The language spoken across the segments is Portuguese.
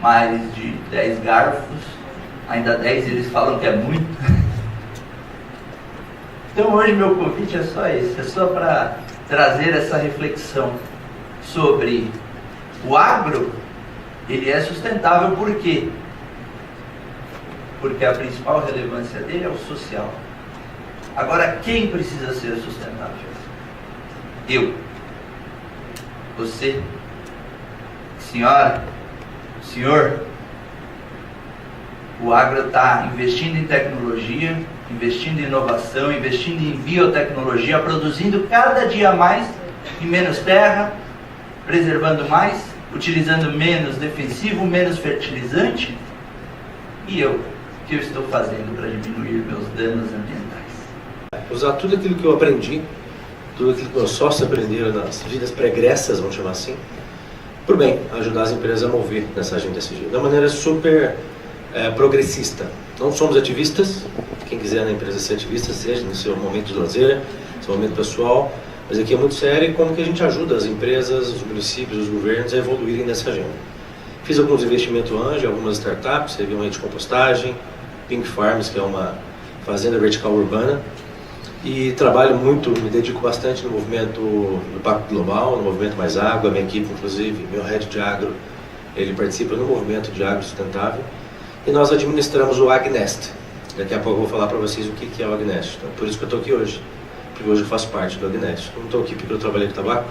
mais de 10 garfos, ainda 10 eles falam que é muito. Então hoje meu convite é só esse, é só para trazer essa reflexão sobre o agro. Ele é sustentável por quê? Porque a principal relevância dele é o social. Agora, quem precisa ser sustentável? Eu. Você. Senhora. Senhor. O agro está investindo em tecnologia, investindo em inovação, investindo em biotecnologia, produzindo cada dia mais em menos terra, preservando mais, utilizando menos defensivo, menos fertilizante. E eu? O que eu estou fazendo para diminuir meus danos ambientais? Usar tudo aquilo que eu aprendi, tudo aquilo que meus sócios aprenderam nas vidas pregressas, vamos chamar assim, por bem, ajudar as empresas a mover nessa agenda SG, da maneira super progressista. Não somos ativistas, quem quiser na empresa ser ativista, seja no seu momento de lazer, no seu momento pessoal, mas aqui é muito sério como que a gente ajuda as empresas, os municípios, os governos a evoluírem nessa agenda. Fiz alguns investimentos anjo, algumas startups, teve uma de compostagem, Pink Farms, que é uma fazenda vertical urbana, e trabalho muito, me dedico bastante no movimento do Pacto Global, no movimento Mais Água, minha equipe inclusive, meu head de agro, ele participa no movimento de agro sustentável, e nós administramos o Agnest. Daqui a pouco eu vou falar para vocês o que é o Agnest, então, por isso que eu estou aqui hoje, porque hoje eu faço parte do Agnest. Não estou aqui porque eu trabalhei com tabaco,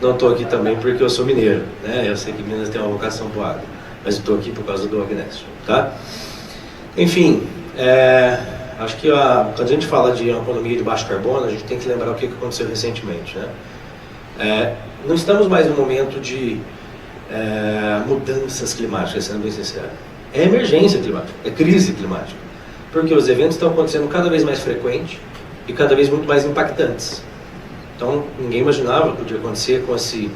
não estou aqui também porque eu sou mineiro, né? Eu sei que Minas tem uma vocação para o agro, mas estou aqui por causa do Agnest, tá? Enfim, acho que quando a gente fala de uma economia de baixo carbono, a gente tem que lembrar o que aconteceu recentemente, né? Não estamos mais no momento de mudanças climáticas, sendo bem sincero. É emergência climática, é crise climática, porque os eventos estão acontecendo cada vez mais frequente e cada vez muito mais impactantes. Então, ninguém imaginava que podia acontecer com esse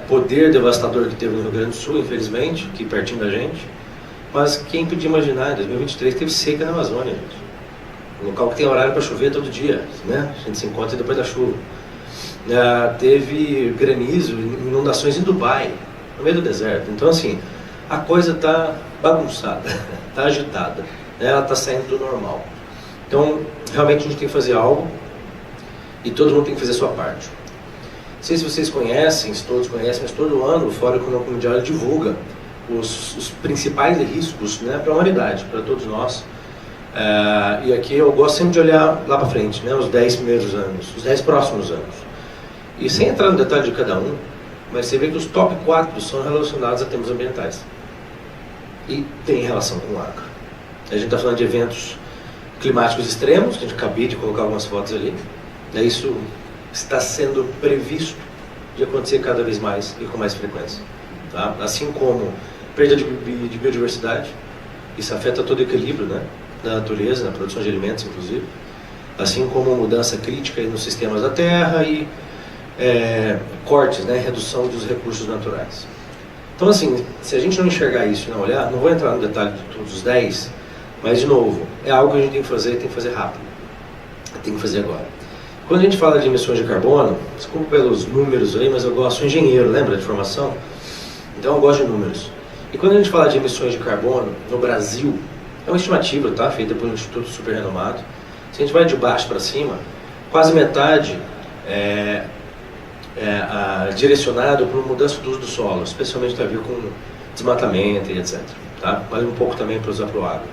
poder devastador que teve no Rio Grande do Sul, infelizmente, aqui pertinho da gente. Mas quem podia imaginar, em 2023 teve seca na Amazônia, gente. Um local que tem horário para chover todo dia, né? A gente se encontra depois da chuva. Teve granizo, inundações em Dubai, no meio do deserto. Então, assim, a coisa está bagunçada, está agitada, né? Ela está saindo do normal. Então, realmente a gente tem que fazer algo e todo mundo tem que fazer a sua parte. Não sei se vocês conhecem, se todos conhecem, mas todo ano o Fórum Econômico Mundial divulga os principais riscos, né, para a humanidade, para todos nós. E aqui eu gosto sempre de olhar lá para frente, né, os 10 primeiros anos, os 10 próximos anos. E sem entrar no detalhe de cada um, mas você vê que os top 4 são relacionados a temas ambientais. E tem relação com o agro. A gente está falando de eventos climáticos extremos, que a gente acabei de colocar algumas fotos ali. Isso está sendo previsto de acontecer cada vez mais e com mais frequência. Tá? Assim como perda de biodiversidade, isso afeta todo o equilíbrio, né, da natureza, na produção de alimentos inclusive, assim como mudança crítica nos sistemas da terra e cortes, né, redução dos recursos naturais. Então, assim, se a gente não enxergar isso e não olhar, não vou entrar no detalhe de todos os 10, mas de novo, é algo que a gente tem que fazer rápido, tem que fazer agora. Quando a gente fala de emissões de carbono, desculpa pelos números aí, mas eu sou engenheiro, lembra de formação? Então eu gosto de números. E quando a gente fala de emissões de carbono no Brasil, é uma estimativa, tá? Feita por um instituto super renomado. Se a gente vai de baixo para cima, quase metade direcionado para mudança do uso do solo, especialmente tem a ver com desmatamento e etc. Tá? Mas um pouco também para usar para o agro.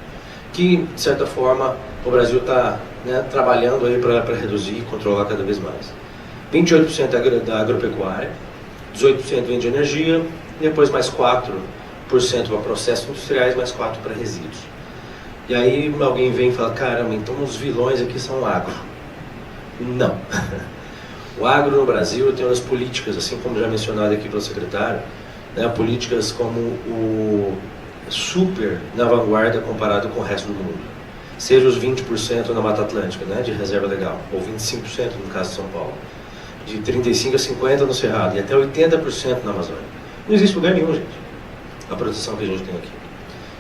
Que, de certa forma, o Brasil está trabalhando aí para reduzir e controlar cada vez mais. 28% da agropecuária, 18% vem de energia, e depois mais 4% para processos industriais, mais 4% para resíduos. E aí alguém vem e fala, caramba, então os vilões aqui são o agro. Não. O agro no Brasil tem umas políticas, assim como já mencionado aqui pelo secretário, políticas como o super na vanguarda comparado com o resto do mundo. Seja os 20% na Mata Atlântica, de reserva legal, ou 25% no caso de São Paulo, de 35% a 50% no Cerrado, e até 80% na Amazônia. Não existe lugar nenhum, gente, a proteção que a gente tem aqui.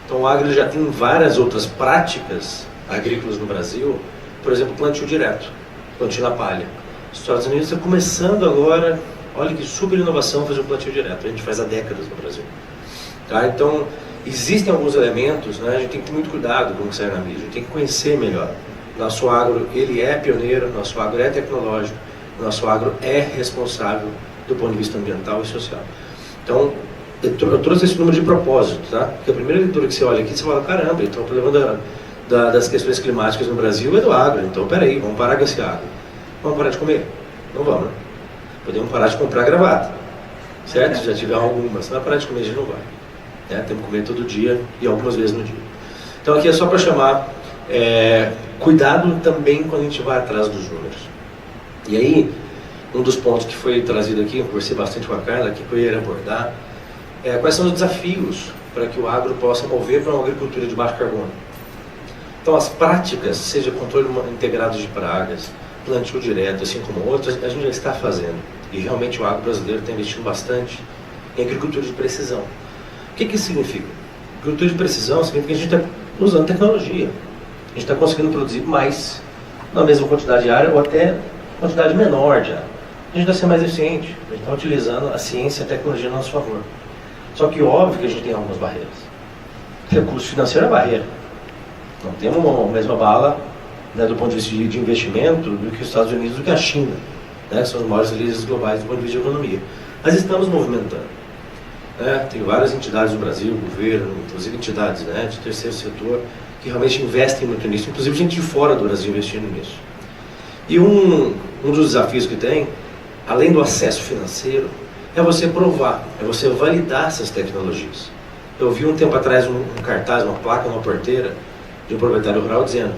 Então o agro já tem várias outras práticas agrícolas no Brasil, por exemplo, plantio direto, plantio na palha. Os Estados Unidos está começando agora, olha que super inovação fazer o plantio direto, a gente faz há décadas no Brasil. Tá? Então, existem alguns elementos, né? A gente tem que ter muito cuidado com o que sai na mídia, a gente tem que conhecer melhor. Nosso agro, ele é pioneiro, nosso agro é tecnológico, nosso agro é responsável do ponto de vista ambiental e social. Então, eu trouxe esse número de propósito, tá? Porque a primeira leitura que você olha aqui, você fala, caramba, então o problema das questões climáticas no Brasil é do agro, então peraí, vamos parar com esse agro. Vamos parar de comer? Não vamos, né? Podemos parar de comprar gravata, certo? Se já tiver alguma, se não parar de comer, a gente não vai. Né? Temos que comer todo dia e algumas vezes no dia. Então aqui é só para chamar cuidado também quando a gente vai atrás dos números. E aí, um dos pontos que foi trazido aqui, eu conversei bastante com a Carla, que eu ia abordar, quais são os desafios para que o agro possa mover para uma agricultura de baixo carbono. Então as práticas, seja controle integrado de pragas, plantio direto, assim como outras, a gente já está fazendo. E realmente o agro brasileiro está investindo bastante em agricultura de precisão. O que isso significa? Agricultura de precisão significa que a gente está usando tecnologia. A gente está conseguindo produzir mais na mesma quantidade de área ou até quantidade menor de área. A gente está sendo mais eficiente, a gente está utilizando a ciência e a tecnologia a nosso favor. Só que óbvio que a gente tem algumas barreiras. Recurso financeiro é barreira. Não temos a mesma bala, né, do ponto de vista de investimento do que os Estados Unidos, do que a China, né, que são os maiores líderes globais do ponto de vista de economia. Mas estamos movimentando. Né? Tem várias entidades do Brasil, governo, inclusive entidades, né, de terceiro setor, que realmente investem muito nisso, inclusive gente de fora do Brasil investindo nisso. E um dos desafios que tem, além do acesso financeiro, é você provar, é você validar essas tecnologias. Eu vi um tempo atrás um cartaz, uma placa, uma porteira, de um proprietário rural dizendo: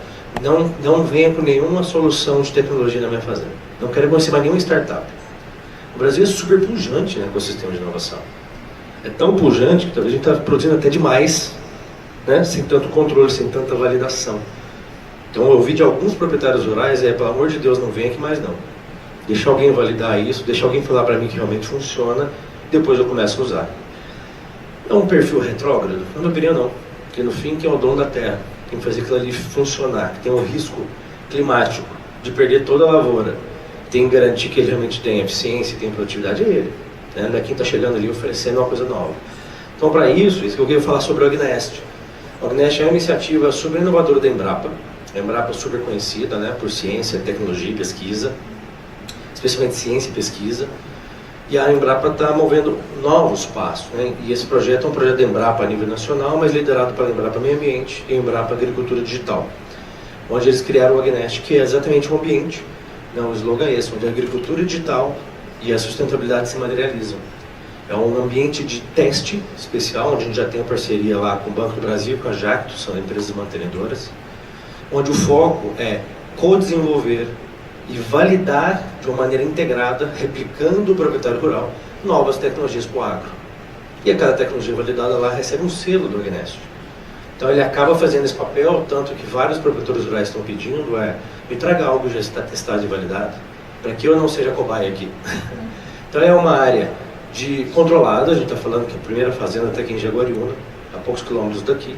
não venha com nenhuma solução de tecnologia na minha fazenda. Não quero conhecer mais nenhuma startup. O Brasil é super pujante no ecossistema de inovação. É tão pujante que talvez a gente está produzindo até demais, né? Sem tanto controle, sem tanta validação. Então eu ouvi de alguns proprietários rurais, pelo amor de Deus, não venha aqui mais não. Deixa alguém validar isso, deixa alguém falar para mim que realmente funciona, depois eu começo a usar. É um perfil retrógrado? Na minha opinião não. Porque no fim, quem é o dono da terra, tem que fazer aquilo ali funcionar, que tem um risco climático de perder toda a lavoura, tem que garantir que ele realmente tem eficiência e tem produtividade, é ele. Né? Não é quem está chegando ali oferecendo uma coisa nova. Então para isso que eu queria falar sobre o Agnest. O Agnest é uma iniciativa super inovadora da Embrapa. A Embrapa é super conhecida, né, por ciência, tecnologia e pesquisa, especialmente ciência e pesquisa. E a Embrapa está movendo novos passos, né? E esse projeto é um projeto da Embrapa a nível nacional, mas liderado pela Embrapa Meio Ambiente e Embrapa Agricultura Digital, onde eles criaram o Agnest, que é exatamente um ambiente, não, o slogan é esse, onde a agricultura digital e a sustentabilidade se materializam. É um ambiente de teste especial, onde a gente já tem a parceria lá com o Banco do Brasil, com a Jacto, são empresas mantenedoras, onde o foco é co-desenvolver e validar de uma maneira integrada, replicando o proprietário rural, novas tecnologias para o agro. E a cada tecnologia validada lá recebe um selo do Agnest. Então ele acaba fazendo esse papel, tanto que vários produtores rurais estão pedindo, me traga algo já está testado e validado, para que eu não seja cobaia aqui. Então é uma área controlada, a gente está falando que a primeira fazenda está aqui em Jaguariúna, a poucos quilômetros daqui,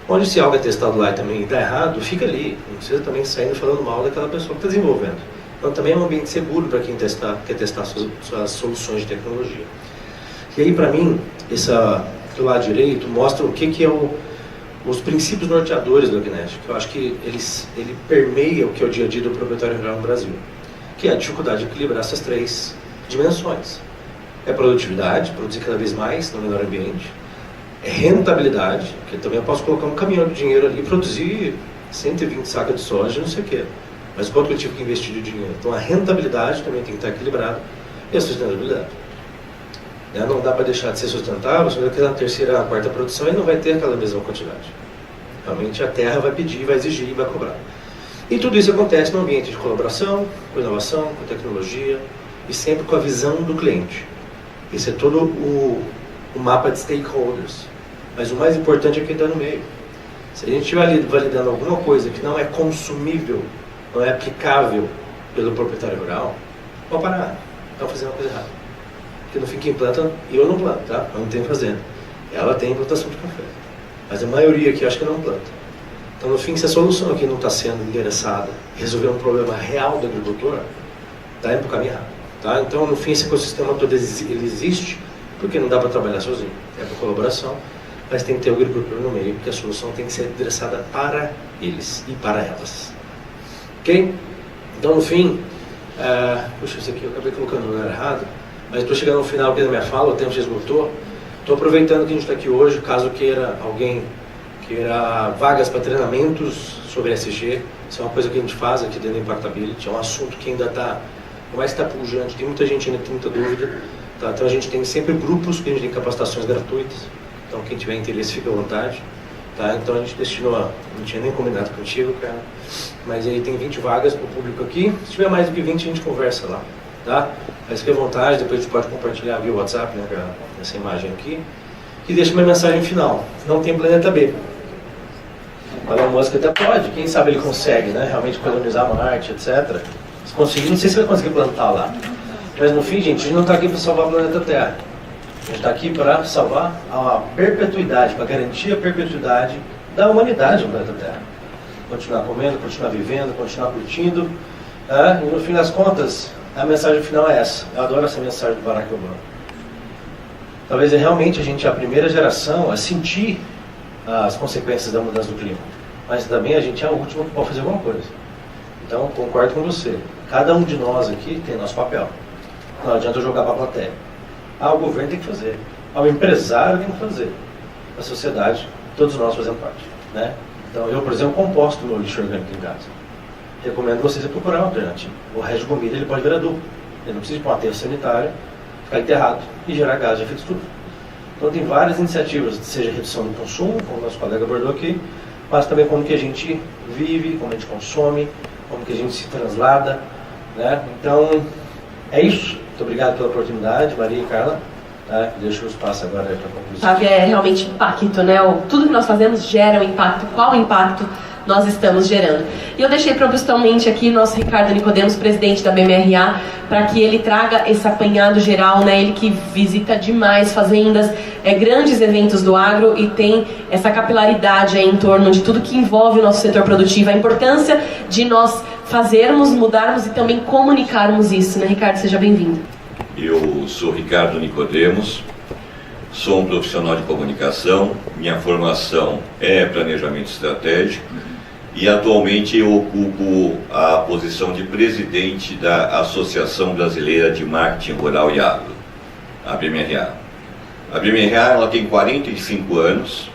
onde se algo é testado lá e também está errado, fica ali, não precisa também saindo falando mal daquela pessoa que está desenvolvendo. Então também é um ambiente seguro para quem quer testar suas soluções de tecnologia. E aí para mim, do lado direito mostra o que é os princípios norteadores do Agnest, que eu acho que ele permeia o que é o dia a dia do proprietário rural no Brasil, que é a dificuldade de equilibrar essas três dimensões. É produtividade, produzir cada vez mais no menor ambiente. É rentabilidade, que também eu posso colocar um caminhão de dinheiro ali e produzir 120 sacas de soja, não sei o quê. Mas quanto que eu tive que investir de dinheiro? Então a rentabilidade também tem que estar equilibrada e a sustentabilidade. Não dá para deixar de ser sustentável, só que na terceira, a quarta produção ele não vai ter aquela mesma quantidade. Realmente a terra vai pedir, vai exigir e vai cobrar. E tudo isso acontece no ambiente de colaboração, com inovação, com tecnologia e sempre com a visão do cliente. Esse é todo o mapa de stakeholders. Mas o mais importante é quem está no meio. Se a gente estiver validando alguma coisa que não é consumível, não é aplicável pelo proprietário rural, pode parar, está fazendo uma coisa errada. Porque no fim quem planta, eu não planto, tá? Eu não tenho fazenda. Ela tem plantação de café. Mas a maioria aqui acho que não planta. Então no fim, se a solução aqui não está sendo endereçada, resolver um problema real do agricultor, está indo para o caminho errado. Tá? Então no fim esse ecossistema todo ele existe porque não dá para trabalhar sozinho, é por colaboração, mas tem que ter o agricultor no meio, porque a solução tem que ser endereçada para eles e para elas. Ok? Então, no fim, puxa, isso aqui eu acabei colocando no lugar errado, mas estou chegando no final aqui da minha fala, o tempo se esgotou. Estou aproveitando que a gente está aqui hoje, caso alguém queira vagas para treinamentos sobre SG. Isso é uma coisa que a gente faz aqui dentro do Impactability, é um assunto que ainda está, por mais que está pujante, tem muita gente ainda tem muita dúvida. Tá? Então a gente tem sempre grupos que a gente tem capacitações gratuitas, então quem tiver interesse fica à vontade. Tá? Então a gente destinou, não tinha nem combinado contigo, cara, mas aí tem 20 vagas para o público aqui. Se tiver mais do que 20 a gente conversa lá. Tá? Mas fique à vontade, depois a gente pode compartilhar via WhatsApp, né, essa imagem aqui. E deixa uma mensagem final. Não tem planeta B. O Elon Musk até pode, quem sabe ele consegue, né, realmente colonizar Marte, etc. Se conseguir, não sei se vai conseguir plantar lá. Mas no fim, gente, a gente não está aqui para salvar o planeta Terra. A gente está aqui para salvar a perpetuidade, para garantir a perpetuidade da humanidade no planeta Terra. Continuar comendo, continuar vivendo, continuar curtindo. E no fim das contas, a mensagem final é essa. Eu adoro essa mensagem do Barack Obama. Talvez realmente a gente é a primeira geração a sentir as consequências da mudança do clima. Mas também a gente é a última que pode fazer alguma coisa. Então, concordo com você. Cada um de nós aqui tem nosso papel. Não adianta eu jogar para a plateia. O governo tem que fazer. O empresário tem que fazer. A sociedade, todos nós fazemos parte. Né? Então, eu, por exemplo, composto meu lixo orgânico em casa. Recomendo vocês procurar uma alternativa. O resto de comida ele pode virar adubo. Ele não precisa ir para um aterro sanitário, ficar enterrado e gerar gás de efeito estufa. Então tem várias iniciativas, seja redução do consumo, como o nosso colega abordou aqui, mas também como que a gente vive, como a gente consome, como que a gente se translada. Né? Então é isso. Muito obrigado pela oportunidade, Maria e Carla. Tá? Deixo o espaço agora para a conclusão. É realmente impacto, né? Tudo que nós fazemos gera um impacto. Qual o impacto nós estamos gerando? E eu deixei propositalmente aqui o nosso Ricardo Nicodemos, presidente da BMRA, para que ele traga esse apanhado geral, né? Ele que visita demais fazendas, grandes eventos do agro e tem essa capilaridade aí em torno de tudo que envolve o nosso setor produtivo, a importância de nós fazermos, mudarmos e também comunicarmos isso, né, Ricardo? Seja bem-vindo. Eu sou Ricardo Nicodemos, sou um profissional de comunicação, minha formação é planejamento estratégico e atualmente eu ocupo a posição de presidente da Associação Brasileira de Marketing Rural e Agro, a BMRA. A BMRA ela tem 45 anos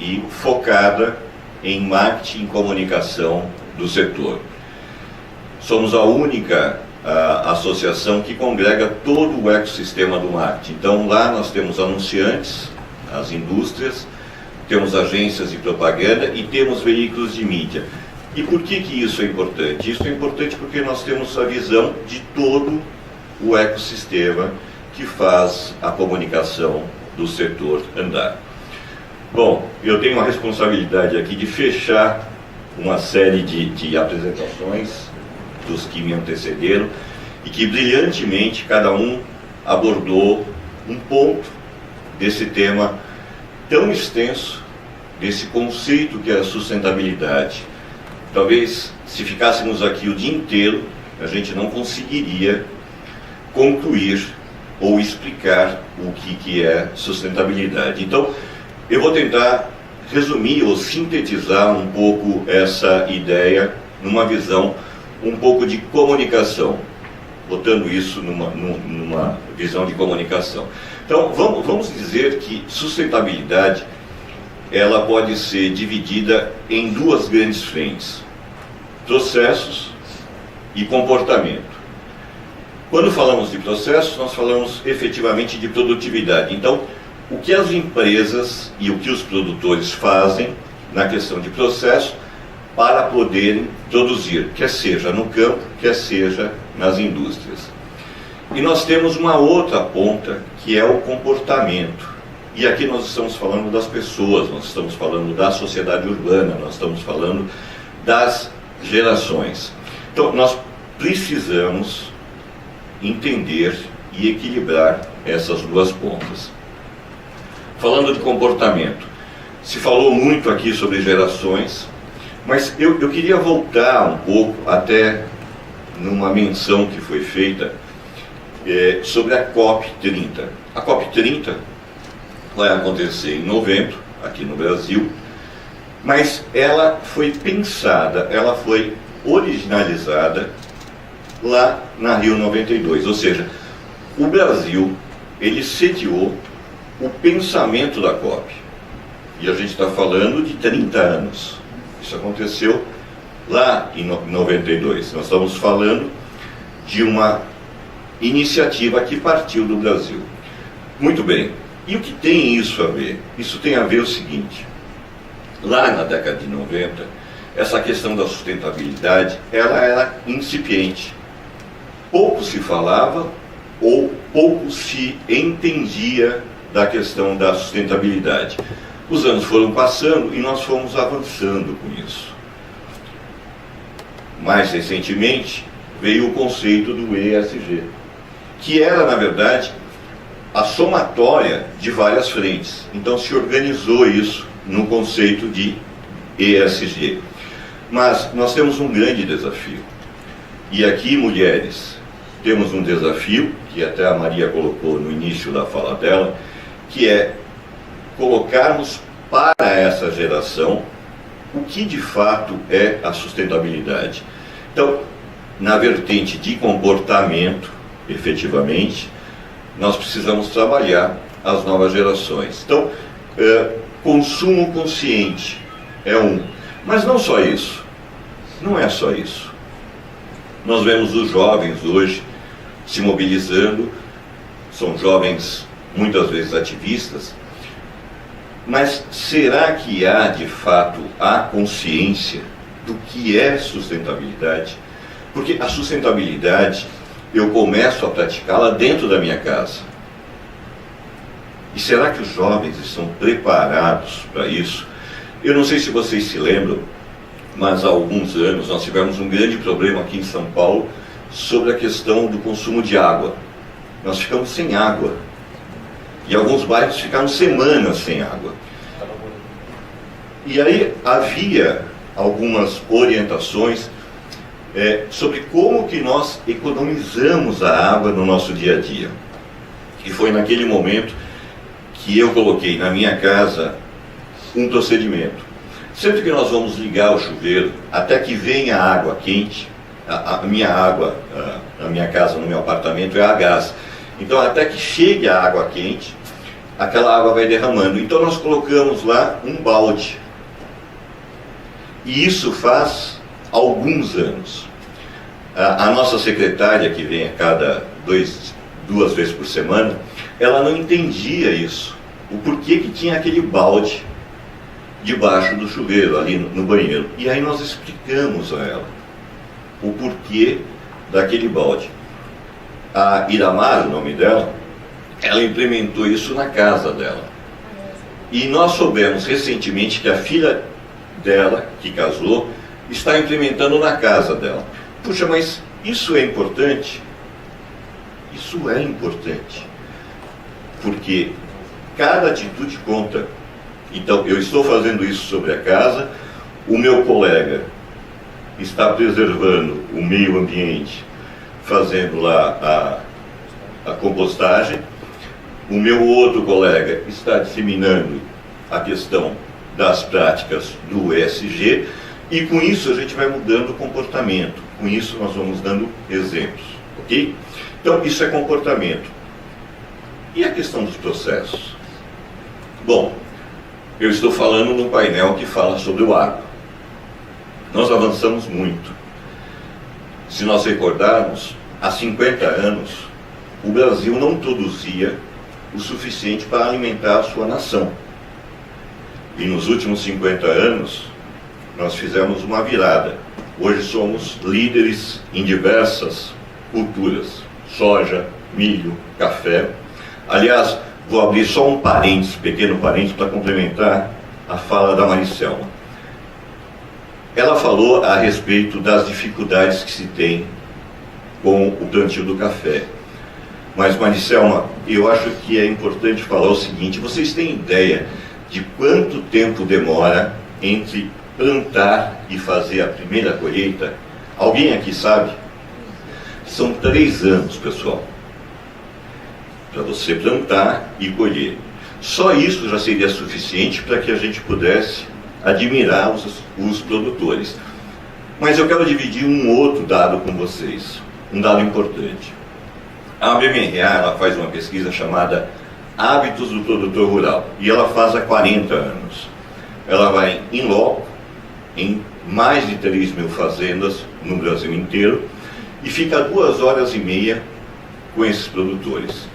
e focada em marketing e comunicação do setor. Somos a única associação que congrega todo o ecossistema do marketing. Então lá nós temos anunciantes, as indústrias, temos agências de propaganda e temos veículos de mídia. E por que isso é importante? Isso é importante porque nós temos a visão de todo o ecossistema que faz a comunicação do setor andar. Bom, eu tenho a responsabilidade aqui de fechar uma série de apresentações dos que me antecederam e que brilhantemente cada um abordou um ponto desse tema tão extenso, desse conceito que é a sustentabilidade. Talvez se ficássemos aqui o dia inteiro a gente não conseguiria concluir ou explicar o que é sustentabilidade. Então eu vou tentar resumir ou sintetizar um pouco essa ideia numa visão um pouco de comunicação, botando isso numa visão de comunicação. Então, vamos dizer que sustentabilidade ela pode ser dividida em duas grandes frentes: processos e comportamento. Quando falamos de processos, nós falamos efetivamente de produtividade. Então, o que as empresas e o que os produtores fazem na questão de processo para poderem produzir, quer seja no campo, quer seja nas indústrias. E nós temos uma outra ponta, que é o comportamento. E aqui nós estamos falando das pessoas, nós estamos falando da sociedade urbana, nós estamos falando das gerações. Então, nós precisamos entender e equilibrar essas duas pontas. Falando de comportamento, se falou muito aqui sobre gerações, mas eu queria voltar um pouco até numa menção que foi feita. sobre a COP30. A COP30 vai acontecer em novembro, aqui no Brasil, mas ela foi pensada, ela foi originalizada lá na Rio 92, ou seja, o Brasil, ele sediou o pensamento da COP, e a gente está falando de 30 anos, isso aconteceu lá em 92, nós estamos falando de uma iniciativa que partiu do Brasil. Muito bem, e o que tem isso a ver? Isso tem a ver o seguinte, lá na década de 90, essa questão da sustentabilidade, ela era incipiente. Pouco se falava ou pouco se entendia da questão da sustentabilidade. Os anos foram passando e nós fomos avançando com isso. Mais recentemente, veio o conceito do ESG, que era, na verdade, a somatória de várias frentes. Então se organizou isso no conceito de ESG. Mas nós temos um grande desafio. E aqui, mulheres, temos um desafio, que até a Maria colocou no início da fala dela, que é colocarmos para essa geração o que de fato é a sustentabilidade. Então, na vertente de comportamento, efetivamente, nós precisamos trabalhar as novas gerações. Então, consumo consciente é um. Mas não só isso. Não é só isso. Nós vemos os jovens hoje se mobilizando, são jovens muitas vezes ativistas, mas será que há de fato a consciência do que é sustentabilidade? Porque a sustentabilidade eu começo a praticá-la dentro da minha casa. E será que os jovens estão preparados para isso? Eu não sei se vocês se lembram, mas há alguns anos nós tivemos um grande problema aqui em São Paulo sobre a questão do consumo de água. Nós ficamos sem água. E alguns bairros ficaram semanas sem água. E aí havia algumas orientações sobre como que nós economizamos a água no nosso dia a dia. E foi naquele momento que eu coloquei na minha casa um procedimento. Sempre que nós vamos ligar o chuveiro, até que venha a água quente, a minha água, na minha casa, no meu apartamento, é a gás. Então, até que chegue a água quente, aquela água vai derramando. Então, nós colocamos lá um balde. E isso faz alguns anos. A nossa secretária, que vem a cada duas vezes por semana, ela não entendia isso. O porquê que tinha aquele balde debaixo do chuveiro, ali no banheiro. E aí nós explicamos a ela o porquê daquele balde. A Iramar, o nome dela, ela implementou isso na casa dela. E nós soubemos recentemente que a filha dela, que casou, está implementando na casa dela. Puxa, mas isso é importante? Isso é importante. Porque cada atitude conta. Então, eu estou fazendo isso sobre a casa, o meu colega está preservando o meio ambiente, fazendo lá a compostagem, o meu outro colega está disseminando a questão das práticas do ESG, e com isso a gente vai mudando o comportamento, com isso nós vamos dando exemplos, ok? Então, isso é comportamento. E a questão dos processos? Bom, eu estou falando num painel que fala sobre o agro. Nós avançamos muito. Se nós recordarmos, há 50 anos, o Brasil não produzia o suficiente para alimentar a sua nação. E nos últimos 50 anos, nós fizemos uma virada. Hoje somos líderes em diversas culturas. Soja, milho, café. Aliás, vou abrir só um parênteses, pequeno parênteses, para complementar a fala da Maricelma. Ela falou a respeito das dificuldades que se tem com o plantio do café. Mas, Maricelma, eu acho que é importante falar o seguinte: vocês têm ideia de quanto tempo demora entre plantar e fazer a primeira colheita? Alguém aqui sabe? São 3 anos, pessoal. para você plantar e colher. Só isso já seria suficiente para que a gente pudesse admirar os produtores. Mas eu quero dividir um outro dado com vocês, um dado importante. A BMRA ela faz uma pesquisa chamada Hábitos do Produtor Rural, e ela faz há 40 anos. Ela vai em loco, em mais de 3 mil fazendas no Brasil inteiro, e fica 2 horas e meia com esses produtores.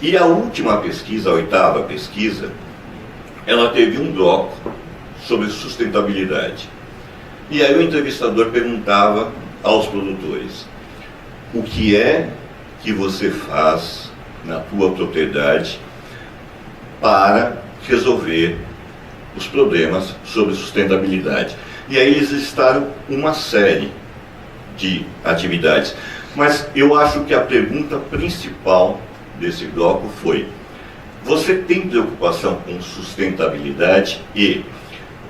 E a última pesquisa, a 8ª pesquisa, ela teve um bloco sobre sustentabilidade. E aí o entrevistador perguntava aos produtores: o que é que você faz na tua propriedade para resolver os problemas sobre sustentabilidade? E aí eles listaram uma série de atividades. Mas eu acho que a pergunta principal desse bloco foi: você tem preocupação com sustentabilidade e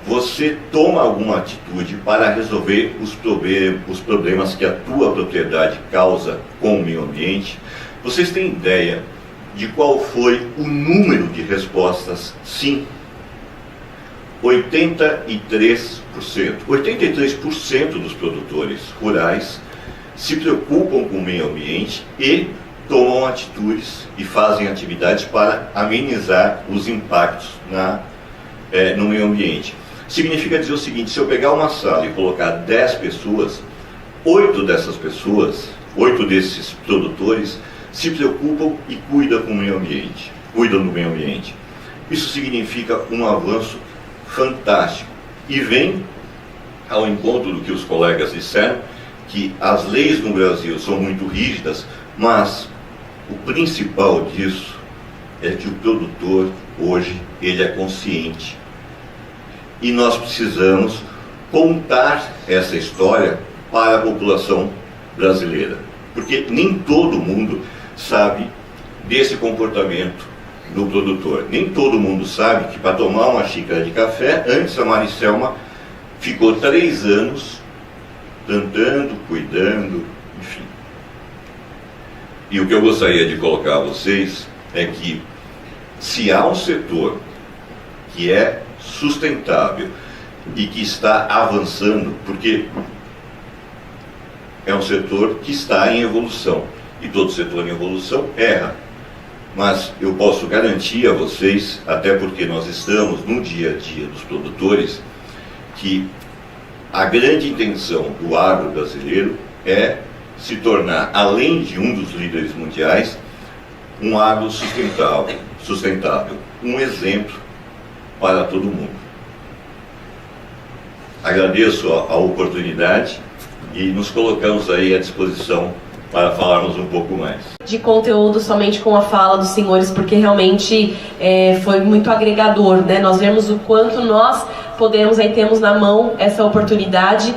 você toma alguma atitude para resolver os problemas que a tua propriedade causa com o meio ambiente? Vocês têm ideia de qual foi o número de respostas sim? 83%. 83% dos produtores rurais se preocupam com o meio ambiente e tomam atitudes e fazem atividades para amenizar os impactos no meio ambiente. Significa dizer o seguinte: se eu pegar uma sala e colocar 10 pessoas, 8 dessas pessoas, 8 desses produtores, se preocupam e cuidam do meio ambiente. Isso significa um avanço fantástico. E vem ao encontro do que os colegas disseram, que as leis no Brasil são muito rígidas, mas o principal disso é que o produtor hoje ele é consciente. E nós precisamos contar essa história para a população brasileira, porque nem todo mundo sabe desse comportamento do produtor. Nem todo mundo sabe que para tomar uma xícara de café, antes a Maricelma ficou 3 anos plantando, cuidando, enfim. E o que eu gostaria de colocar a vocês é que se há um setor que é sustentável e que está avançando, porque é um setor que está em evolução, e todo setor em evolução erra. Mas eu posso garantir a vocês, até porque nós estamos no dia a dia dos produtores, que a grande intenção do agro brasileiro é se tornar, além de um dos líderes mundiais, um agro sustentável, um exemplo para todo mundo. Agradeço a oportunidade e nos colocamos aí à disposição para falarmos um pouco mais. De conteúdo somente com a fala dos senhores, porque realmente foi muito agregador, né? Nós vemos o quanto nós podemos, aí temos na mão essa oportunidade,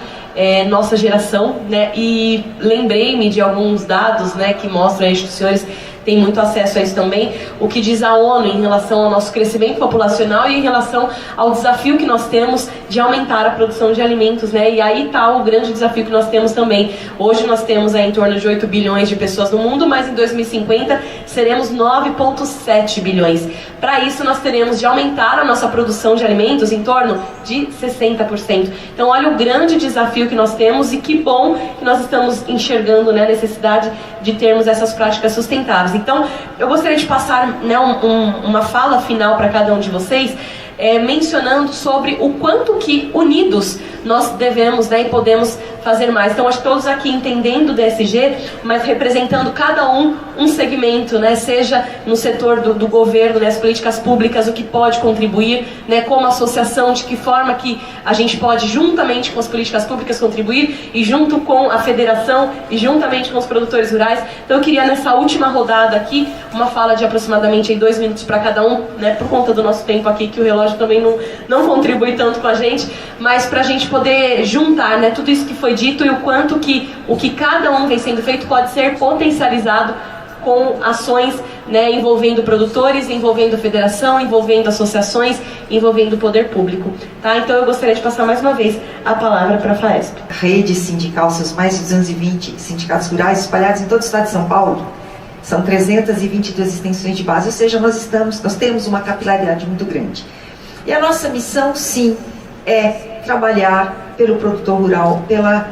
nossa geração, né? E lembrei-me de alguns dados, né, que mostram aí que os senhores têm muito acesso a isso também, o que diz a ONU em relação ao nosso crescimento populacional e em relação ao desafio que nós temos de aumentar a produção de alimentos, né? E aí está o grande desafio que nós temos também. Hoje nós temos aí em torno de 8 bilhões de pessoas no mundo, mas em 2050 seremos 9,7 bilhões. Para isso nós teremos de aumentar a nossa produção de alimentos em torno de 60%. Então olha o grande desafio que nós temos e que bom que nós estamos enxergando, né, a necessidade de termos essas práticas sustentáveis. Então, eu gostaria de passar, né, uma fala final para cada um de vocês, mencionando sobre o quanto que unidos nós devemos, né, e podemos fazer mais. Então, acho que todos aqui entendendo o DSG, mas representando cada um segmento, né, seja no setor do governo, né, as políticas públicas, o que pode contribuir, né, como associação, de que forma que a gente pode, juntamente com as políticas públicas, contribuir, e junto com a federação, e juntamente com os produtores rurais. Então, eu queria, nessa última rodada aqui, uma fala de aproximadamente aí 2 minutos para cada um, né, por conta do nosso tempo aqui, que o relógio também não contribui tanto com a gente, mas para a gente poder juntar, né, tudo isso que foi dito e o quanto que o que cada um vem sendo feito pode ser potencializado com ações, né, envolvendo produtores, envolvendo federação, envolvendo associações, envolvendo o poder público. Tá? Então eu gostaria de passar mais uma vez a palavra para a FAESP. Rede sindical, seus mais de 220 sindicatos rurais espalhados em todo o estado de São Paulo, São 322 extensões de base, ou seja, nós temos uma capilaridade muito grande. E a nossa missão, sim, é trabalhar pelo produtor rural, pela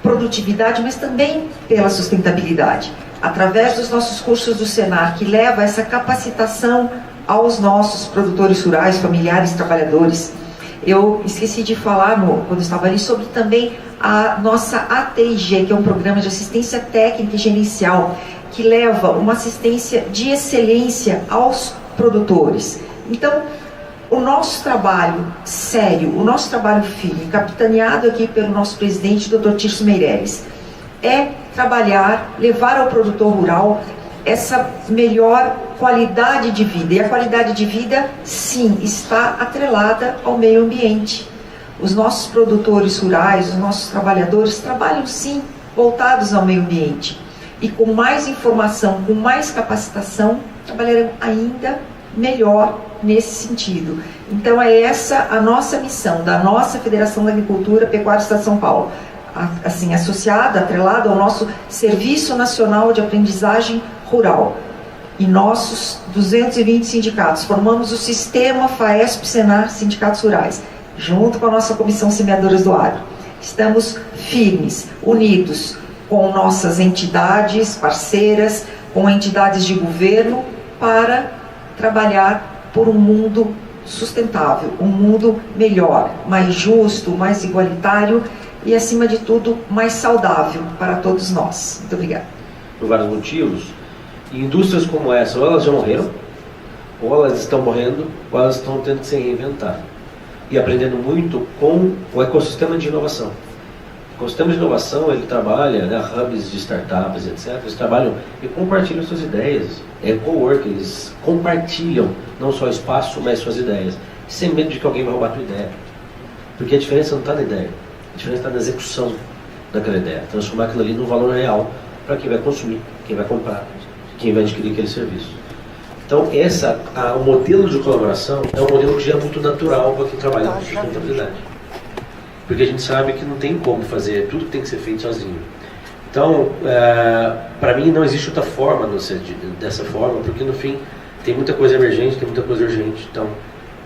produtividade, mas também pela sustentabilidade, através dos nossos cursos do Senar, que leva essa capacitação aos nossos produtores rurais, familiares, trabalhadores. Eu esqueci de falar, quando estava ali, sobre também a nossa ATIG, que é um programa de assistência técnica e gerencial, que leva uma assistência de excelência aos produtores. Então, o nosso trabalho sério, o nosso trabalho firme, capitaneado aqui pelo nosso presidente, Dr. Tirso Meireles, é trabalhar, levar ao produtor rural essa melhor qualidade de vida. E a qualidade de vida, sim, está atrelada ao meio ambiente. Os nossos produtores rurais, os nossos trabalhadores trabalham, sim, voltados ao meio ambiente. E com mais informação, com mais capacitação, trabalharão ainda melhor nesse sentido. Então é essa a nossa missão da nossa Federação da Agricultura Pecuária do Estado de São Paulo, assim, associada, atrelada ao nosso Serviço Nacional de Aprendizagem Rural. E nossos 220 sindicatos, formamos o sistema FAESP-Senar Sindicatos Rurais, junto com a nossa Comissão Semeadoras do Agro. Estamos firmes, unidos com nossas entidades parceiras, com entidades de governo, para trabalhar por um mundo sustentável, um mundo melhor, mais justo, mais igualitário e, acima de tudo, mais saudável para todos nós. Muito obrigada. Por vários motivos, indústrias como essa, ou elas já morreram, ou elas estão morrendo, ou elas estão tendo que se reinventar. E aprendendo muito com o ecossistema de inovação. O ecossistema de inovação, ele trabalha, né, hubs de startups, etc. Eles trabalham e compartilham suas ideias. É co-work, eles compartilham não só espaço, mas suas ideias. Sem medo de que alguém vai roubar a tua ideia. Porque a diferença não está na ideia. A diferença está na execução daquela ideia. Transformar aquilo ali num valor real para quem vai consumir, quem vai comprar, quem vai adquirir aquele serviço. Então, o modelo de colaboração é um modelo que já é muito natural para quem trabalha com sustentabilidade. Porque a gente sabe que não tem como fazer, tudo tem que ser feito sozinho. Então, para mim não existe outra forma não ser dessa forma, porque no fim tem muita coisa emergente, tem muita coisa urgente. Então,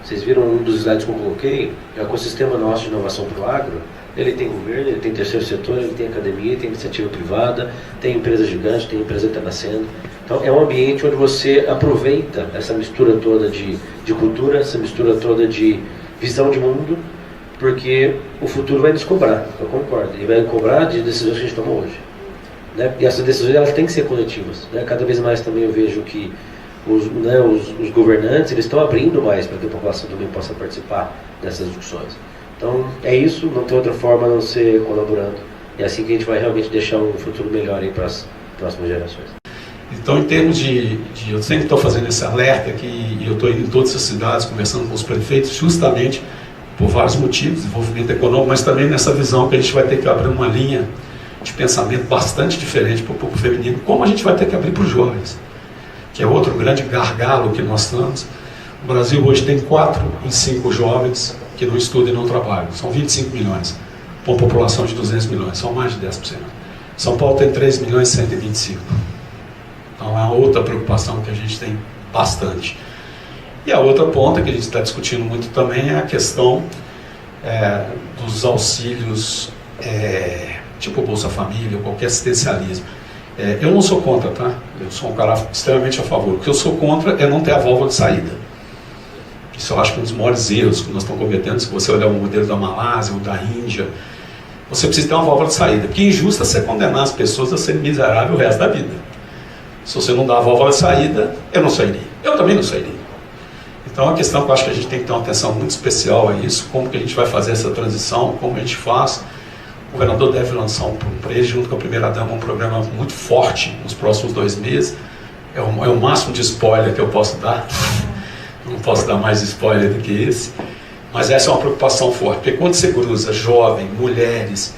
vocês viram um dos slides que eu coloquei, o ecossistema nosso de inovação para o agro, ele tem governo, ele tem terceiro setor, ele tem academia, tem iniciativa privada, tem empresa gigante, tem empresa que está nascendo. Então, é um ambiente onde você aproveita essa mistura toda de cultura, essa mistura toda de visão de mundo, porque o futuro vai nos cobrar, eu concordo, e vai cobrar de decisões que a gente toma hoje. Né? E essas decisões elas têm que ser coletivas. Né? Cada vez mais também eu vejo que os governantes eles estão abrindo mais para que a população também possa participar dessas discussões. Então é isso, não tem outra forma a não ser colaborando. É assim que a gente vai realmente deixar um futuro melhor aí para as próximas gerações. Então, em termos eu sempre estou fazendo esse alerta aqui, e eu estou indo em todas as cidades, conversando com os prefeitos, justamente por vários motivos, desenvolvimento econômico, mas também nessa visão que a gente vai ter que abrir uma linha de pensamento bastante diferente para o público feminino, como a gente vai ter que abrir para os jovens, que é outro grande gargalo que nós estamos. O Brasil hoje tem 4 em 5 jovens que não estudam e não trabalham, são 25 milhões, com uma população de 200 milhões, são mais de 10%. São Paulo tem 3 milhões e 125. Então é outra preocupação que a gente tem bastante. E a outra ponta que a gente está discutindo muito também é a questão dos auxílios, tipo Bolsa Família, ou qualquer assistencialismo. Eu não sou contra, tá? Eu sou um cara extremamente a favor. O que eu sou contra é não ter a válvula de saída. Isso eu acho que é um dos maiores erros que nós estamos cometendo. Se você olhar o modelo da Malásia ou da Índia, você precisa ter uma válvula de saída. Porque é injusto você condenar as pessoas a serem miseráveis o resto da vida. Se você não dá a válvula de saída, eu não sairia. Eu também não sairia. Então, é uma questão que eu acho que a gente tem que ter uma atenção muito especial a isso, como que a gente vai fazer essa transição, como a gente faz. O governador deve lançar para ele, junto com a primeira-dama, um programa muito forte nos próximos 2 meses. É o máximo de spoiler que eu posso dar. Não posso dar mais spoiler do que esse. Mas essa é uma preocupação forte, porque quando você cruza jovem, mulheres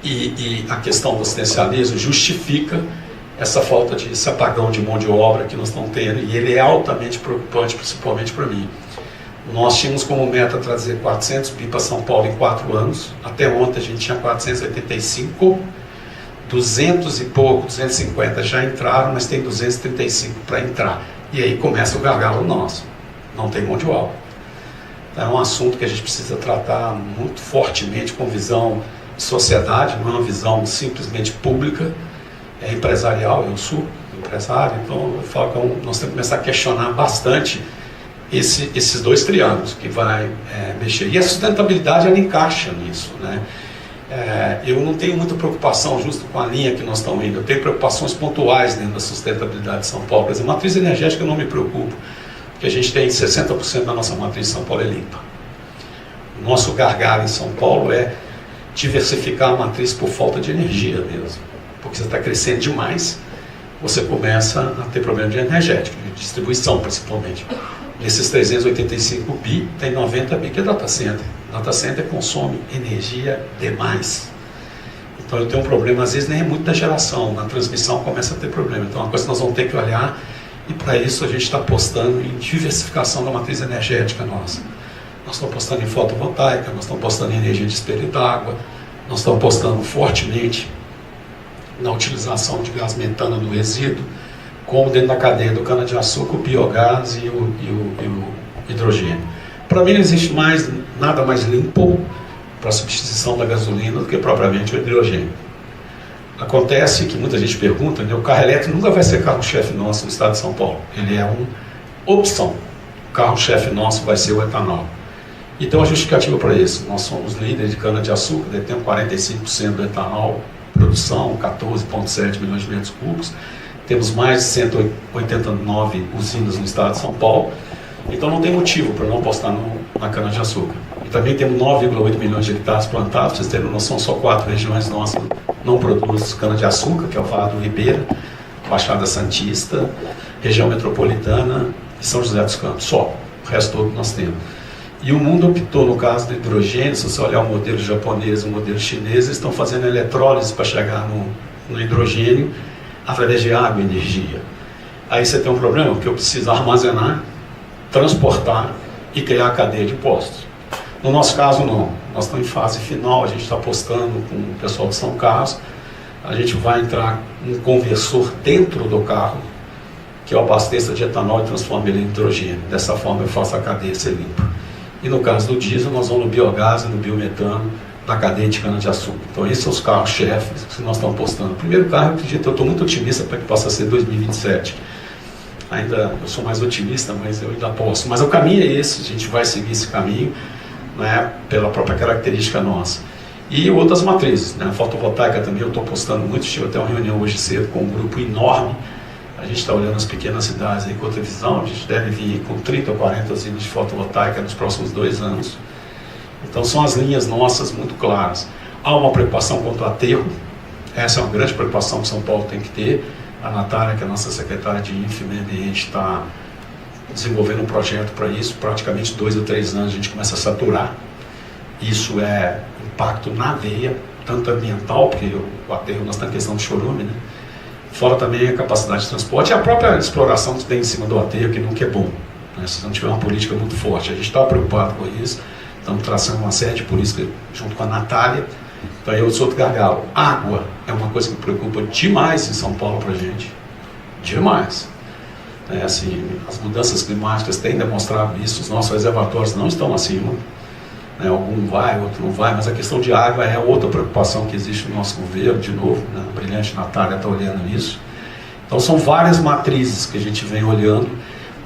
e a questão do assistencialismo, justifica essa falta esse apagão de mão de obra que nós estamos tendo, e ele é altamente preocupante, principalmente para mim. Nós tínhamos como meta trazer 400 bi para São Paulo em 4 anos, até ontem a gente tinha 485, 200 e pouco, 250 já entraram, mas tem 235 para entrar. E aí começa o gargalo nosso. Não tem mão de obra. Então, é um assunto que a gente precisa tratar muito fortemente com visão de sociedade, não é uma visão simplesmente pública, é empresarial. Eu sou empresário, então eu falo que nós temos que começar a questionar bastante esses dois triângulos que vai mexer. E a sustentabilidade, ela encaixa nisso, né? Eu não tenho muita preocupação justo com a linha que nós estamos indo. Eu tenho preocupações pontuais dentro da sustentabilidade de São Paulo. Por exemplo, a matriz energética eu não me preocupo, porque a gente tem 60% da nossa matriz de São Paulo é limpa. O nosso gargalo em São Paulo é diversificar a matriz por falta de energia mesmo. Porque você está crescendo demais, você começa a ter problema de energética, de distribuição principalmente. Nesses 385 bi, tem 90 bi que é data center. Data center consome energia demais. Então eu tenho um problema, às vezes nem é muito da geração, na transmissão começa a ter problema. Então é uma coisa que nós vamos ter que olhar, e para isso a gente está apostando em diversificação da matriz energética nossa. Nós estamos apostando em fotovoltaica, nós estamos apostando em energia de espelho d'água, nós estamos apostando fortemente na utilização de gás metano no resíduo, como dentro da cadeia do cana-de-açúcar, o biogás e o hidrogênio. Para mim não existe nada mais limpo para a substituição da gasolina do que propriamente o hidrogênio. Acontece que muita gente pergunta, né, o carro elétrico nunca vai ser carro-chefe nosso no estado de São Paulo. Ele é uma opção. O carro-chefe nosso vai ser o etanol. E tem uma justificativa para isso. Nós somos líderes de cana-de-açúcar, detemos 45% do etanol, produção 14,7 milhões de metros cúbicos. Temos mais de 189 usinas no estado de São Paulo. Então não tem motivo para não apostar na cana-de-açúcar. E também temos 9,8 milhões de hectares plantados. Vocês terem noção, só 4 regiões nossas não produzem cana-de-açúcar, que é o Vale do Ribeira, Baixada Santista, região metropolitana e São José dos Campos. Só. O resto todo nós temos. E o mundo optou, no caso do hidrogênio, se você olhar o modelo japonês e o modelo chinês, eles estão fazendo eletrólise para chegar no hidrogênio através de água e energia. Aí você tem um problema, porque eu preciso armazenar, transportar e criar a cadeia de postos. No nosso caso, não. Nós estamos em fase final, a gente está apostando com o pessoal de São Carlos, a gente vai entrar um conversor dentro do carro, que eu abasteça de etanol e transforma ele em hidrogênio. Dessa forma eu faço a cadeia ser limpa. E no caso do diesel, nós vamos no biogás e no biometano da cadeia de cana-de-açúcar. Então esses são os carros-chefes que nós estamos apostando. O primeiro carro, eu acredito, eu estou muito otimista para que possa ser 2027. Ainda, eu sou mais otimista, mas eu ainda aposto. Mas o caminho é esse, a gente vai seguir esse caminho, né, pela própria característica nossa. E outras matrizes, né, a fotovoltaica também eu estou apostando muito, tive até uma reunião hoje cedo com um grupo enorme. A gente está olhando as pequenas cidades aí com outra visão, a gente deve vir com 30 ou 40 usinas de fotovoltaica nos próximos 2 anos. Então são as linhas nossas muito claras. Há uma preocupação contra o aterro, essa é uma grande preocupação que São Paulo tem que ter. A Natália, que é a nossa secretária de Infra e Meio Ambiente, está desenvolvendo um projeto para isso. Praticamente 2 ou 3 anos a gente começa a saturar. Isso é impacto na veia, tanto ambiental, porque o aterro nós estamos em questão de chorume, né? Fora também a capacidade de transporte e a própria exploração que tem em cima do aterro, que nunca é bom, né? Se não tiver uma política muito forte. A gente está preocupado com isso, estamos traçando uma série de políticas junto com a Natália. Então eu sou outro gargalo. Água é uma coisa que preocupa demais em São Paulo para a gente. Demais. Assim, as mudanças climáticas têm demonstrado isso, os nossos reservatórios não estão acima. Algum vai, outro não vai, mas a questão de água é outra preocupação que existe no nosso governo, de novo, né? A brilhante Natália está olhando isso. Então são várias matrizes que a gente vem olhando,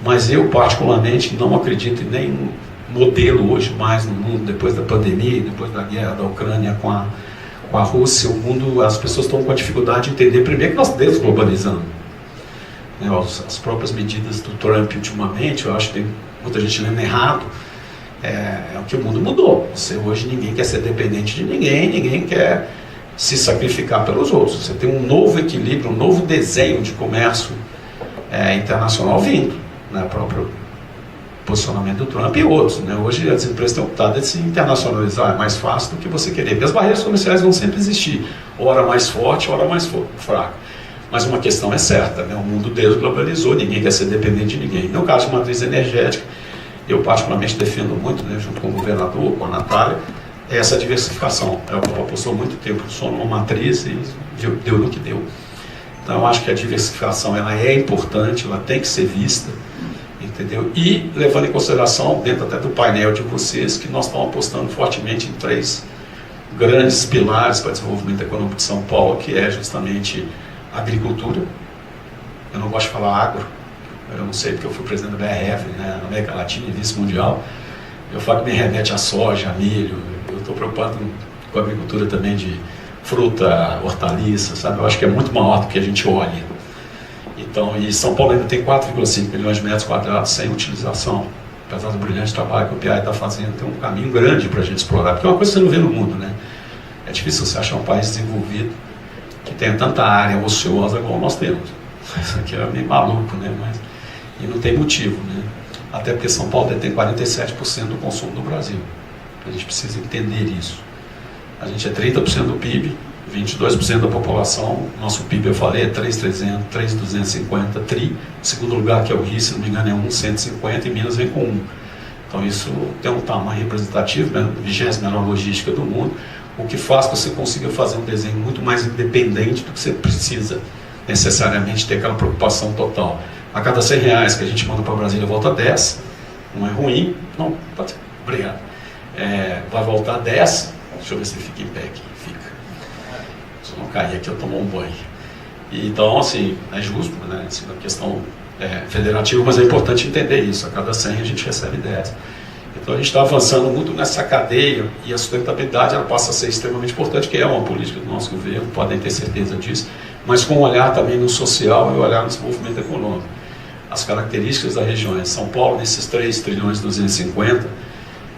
mas eu particularmente não acredito em nenhum modelo hoje mais no mundo, depois da pandemia, depois da guerra da Ucrânia com a Rússia, o mundo, as pessoas estão com a dificuldade de entender, primeiro que nós desglobalizamos. As próprias medidas do Trump ultimamente, eu acho que tem muita gente lendo errado, é o que o mundo mudou. Hoje ninguém quer ser dependente de ninguém, ninguém quer se sacrificar pelos outros. Você tem um novo equilíbrio, um novo desenho de comércio internacional vindo, né? O próprio posicionamento do Trump e outros, né? Hoje as empresas têm optado de se internacionalizar, é mais fácil do que você querer, porque as barreiras comerciais vão sempre existir, hora mais forte, hora mais fraca. Mas uma questão é certa, né? O mundo desglobalizou, ninguém quer ser dependente de ninguém. No caso de matriz energética, eu particularmente defendo muito, né, junto com o governador, com a Natália, é essa diversificação. A Europa apostou muito tempo só numa matriz e deu no que deu. Então eu acho que a diversificação ela é importante, ela tem que ser vista, entendeu? E levando em consideração, dentro até do painel de vocês, que nós estamos apostando fortemente em 3 grandes pilares para o desenvolvimento econômico de São Paulo, que é justamente a agricultura. Eu não gosto de falar agro, eu não sei porque eu fui presidente da BRF, né, na América Latina e vice-mundial. Eu falo que me remete a soja, a milho. Eu estou preocupado com a agricultura também de fruta, hortaliça, sabe? Eu acho que é muito maior do que a gente olha. Então, e São Paulo ainda tem 4,5 milhões de metros quadrados sem utilização. Apesar do brilhante trabalho que o PI está fazendo, tem um caminho grande para a gente explorar, porque é uma coisa que você não vê no mundo, né? É difícil você achar um país desenvolvido que tenha tanta área ociosa como nós temos. Isso aqui é meio maluco, né? E não tem motivo, né? Até porque São Paulo detém 47% do consumo do Brasil. A gente precisa entender isso. A gente é 30% do PIB, 22% da população. Nosso PIB, eu falei, é 3.250 tri. O segundo lugar, que é o Rio, se não me engano, é 1.150 e Minas vem com 1. Então isso tem um tamanho representativo, né? 20ª melhor logística do mundo, o que faz que você consiga fazer um desenho muito mais independente do que você precisa necessariamente ter aquela preocupação total. A cada R$100 que a gente manda para Brasília volta 10, não é ruim, não, pode ser, obrigado. Vai voltar 10, deixa eu ver se ele fica em pé aqui, fica. Se eu não cair aqui eu tomo um banho. E, então, assim, é justo, né, assim, na questão federativa, mas é importante entender isso, a cada 100 a gente recebe 10. Então a gente está avançando muito nessa cadeia e a sustentabilidade ela passa a ser extremamente importante, que é uma política do nosso governo, podem ter certeza disso, mas com um olhar também no social e um olhar no desenvolvimento econômico. As características da região. São Paulo, nesses 3.250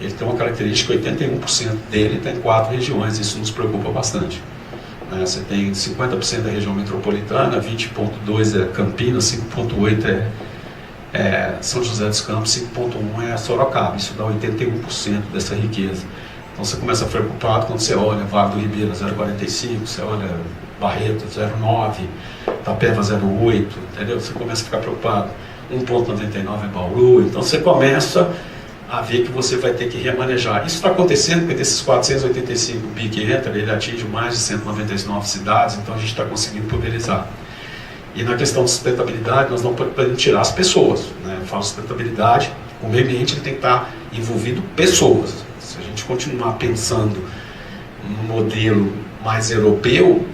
ele tem uma característica, 81% dele está em 4 regiões, isso nos preocupa bastante. Você tem 50% da região metropolitana, 20,2% é Campinas, 5,8% é São José dos Campos, 5,1% é Sorocaba, isso dá 81% dessa riqueza. Então você começa a ficar preocupado quando você olha Vale do Ribeira 0,45%, você olha Barreto 0,9%, Itapeva 0,8%, entendeu? Você começa a ficar preocupado. 1,99% é Bauru, então você começa a ver que você vai ter que remanejar. Isso está acontecendo porque desses 485 bi que entra, ele atinge mais de 199 cidades, então a gente está conseguindo pulverizar. E na questão de sustentabilidade, nós não podemos tirar as pessoas, né? Eu falo sustentabilidade, o meio ambiente ele tem que estar envolvido pessoas. Se a gente continuar pensando num modelo mais europeu,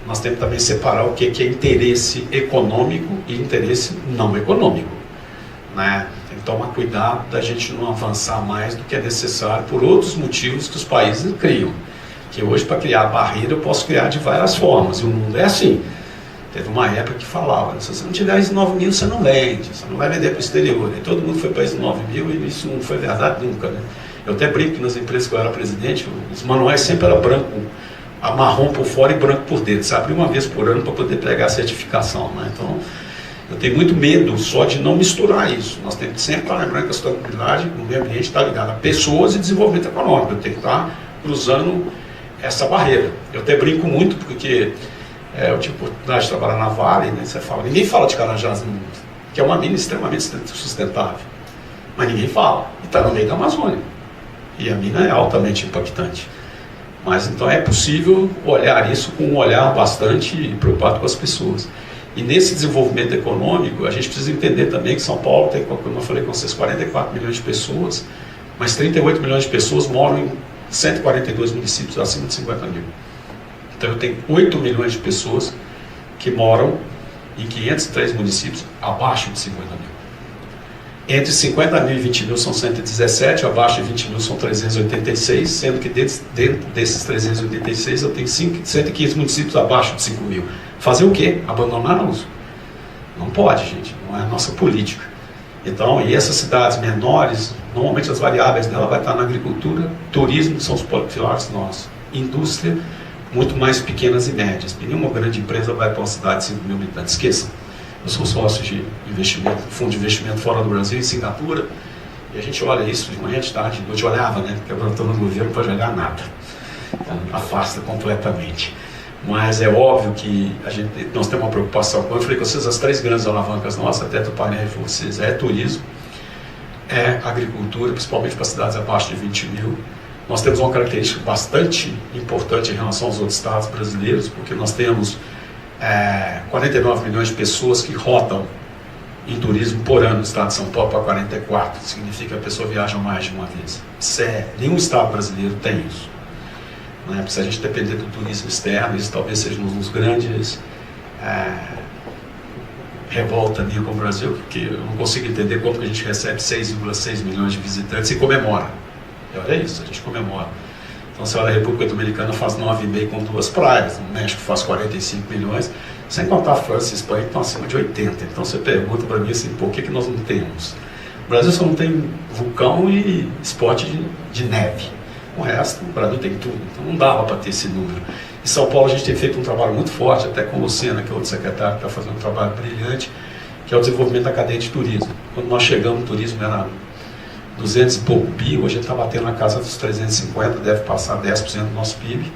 nós temos que também separar o que é interesse econômico e interesse não econômico, né? Tem que tomar cuidado da gente não avançar mais do que é necessário por outros motivos que os países criam. Que hoje, para criar barreira, eu posso criar de várias formas, e o mundo é assim. Teve uma época que falava, se você não tiver ISO 9000, você não vende, você não vai vender para o exterior. E todo mundo foi para ISO 9000 e isso não foi verdade nunca, né? Eu até brinco que nas empresas que eu era presidente, os manuais sempre eram branco, marrom por fora e branco por dentro. Você abre uma vez por ano para poder pegar a certificação, né? Então, eu tenho muito medo só de não misturar isso. Nós temos que sempre estar lembrando que a sustentabilidade no meio ambiente está ligada a pessoas e desenvolvimento econômico. Eu tenho que estar cruzando essa barreira. Eu até brinco muito porque eu tive a oportunidade de trabalhar na Vale, né? Você fala, ninguém fala de Carajás no mundo, que é uma mina extremamente sustentável, mas ninguém fala, e está no meio da Amazônia, e a mina é altamente impactante. Mas então é possível olhar isso com um olhar bastante preocupado com as pessoas. E nesse desenvolvimento econômico, a gente precisa entender também que São Paulo tem, como eu falei com vocês, 44 milhões de pessoas, mas 38 milhões de pessoas moram em 142 municípios acima de 50 mil. Então eu tenho 8 milhões de pessoas que moram em 503 municípios abaixo de 50 mil. Entre 50 mil e 20 mil são 117, abaixo de 20 mil são 386, sendo que dentro desses 386 eu tenho 115 municípios abaixo de 5 mil. Fazer o quê? Abandoná-los? Não pode, gente, não é a nossa política. Então, e essas cidades menores, normalmente as variáveis dela vai estar na agricultura, turismo, que são os pilares nossos, indústria, muito mais pequenas e médias. Nenhuma grande empresa vai para uma cidade de 5 mil habitantes, esqueçam. Eu sou sócio de investimento, fundo de investimento fora do Brasil, em Singapura, e a gente olha isso de manhã, de tarde, de noite, olhava, né? Porque agora estou no governo, não pode olhar nada. Então, afasta completamente. Mas é óbvio que nós temos uma preocupação. Como eu falei com vocês, as 3 grandes alavancas nossas, até do painel de vocês, é turismo, é agricultura, principalmente para cidades abaixo de 20 mil, Nós temos uma característica bastante importante em relação aos outros estados brasileiros, porque nós temos 49 milhões de pessoas que rotam em turismo por ano no estado de São Paulo para 44. Significa que a pessoa viaja mais de uma vez. Nenhum estado brasileiro tem isso. Né? Porque se a gente depender do turismo externo, isso talvez seja um dos grandes revolta minha com o Brasil, porque eu não consigo entender como que a gente recebe 6,6 milhões de visitantes e comemora. E olha isso, a gente comemora. Então, se olha, a República Dominicana faz 9,5 com 2 praias, o México faz 45 milhões, sem contar a França e a Espanha, que estão acima de 80. Então, você pergunta para mim assim, por que nós não temos? O Brasil só não tem vulcão e esporte de neve. O resto, o Brasil tem tudo. Então, não dava para ter esse número. Em São Paulo, a gente tem feito um trabalho muito forte, até com o Lucena, que é outro secretário que está fazendo um trabalho brilhante, que é o desenvolvimento da cadeia de turismo. Quando nós chegamos, o turismo era 200 e pouco bi, hoje ele está batendo na casa dos 350, deve passar 10% do nosso PIB.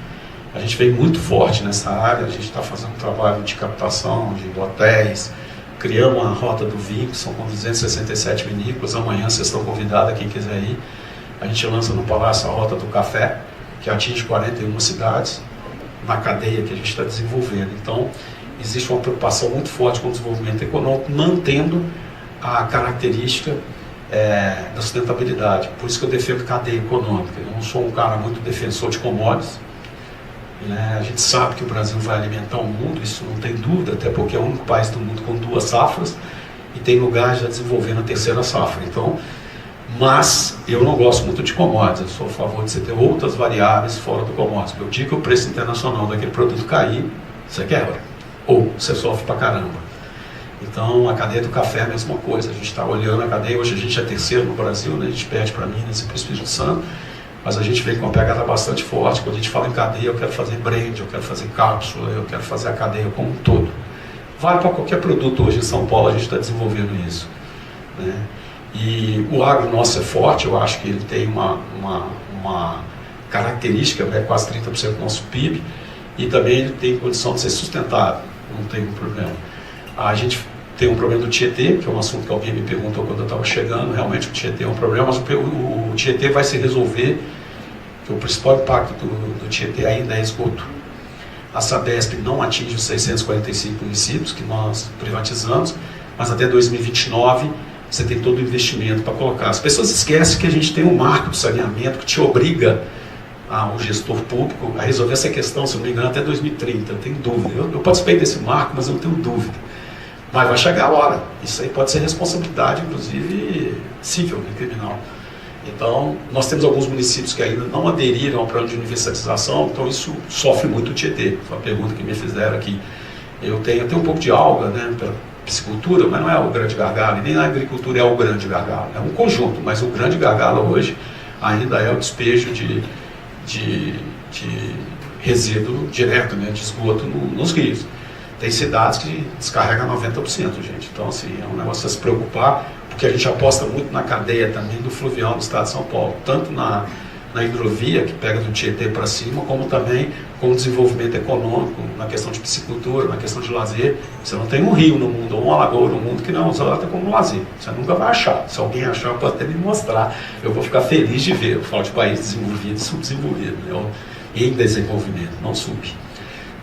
A gente vem muito forte nessa área, a gente está fazendo um trabalho de captação de hotéis, criamos uma rota do vinho, que são com 267 vinícolas. Amanhã vocês estão convidados, quem quiser ir. A gente lança no Palácio a Rota do Café, que atinge 41 cidades, na cadeia que a gente está desenvolvendo. Então, existe uma preocupação muito forte com o desenvolvimento econômico, mantendo a característica da sustentabilidade. Por isso que eu defendo cadeia econômica. Eu não sou um cara muito defensor de commodities. Né? A gente sabe que o Brasil vai alimentar o mundo, isso não tem dúvida, até porque é o único país do mundo com 2 safras e tem lugares já desenvolvendo a 3ª safra. Então, mas eu não gosto muito de commodities, eu sou a favor de você ter outras variáveis fora do commodities. Eu digo que o preço internacional daquele produto cair, você quebra, ou você sofre pra caramba. Então, a cadeia do café é a mesma coisa, a gente está olhando a cadeia, hoje a gente é terceiro no Brasil, né? A gente perde para Minas e para o Espírito Santo, mas a gente vem com uma pegada bastante forte. Quando a gente fala em cadeia, eu quero fazer brand, eu quero fazer cápsula, eu quero fazer a cadeia como um todo. Vale para qualquer produto hoje em São Paulo, a gente está desenvolvendo isso. Né? E o agro nosso é forte, eu acho que ele tem uma característica, quase 30% do nosso PIB, e também ele tem condição de ser sustentável, não tem um problema. A gente tem um problema do Tietê, que é um assunto que alguém me perguntou quando eu estava chegando. Realmente o Tietê é um problema, mas o Tietê vai se resolver, que o principal impacto do Tietê ainda é esgoto. A Sabesp não atinge os 645 municípios que nós privatizamos, mas até 2029 você tem todo o investimento para colocar. As pessoas esquecem que a gente tem um marco de saneamento que te obriga o gestor público a resolver essa questão, se não me engano, até 2030, eu tenho dúvida. Eu participei desse marco, mas eu não tenho dúvida. Mas vai chegar a hora. Isso aí pode ser responsabilidade, inclusive, civil, né, criminal. Então, nós temos alguns municípios que ainda não aderiram ao plano de universalização, então isso sofre muito o Tietê. Foi uma pergunta que me fizeram aqui. Eu tenho um pouco de alga, né, pela piscicultura, mas não é o grande gargalo, e nem na agricultura é o grande gargalo. É um conjunto, mas o grande gargalo hoje ainda é o despejo de resíduo direto, né, de esgoto nos rios. Tem cidades que descarregam 90%, gente. Então, assim, é um negócio a se preocupar, porque a gente aposta muito na cadeia também do fluvial do estado de São Paulo, tanto na hidrovia, que pega do Tietê para cima, como também com o desenvolvimento econômico, na questão de piscicultura, na questão de lazer. Você não tem um rio no mundo, ou uma lagoa no mundo que não é usada como lazer. Você nunca vai achar. Se alguém achar, pode até me mostrar. Eu vou ficar feliz de ver. Eu falo de país desenvolvido e subdesenvolvido, né? Em desenvolvimento, não sub.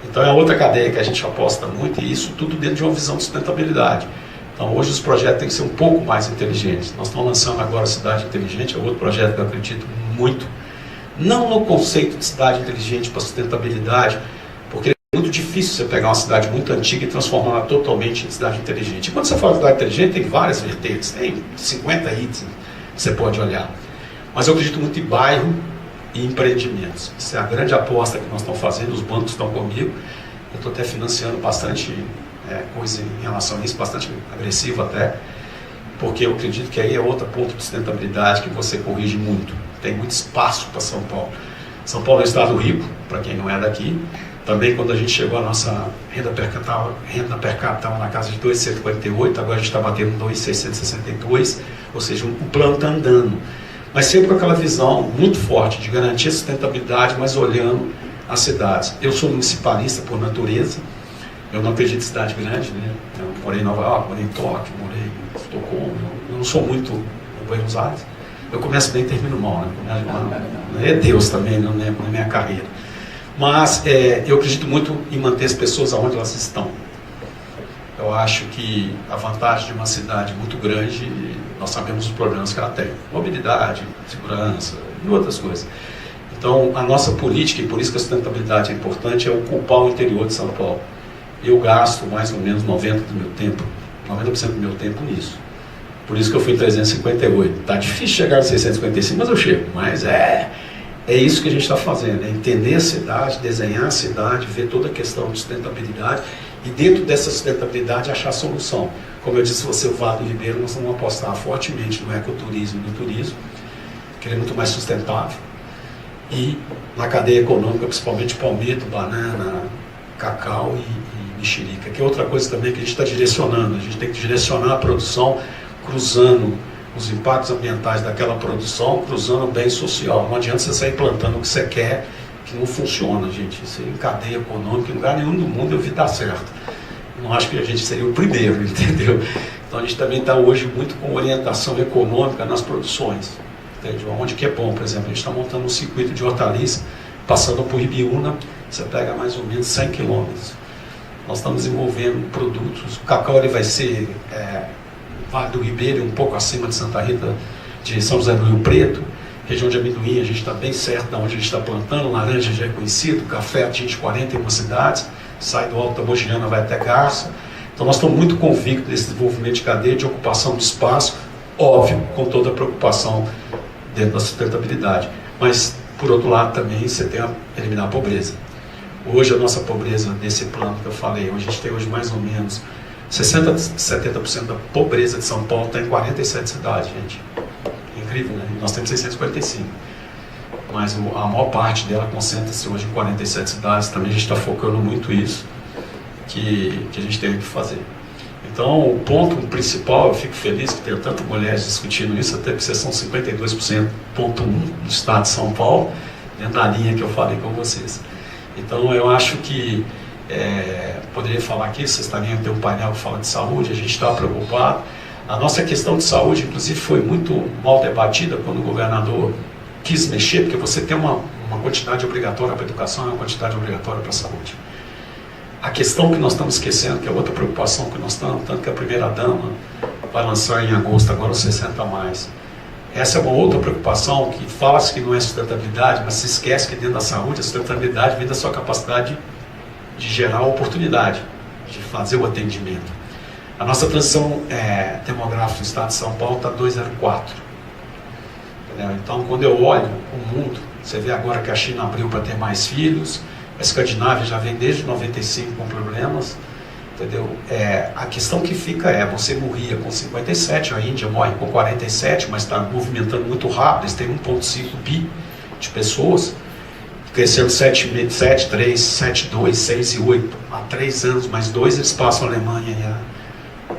Então é outra cadeia que a gente aposta muito, e isso tudo dentro de uma visão de sustentabilidade. Então hoje os projetos têm que ser um pouco mais inteligentes. Nós estamos lançando agora a Cidade Inteligente, é outro projeto que eu acredito muito, não no conceito de cidade inteligente para sustentabilidade, porque é muito difícil você pegar uma cidade muito antiga e transformá-la totalmente em cidade inteligente. E quando você fala de cidade inteligente, tem várias vertentes, tem 50 itens que você pode olhar. Mas eu acredito muito em bairro e empreendimentos. Essa é a grande aposta que nós estamos fazendo, os bancos estão comigo. Eu estou até financiando bastante coisa em relação a isso, bastante agressivo até, porque eu acredito que aí é outro ponto de sustentabilidade que você corrige muito. Tem muito espaço para São Paulo. São Paulo é um estado rico, para quem não é daqui. Também quando a gente chegou a nossa renda per capita estava na casa de 2,148, agora a gente está batendo 2,662, ou seja, o plano está andando. Mas sempre com aquela visão muito forte de garantir a sustentabilidade, mas olhando as cidades. Eu sou municipalista por natureza, eu não acredito em cidade grande, né? Eu morei em Nova York, morei em Tóquio, morei em Estocolmo, eu não sou muito em Buenos Aires, Eu começo bem e termino mal, né? É Deus também, não é na minha carreira. Mas eu acredito muito em manter as pessoas onde elas estão. Eu acho que a vantagem de uma cidade muito grande, nós sabemos os problemas que ela tem. Mobilidade, segurança e outras coisas. Então, a nossa política, e por isso que a sustentabilidade é importante, é ocupar o interior de São Paulo. Eu gasto mais ou menos 90% do meu tempo nisso. Por isso que eu fui em 358. Está difícil chegar a 655, mas eu chego. Mas é isso que a gente está fazendo, é entender a cidade, desenhar a cidade, ver toda a questão de sustentabilidade e dentro dessa sustentabilidade achar solução. Como eu disse a você, o Vale do Ribeiro, nós vamos apostar fortemente no ecoturismo e no turismo, que ele é muito mais sustentável. E na cadeia econômica, principalmente palmito, banana, cacau e mexerica, que é outra coisa também que a gente está direcionando. A gente tem que direcionar a produção cruzando os impactos ambientais daquela produção, cruzando o bem social. Não adianta você sair plantando o que você quer, que não funciona, gente. Isso aí em cadeia econômica, em lugar nenhum do mundo eu vi dar certo. Não acho que a gente seria o primeiro, entendeu? Então a gente também está hoje muito com orientação econômica nas produções. Entendeu? Onde que é bom, por exemplo, a gente está montando um circuito de hortaliça, passando por Ibiúna, você pega mais ou menos 100 quilômetros. Nós estamos desenvolvendo produtos, o cacau ele vai ser Vale do Ribeiro, um pouco acima de Santa Rita, de São José do Rio Preto, região de amendoim, a gente está bem certo de onde a gente está plantando, laranja já é conhecido, café atinge 41 cidades, sai do Alto da Mogiana, vai até Garça. Então nós estamos muito convictos desse desenvolvimento de cadeia, de ocupação de espaço, óbvio, com toda a preocupação dentro da sustentabilidade. Mas, por outro lado, também você tem a eliminar a pobreza. Hoje, a nossa pobreza, desse plano que eu falei, a gente tem hoje mais ou menos 60%, 70% da pobreza de São Paulo está em 47 cidades, gente. É incrível, né? Nós temos 645. Mas a maior parte dela concentra-se hoje em 47 cidades. Também a gente está focando muito isso que a gente tem que fazer. Então, o ponto principal, eu fico feliz que tenha tantas mulheres discutindo isso, até porque vocês são 52,1% do estado de São Paulo, dentro da linha que eu falei com vocês. Então, eu acho que poderia falar aqui, vocês também têm um painel que fala de saúde, a gente está preocupado. A nossa questão de saúde, inclusive, foi muito mal debatida quando o governador quis mexer, porque você tem uma quantidade obrigatória para a educação e uma quantidade obrigatória para a saúde. A questão que nós estamos esquecendo, que é outra preocupação que nós estamos, tanto que a primeira-dama vai lançar em agosto agora os 60+. Essa é uma outra preocupação que fala-se que não é sustentabilidade, mas se esquece que dentro da saúde a sustentabilidade vem da sua capacidade de gerar oportunidade, de fazer o atendimento. A nossa transição demográfica no estado de São Paulo está 2,04. Então, quando eu olho o mundo, você vê agora que a China abriu para ter mais filhos, a Escandinávia já vem desde 95 com problemas, entendeu? A questão que fica você morria com 57, a Índia morre com 47, mas está movimentando muito rápido, eles têm 1,5 bi de pessoas, crescendo 7, 3, 7, 2, 6 e 8. Há 3 anos, mais 2, eles passam a Alemanha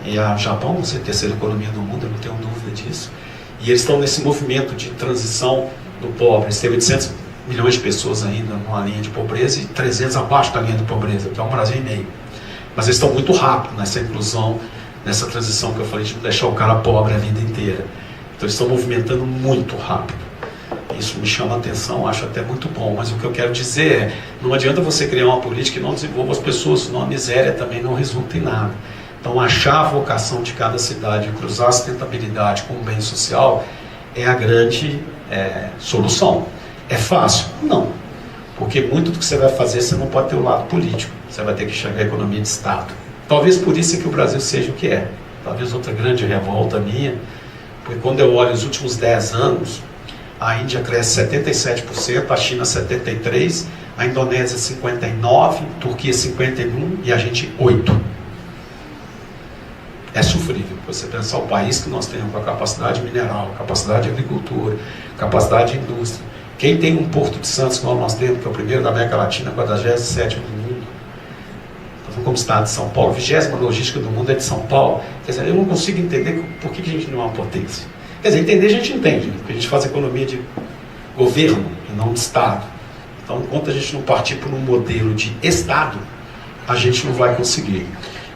e a Japão, vão ser a terceira economia do mundo, eu não tenho dúvida disso. E eles estão nesse movimento de transição do pobre. Eles têm 800 milhões de pessoas ainda numa linha de pobreza e 300 abaixo da linha de pobreza, que é 1,5 Brasil. Mas eles estão muito rápido nessa inclusão, nessa transição que eu falei de não deixar o cara pobre a vida inteira. Então eles estão movimentando muito rápido. Isso me chama a atenção, acho até muito bom, mas o que eu quero dizer não adianta você criar uma política que não desenvolva as pessoas, senão a miséria também não resulta em nada. Então achar a vocação de cada cidade, cruzar a sustentabilidade com o bem social é a grande solução. É fácil? Não, porque muito do que você vai fazer você não pode ter o lado político, você vai ter que enxergar a economia de Estado. Talvez por isso que o Brasil seja o que é. Talvez outra grande revolta minha, porque quando eu olho os últimos 10 anos, a Índia cresce 77%, a China 73%, a Indonésia 59%, Turquia 51% e a gente 8%. É sofrível você pensar o país que nós temos com a capacidade mineral, capacidade de agricultura, capacidade de indústria. Quem tem um Porto de Santos, como nós temos, que é o primeiro da América Latina, 47º do mundo, então, como estado de São Paulo, 20ª logística do mundo é de São Paulo. Quer dizer, eu não consigo entender por que a gente não é uma potência. Quer dizer, entender a gente entende, porque a gente faz economia de governo e não de Estado. Então, enquanto a gente não partir por um modelo de Estado, a gente não vai conseguir.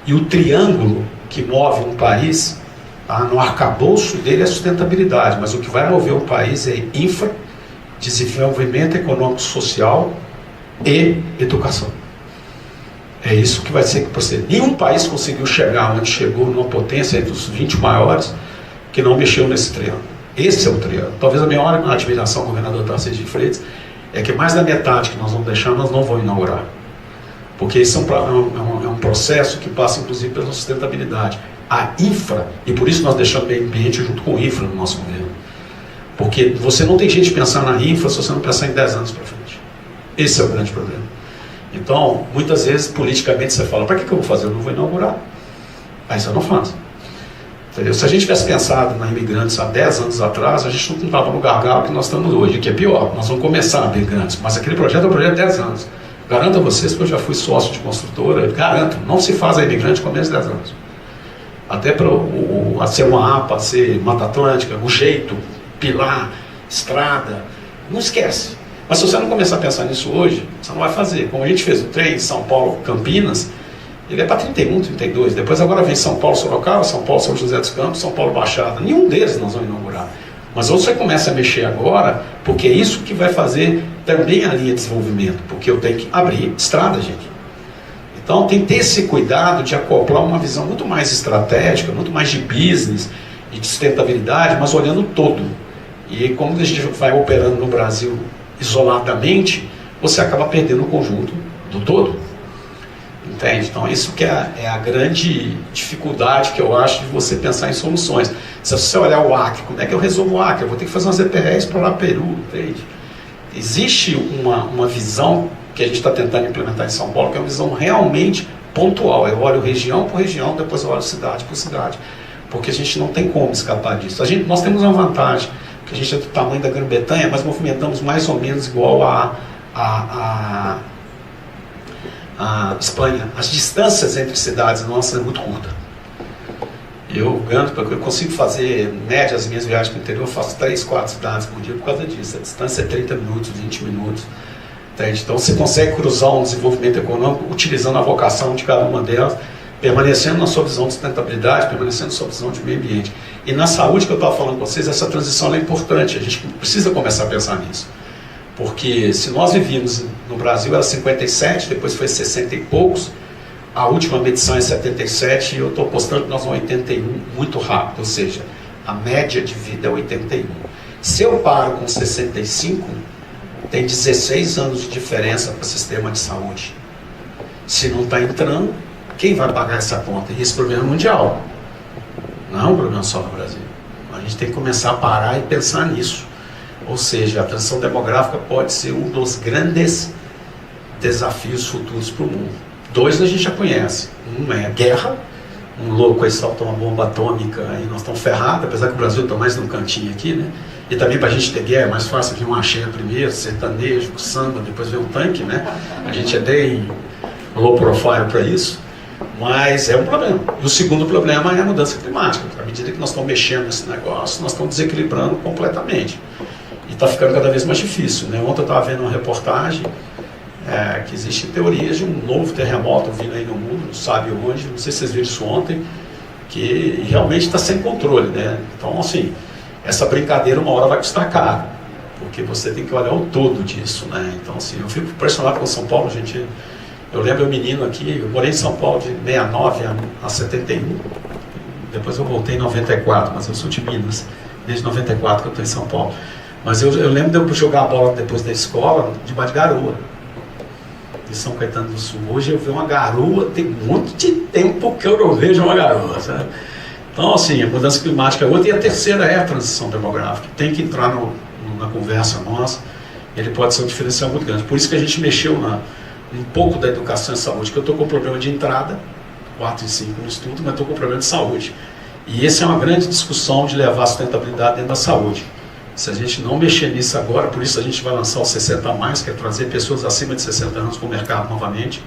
E o triângulo que move um país Tá? No arcabouço dele é sustentabilidade, mas o que vai mover o país é infra, desenvolvimento econômico social e educação. É isso que vai ser que proceder. Nenhum país conseguiu chegar onde chegou, numa potência entre os 20 maiores, que não mexeu nesse triângulo. Esse é o triângulo. Talvez a maior admiração ao governador Tarcísio de Freitas é que mais da metade que nós vamos deixar, nós não vamos inaugurar. Porque esse é um processo que passa, inclusive, pela sustentabilidade. A infra, e por isso nós deixamos o meio ambiente junto com o infra no nosso governo. Porque você não tem jeito de pensar na infra se você não pensar em 10 anos para frente. Esse é o grande problema. Então, muitas vezes, politicamente, você fala, para que eu vou fazer? Eu não vou inaugurar. Aí você não faz. Entendeu? Se a gente tivesse pensado na imigrantes há 10 anos atrás, a gente não estava no gargalo que nós estamos hoje, que é pior. Nós vamos começar a imigrantes, mas aquele projeto é um projeto de 10 anos. Garanto a vocês que eu já fui sócio de construtora, garanto, não se faz a imigrante com menos de 10 anos. Até para ser uma APA, ser Mata Atlântica, o jeito, pilar, estrada, não esquece. Mas se você não começar a pensar nisso hoje, você não vai fazer. Como a gente fez o trem São Paulo-Campinas, ele é para 31, 32. Depois agora vem São Paulo-Sorocaba, São Paulo-São José dos Campos, São Paulo-Baixada. Nenhum deles nós vamos inaugurar. Mas ou você começa a mexer agora, porque é isso que vai fazer também a linha de desenvolvimento. Porque eu tenho que abrir estrada, gente. Então tem que ter esse cuidado de acoplar uma visão muito mais estratégica, muito mais de business e de sustentabilidade, mas olhando o todo. E como a gente vai operando no Brasil isoladamente, você acaba perdendo o conjunto do todo. Entende? Então isso que é a grande dificuldade que eu acho de você pensar em soluções. Se você olhar o Acre, como é que eu resolvo o Acre? Eu vou ter que fazer umas EPRs para lá Peru, entende? Existe uma visão que a gente está tentando implementar em São Paulo, que é uma visão realmente pontual. Eu olho região por região, depois eu olho cidade por cidade. Porque a gente não tem como escapar disso. Nós temos uma vantagem, que a gente é do tamanho da Grã-Bretanha, mas movimentamos mais ou menos igual a Espanha. As distâncias entre cidades nossas é muito curta. Eu consigo fazer, média, as minhas viagens para o interior, eu faço 3, 4 cidades por dia por causa disso. A distância é 30 minutos, 20 minutos. Entende? Então você consegue cruzar um desenvolvimento econômico utilizando a vocação de cada uma delas, permanecendo na sua visão de sustentabilidade, permanecendo na sua visão de meio ambiente. E na saúde que eu estava falando com vocês, essa transição é importante. A gente precisa começar a pensar nisso. Porque se nós vivíamos no Brasil, era 57, depois foi 60 e poucos, a última medição é 77 e eu estou postando que nós vamos 81 muito rápido, ou seja, a média de vida é 81. Se eu paro com 65, tem 16 anos de diferença para o sistema de saúde. Se não está entrando, quem vai pagar essa conta? E esse problema é mundial. Não é um problema só no Brasil. A gente tem que começar a parar e pensar nisso. Ou seja, a transição demográfica pode ser um dos grandes desafios futuros para o mundo. 2 a gente já conhece. Um é a guerra. Um louco aí solta uma bomba atômica e nós estamos ferrados, apesar que o Brasil está mais num cantinho aqui, né? E também para a gente ter guerra é mais fácil vir um axé primeiro, sertanejo, samba, depois vem um tanque, né? A gente é bem low profile para isso. Mas é um problema. E o segundo problema é a mudança climática. À medida que nós estamos mexendo nesse negócio, nós estamos desequilibrando completamente. E está ficando cada vez mais difícil, né? Ontem eu estava vendo uma reportagem que existem teorias de um novo terremoto vindo aí no mundo, não sabe onde, não sei se vocês viram isso ontem, que realmente está sem controle, né? Então, assim, essa brincadeira uma hora vai custar caro, porque você tem que olhar o todo disso, né? Então, assim, eu fico impressionado com São Paulo, gente. Eu lembro o menino aqui, eu morei em São Paulo de 69 a 71, depois eu voltei em 94, mas eu sou de Minas, desde 94 que eu estou em São Paulo. Mas eu lembro de eu jogar a bola depois da escola, debaixo de garoa, de São Caetano do Sul. Hoje eu vejo uma garoa, tem muito de tempo que eu não vejo uma garoa, sabe? Então, assim, a mudança climática é outra, e a terceira é a transição demográfica. Tem que entrar na conversa nossa, ele pode ser um diferencial muito grande. Por isso que a gente mexeu um pouco da educação e saúde, que eu estou com problema de entrada, 4 e 5 no estudo, mas estou com problema de saúde. E essa é uma grande discussão de levar a sustentabilidade dentro da saúde. Se a gente não mexer nisso agora, por isso a gente vai lançar o 60+, que é trazer pessoas acima de 60 anos para o mercado novamente.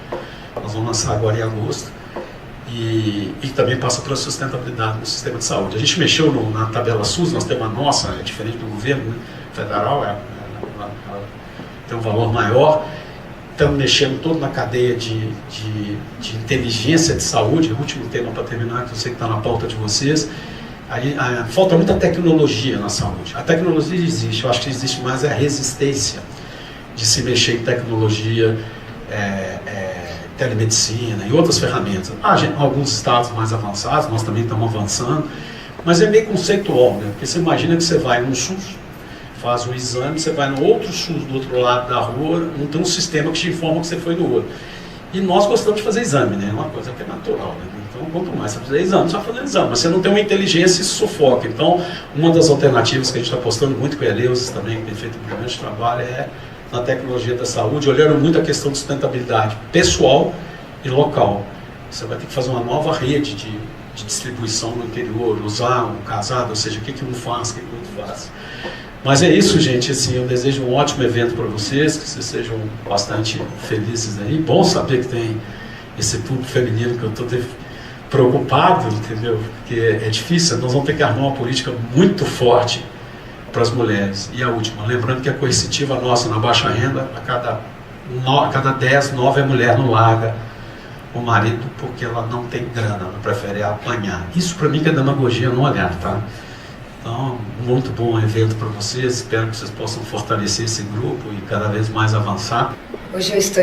Nós vamos lançar agora em agosto. E também passa pela sustentabilidade no sistema de saúde. A gente mexeu na tabela SUS, nós temos a nossa, é diferente do governo, né? Federal, tem um valor maior. Estamos mexendo todo na cadeia de inteligência de saúde, o último tema para terminar, que eu sei que está na pauta de vocês. falta muita tecnologia na saúde. A tecnologia existe, eu acho que existe mais a resistência de se mexer em tecnologia, telemedicina e outras ferramentas. Alguns estados mais avançados, nós também estamos avançando, mas é meio conceitual, né? Porque você imagina que você vai num SUS, faz um exame, você vai no outro SUS do outro lado da rua, não tem um sistema que te informa que você foi no outro. E nós gostamos de fazer exame, né? É uma coisa que é natural, né? Então, quanto mais você fazer exame, você vai fazer exame, mas você não tem uma inteligência e sufoca. Então, uma das alternativas que a gente está apostando muito com a Eleusis também, que tem feito um grande trabalho, é na tecnologia da saúde, olhando muito a questão de sustentabilidade pessoal e local. Você vai ter que fazer uma nova rede de distribuição no interior, usar um casado, ou seja, o que um faz, o que o outro faz. Mas é isso, gente, assim, eu desejo um ótimo evento para vocês, que vocês sejam bastante felizes aí. Bom saber que tem esse público feminino, que eu estou preocupado, entendeu? Porque é difícil, nós vamos ter que armar uma política muito forte para as mulheres. E a última, lembrando que a coercitiva nossa na baixa renda, a cada 10, 9 é mulher, não larga o marido porque ela não tem grana, ela prefere apanhar. Isso para mim que é demagogia no olhar, tá? Então, muito bom evento para vocês, espero que vocês possam fortalecer esse grupo e cada vez mais avançar. Hoje eu estou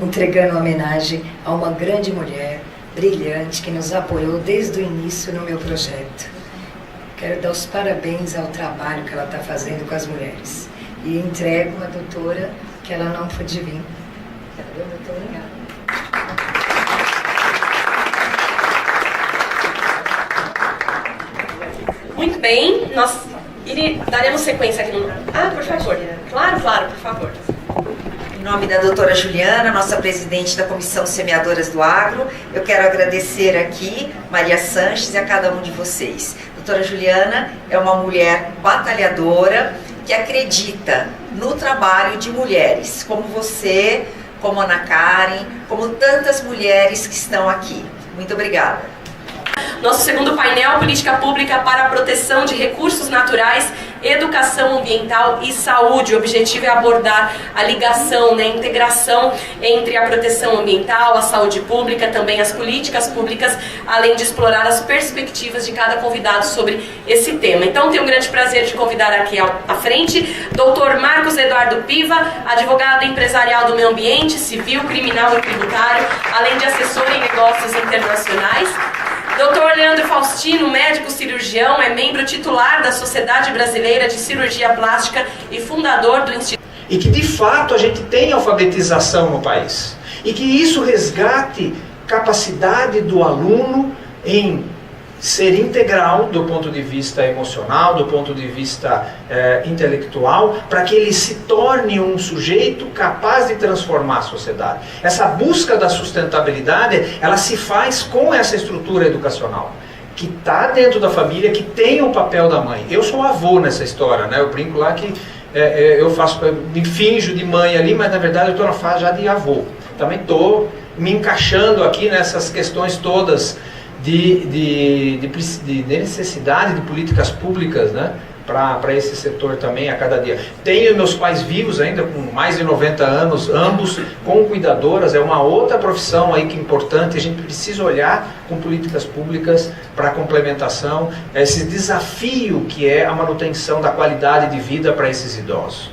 entregando uma homenagem a uma grande mulher, brilhante, que nos apoiou desde o início no meu projeto. Quero dar os parabéns ao trabalho que ela está fazendo com as mulheres. E entrego uma doutora que ela não pôde vir. Cadê a doutora? Muito bem, nós daremos sequência aqui no... por favor. Claro, por favor. Em nome da doutora Juliana, nossa presidente da Comissão Semeadoras do Agro, eu quero agradecer aqui Maria Sanches e a cada um de vocês. Doutora Juliana é uma mulher batalhadora que acredita no trabalho de mulheres, como você, como Ana Karen, como tantas mulheres que estão aqui. Muito obrigada. Nosso segundo painel, Política Pública para a Proteção de Recursos Naturais, Educação Ambiental e Saúde. O objetivo é abordar a ligação, a integração entre a proteção ambiental, a saúde pública, também as políticas públicas, além de explorar as perspectivas de cada convidado sobre esse tema. Então, tenho um grande prazer de convidar aqui à frente Dr. Marcos Eduardo Piva, advogado empresarial do meio ambiente, civil, criminal e tributário, além de assessor em negócios internacionais. Dr. Leandro Faustino, médico cirurgião, é membro titular da Sociedade Brasileira de Cirurgia Plástica e fundador do Instituto. E que de fato a gente tenha alfabetização no país. E que isso resgate capacidade do aluno em ser integral do ponto de vista emocional, do ponto de vista intelectual, para que ele se torne um sujeito capaz de transformar a sociedade. Essa busca da sustentabilidade, ela se faz com essa estrutura educacional, que está dentro da família, que tem o papel da mãe. Eu sou avô nessa história, né? Eu brinco lá que me finjo de mãe ali, mas na verdade eu estou na fase já de avô. Também estou me encaixando aqui nessas questões todas de necessidade de políticas públicas, né, para esse setor também a cada dia. Tenho meus pais vivos ainda, com mais de 90 anos, ambos com cuidadoras, é uma outra profissão aí que é importante, a gente precisa olhar com políticas públicas para a complementação, esse desafio que é a manutenção da qualidade de vida para esses idosos.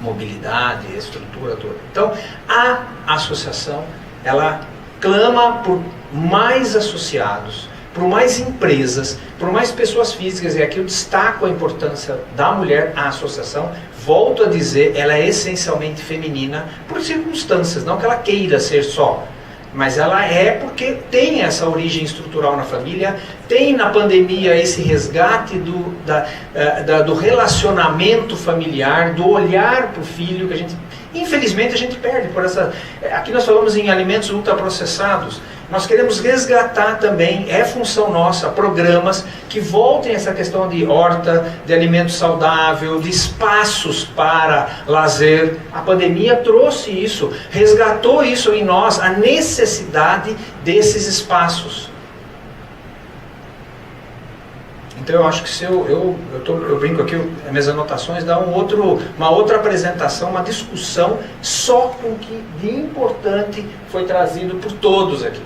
Mobilidade, estrutura toda. Então, a associação, ela clama por mais associados, por mais empresas, por mais pessoas físicas, e aqui eu destaco a importância da mulher à associação. Volto a dizer, ela é essencialmente feminina por circunstâncias, não que ela queira ser só, mas ela é porque tem essa origem estrutural na família, tem na pandemia esse resgate do relacionamento familiar, do olhar para o filho, que a gente, infelizmente, a gente perde por essa... Aqui nós falamos em alimentos ultraprocessados, nós queremos resgatar também, é função nossa, programas que voltem a essa questão de horta, de alimento saudável, de espaços para lazer. A pandemia trouxe isso, resgatou isso em nós, a necessidade desses espaços. Então eu acho que se eu brinco aqui, as minhas anotações dá uma outra apresentação, uma discussão só com o que de importante foi trazido por todos aqui.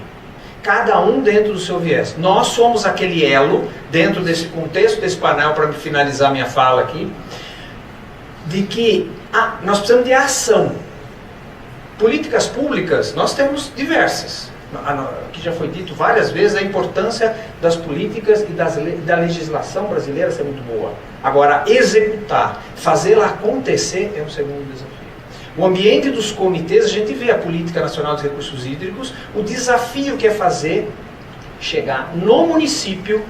cada um dentro do seu viés. Nós somos aquele elo, dentro desse contexto desse painel, para finalizar minha fala aqui, de que nós precisamos de ação. Políticas públicas, nós temos diversas. Que já foi dito várias vezes, a importância das políticas e da legislação brasileira ser muito boa. Agora, executar, fazê-la acontecer é um segundo desafio. O ambiente dos comitês, a gente vê a Política Nacional dos Recursos Hídricos, o desafio que é fazer chegar no município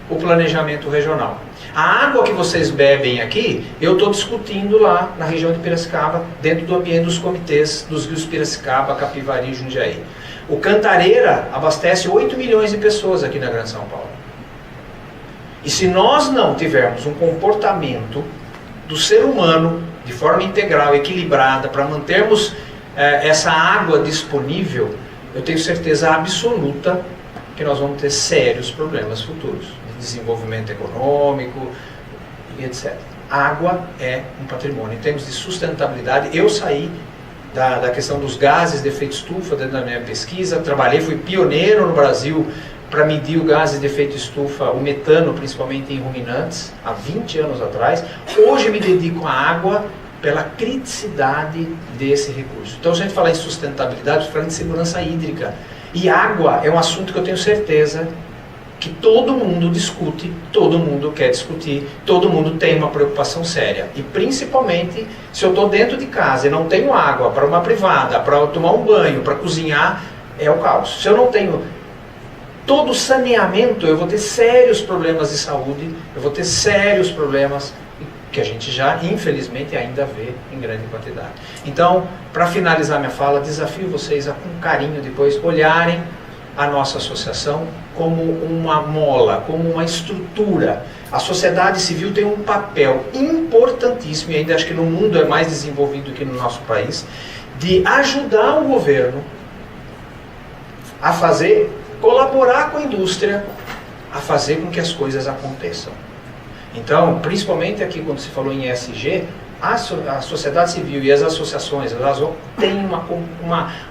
o planejamento regional. A água que vocês bebem aqui, eu estou discutindo lá na região de Piracicaba, dentro do ambiente dos comitês dos rios Piracicaba, Capivari e Jundiaí. O Cantareira abastece 8 milhões de pessoas aqui na Grande São Paulo. E se nós não tivermos um comportamento do ser humano de forma integral, equilibrada, para mantermos essa água disponível, eu tenho certeza absoluta que nós vamos ter sérios problemas futuros de desenvolvimento econômico e etc. Água é um patrimônio. Em termos de sustentabilidade, eu saí da questão dos gases de efeito estufa dentro da minha pesquisa, fui pioneiro no Brasil para medir o gás de efeito estufa, o metano, principalmente em ruminantes, há 20 anos atrás. Hoje me dedico à água pela criticidade desse recurso. Então, se a gente falar em sustentabilidade, falando de segurança hídrica. E água é um assunto que eu tenho certeza que todo mundo discute, todo mundo quer discutir, todo mundo tem uma preocupação séria. E principalmente, se eu estou dentro de casa e não tenho água para uma privada, para tomar um banho, para cozinhar, é o caos. Se eu não tenho todo o saneamento, eu vou ter sérios problemas de saúde, eu vou ter sérios problemas que a gente já, infelizmente, ainda vê em grande quantidade. Então, para finalizar minha fala, desafio vocês a, com carinho, depois olharem a nossa associação como uma mola, como uma estrutura. A sociedade civil tem um papel importantíssimo, e ainda acho que no mundo é mais desenvolvido que no nosso país, de ajudar o governo a fazer, colaborar com a indústria, a fazer com que as coisas aconteçam. Então, principalmente aqui quando se falou em ESG, a sociedade civil e as associações, elas têm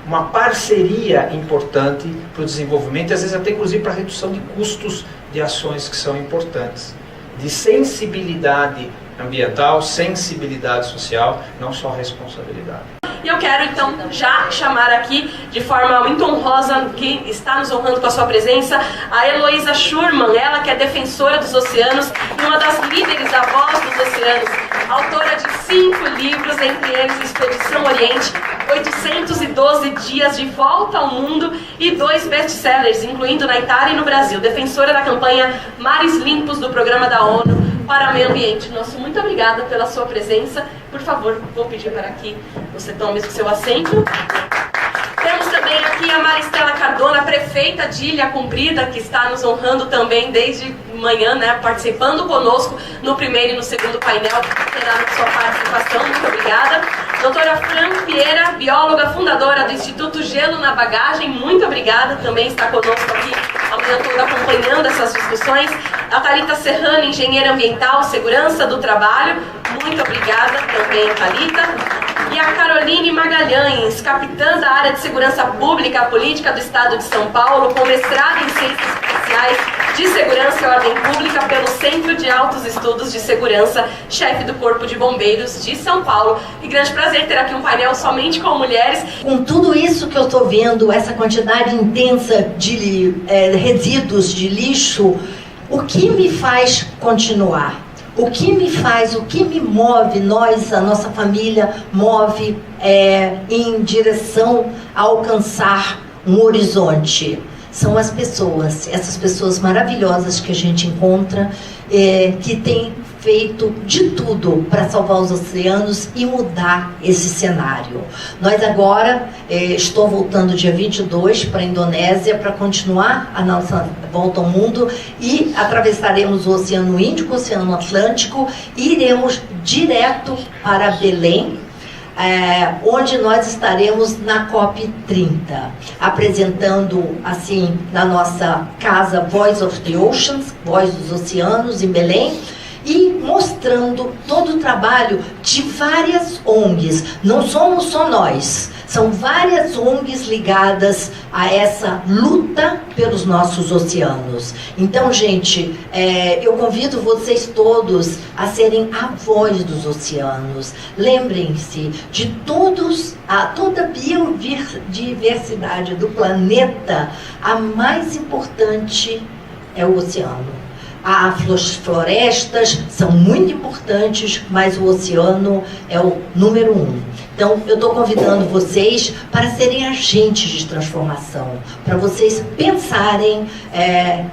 uma parceria importante para o desenvolvimento, e às vezes até inclusive para a redução de custos de ações que são importantes, de sensibilidade ambiental, sensibilidade social, não só responsabilidade. E eu quero então já chamar aqui, de forma muito honrosa, que está nos honrando com a sua presença, a Heloísa Schurman, ela que é defensora dos oceanos e uma das líderes da Voz dos Oceanos, autora de 5 livros, entre eles Expedição Oriente, 812 Dias de Volta ao Mundo e 2 best-sellers, incluindo na Itália e no Brasil, defensora da campanha Mares Limpos do Programa da ONU para o Meio Ambiente. Nosso muito obrigada pela sua presença. Por favor, vou pedir para que você tome o seu assento. Temos também aqui a Maristela Cardona, prefeita de Ilha Comprida, que está nos honrando também desde manhã, né, participando conosco no primeiro e no segundo painel. Terá sua participação. Muito obrigada. Doutora Fran Vieira, bióloga fundadora do Instituto Gelo na Bagagem, muito obrigada, também está conosco aqui a manhã toda acompanhando essas discussões. A Thalita Serrano, engenheira ambiental, segurança do trabalho, muito obrigada também, Thalita. E a Caroline Magalhães, capitã da área de segurança pública e política do Estado de São Paulo, com mestrado em ciências especiais de segurança e ordem pública pelo Centro de Altos Estudos de Segurança, chefe do Corpo de Bombeiros de São Paulo. E grande prazer ter aqui um painel somente com mulheres. Com tudo isso que eu estou vendo, essa quantidade intensa de resíduos, de lixo, o que me faz continuar? O que me move, a nossa família move em direção a alcançar um horizonte? São as pessoas, essas pessoas maravilhosas que a gente encontra, que têm feito de tudo para salvar os oceanos e mudar esse cenário. Nós agora, estou voltando dia 22 para a Indonésia para continuar a nossa volta ao mundo e atravessaremos o Oceano Índico, o Oceano Atlântico e iremos direto para Belém, onde nós estaremos na COP30, apresentando, assim, na nossa casa Voice of the Oceans, Voz dos Oceanos, em Belém, e mostrando todo o trabalho de várias ONGs. Não somos só nós, são várias ONGs ligadas a essa luta pelos nossos oceanos. Então, gente, eu convido vocês todos a serem a voz dos oceanos. Lembrem-se de toda a biodiversidade do planeta. A mais importante é o oceano. As florestas são muito importantes, mas o oceano é o número 1. Então, eu estou convidando vocês para serem agentes de transformação, para vocês pensarem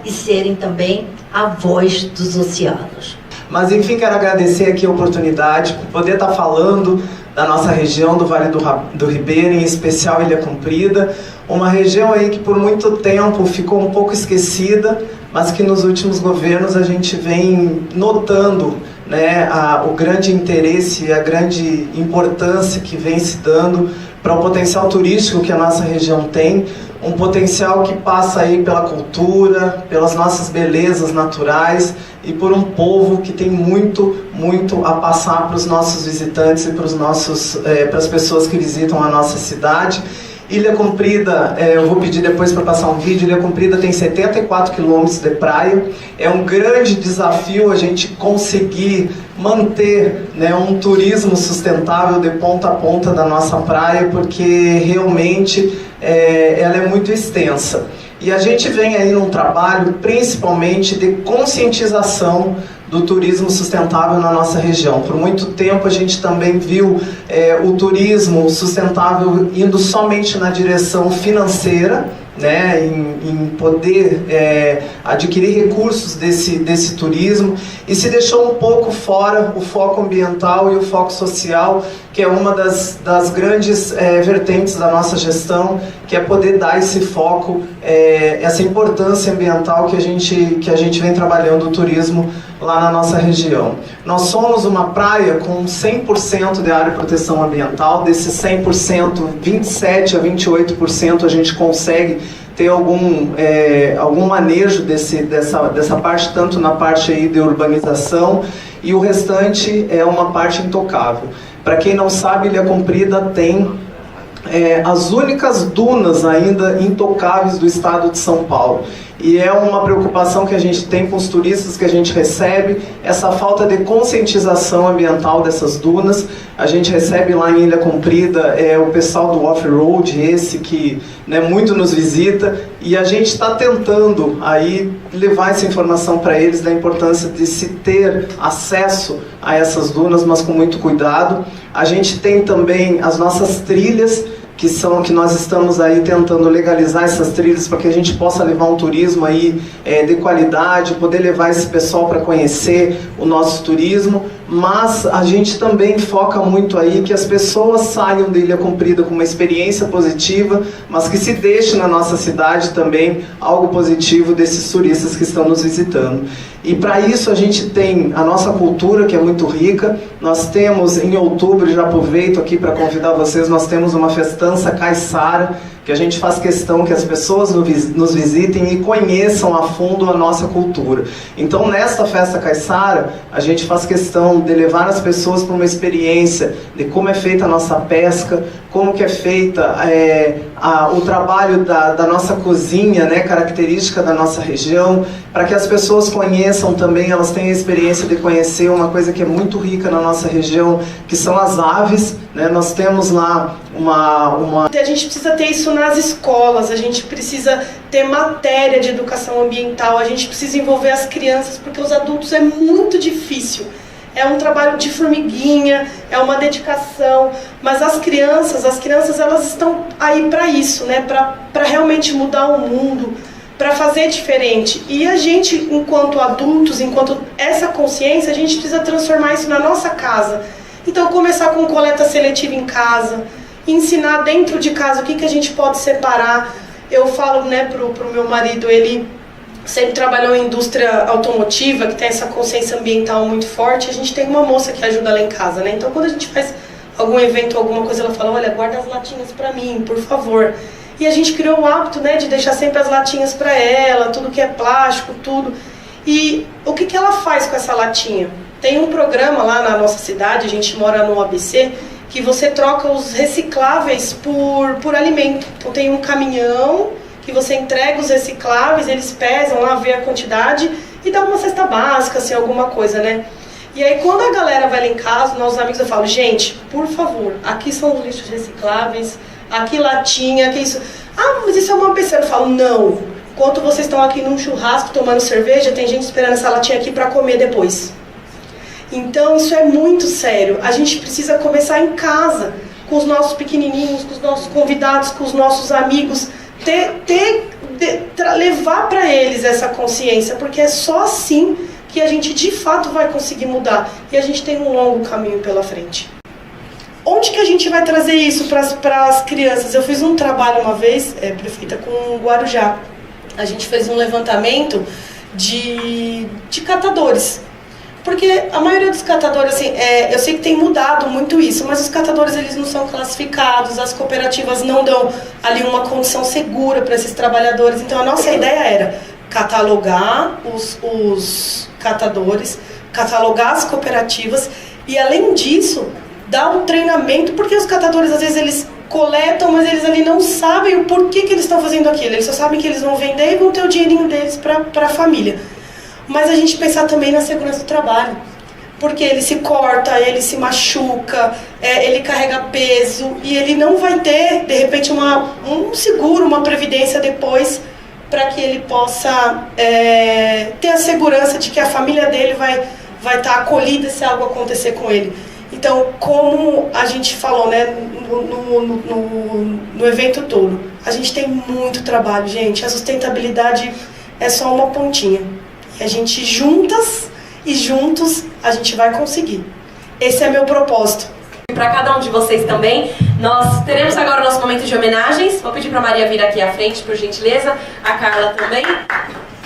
e serem também a voz dos oceanos. Mas, enfim, quero agradecer aqui a oportunidade de poder estar falando da nossa região, do Vale do Ribeira, em especial Ilha Comprida, uma região aí que por muito tempo ficou um pouco esquecida, mas que nos últimos governos a gente vem notando, né, o grande interesse e a grande importância que vem se dando para o potencial turístico que a nossa região tem, um potencial que passa aí pela cultura, pelas nossas belezas naturais e por um povo que tem muito a passar para os nossos visitantes e para as pessoas que visitam a nossa cidade. Ilha Comprida, eu vou pedir depois para passar um vídeo. Ilha Comprida tem 74 quilômetros de praia. É um grande desafio a gente conseguir manter, né, um turismo sustentável de ponta a ponta da nossa praia, porque realmente ela é muito extensa. E a gente vem aí num trabalho principalmente de conscientização do turismo sustentável na nossa região. Por muito tempo a gente também viu o turismo sustentável indo somente na direção financeira, né, em poder adquirir recursos desse turismo, e se deixou um pouco fora o foco ambiental e o foco social, que é uma das grandes vertentes da nossa gestão, que é poder dar esse foco, essa importância ambiental que a gente vem trabalhando o turismo lá na nossa região. Nós somos uma praia com 100% de área de proteção ambiental. Desses 100%, 27% a 28% a gente consegue ter algum manejo dessa parte, tanto na parte aí de urbanização, e o restante é uma parte intocável. Para quem não sabe, Ilha Comprida tem as únicas dunas ainda intocáveis do estado de São Paulo. E é uma preocupação que a gente tem com os turistas que a gente recebe, essa falta de conscientização ambiental dessas dunas. A gente recebe lá em Ilha Comprida o pessoal do off-road, esse que, né, muito nos visita, e a gente está tentando aí levar essa informação para eles da importância de se ter acesso a essas dunas, mas com muito cuidado. A gente tem também as nossas trilhas, que nós estamos aí tentando legalizar essas trilhas para que a gente possa levar um turismo aí de qualidade, poder levar esse pessoal para conhecer o nosso turismo, mas a gente também foca muito aí que as pessoas saiam da Ilha Comprida com uma experiência positiva, mas que se deixe na nossa cidade também algo positivo desses turistas que estão nos visitando. E para isso a gente tem a nossa cultura, que é muito rica. Nós temos em outubro, já aproveito aqui para convidar vocês, nós temos uma festança caiçara, que a gente faz questão que as pessoas nos visitem e conheçam a fundo a nossa cultura. Então, nesta festa caiçara, a gente faz questão de levar as pessoas para uma experiência de como é feita a nossa pesca, como que é feita o trabalho da nossa cozinha, né, característica da nossa região, para que as pessoas conheçam também, elas tenham a experiência de conhecer uma coisa que é muito rica na nossa região, que são as aves, né? Nós temos lá A gente precisa ter isso nas escolas, a gente precisa ter matéria de educação ambiental, a gente precisa envolver as crianças, porque os adultos é muito difícil. É um trabalho de formiguinha, é uma dedicação, mas as crianças elas estão aí para isso, né? Para realmente mudar o mundo, para fazer diferente. E a gente, enquanto adultos, enquanto essa consciência, a gente precisa transformar isso na nossa casa. Então, começar com coleta seletiva em casa, ensinar dentro de casa o que a gente pode separar. Eu falo, né, pro meu marido, ele sempre trabalhou em indústria automotiva, que tem essa consciência ambiental muito forte. A gente tem uma moça que ajuda lá em casa, né? Então, quando a gente faz algum evento, alguma coisa, ela fala, olha, guarda as latinhas para mim, por favor. E a gente criou o hábito, né, de deixar sempre as latinhas para ela, tudo que é plástico, tudo. E o que ela faz com essa latinha? Tem um programa lá na nossa cidade, a gente mora no ABC, que você troca os recicláveis por alimento. Então tem um caminhão que você entrega os recicláveis, eles pesam lá, vê a quantidade e dá uma cesta básica, assim, alguma coisa, né? E aí quando a galera vai lá em casa, nossos amigos, eu falo, gente, por favor, aqui são os lixos recicláveis, aqui latinha, aqui isso. Ah, mas isso é uma besteira. Eu falo, não. Enquanto vocês estão aqui num churrasco tomando cerveja, tem gente esperando essa latinha aqui para comer depois. Então isso é muito sério. A gente precisa começar em casa, com os nossos pequenininhos, com os nossos convidados, com os nossos amigos, levar para eles essa consciência, porque é só assim que a gente de fato vai conseguir mudar. E a gente tem um longo caminho pela frente. Onde que a gente vai trazer isso para as crianças? Eu fiz um trabalho uma vez, prefeita, com o Guarujá. A gente fez um levantamento de catadores. Porque a maioria dos catadores, assim, eu sei que tem mudado muito isso, mas os catadores eles não são classificados, as cooperativas não dão ali uma condição segura para esses trabalhadores. Então a nossa ideia era catalogar os catadores, catalogar as cooperativas e, além disso, dar um treinamento, porque os catadores às vezes eles coletam, mas eles ali não sabem o porquê que eles estão fazendo aquilo. Eles só sabem que eles vão vender e vão ter o dinheirinho deles para a família. Mas a gente pensar também na segurança do trabalho, porque ele se corta, ele se machuca, ele carrega peso e ele não vai ter, de repente, um seguro, uma previdência depois para que ele possa ter a segurança de que a família dele vai estar acolhida se algo acontecer com ele. Então, como a gente falou, né, no evento todo, a gente tem muito trabalho, gente. A sustentabilidade é só uma pontinha. E a gente juntos, a gente vai conseguir. Esse é meu propósito. Para cada um de vocês também, nós teremos agora o nosso momento de homenagens. Vou pedir para a Maria vir aqui à frente, por gentileza. A Carla também.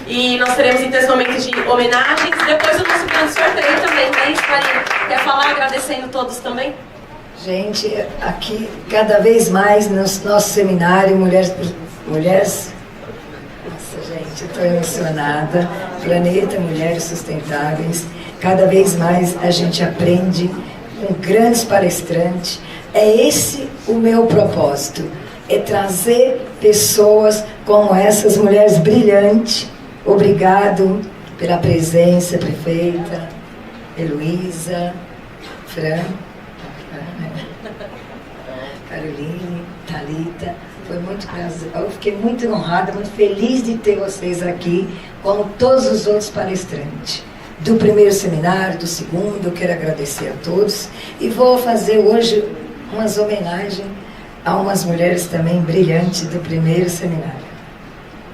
E nós teremos então esse momento de homenagens. Depois o nosso grande sorteio também. Não é isso, Maria? Quer falar agradecendo todos também? Gente, aqui cada vez mais no nosso seminário, Mulheres... Nossa, gente, eu estou emocionada. Planeta Mulheres Sustentáveis. Cada vez mais a gente aprende com grandes palestrantes. É esse o meu propósito. É trazer pessoas como essas mulheres brilhantes. Obrigado pela presença, prefeita, Heloísa, Fran, Caroline, Thalita. Foi muito prazer. Eu fiquei muito honrada, muito feliz de ter vocês aqui, como todos os outros palestrantes. Do primeiro seminário, do segundo, eu quero agradecer a todos. E vou fazer hoje umas homenagens a umas mulheres também brilhantes do primeiro seminário.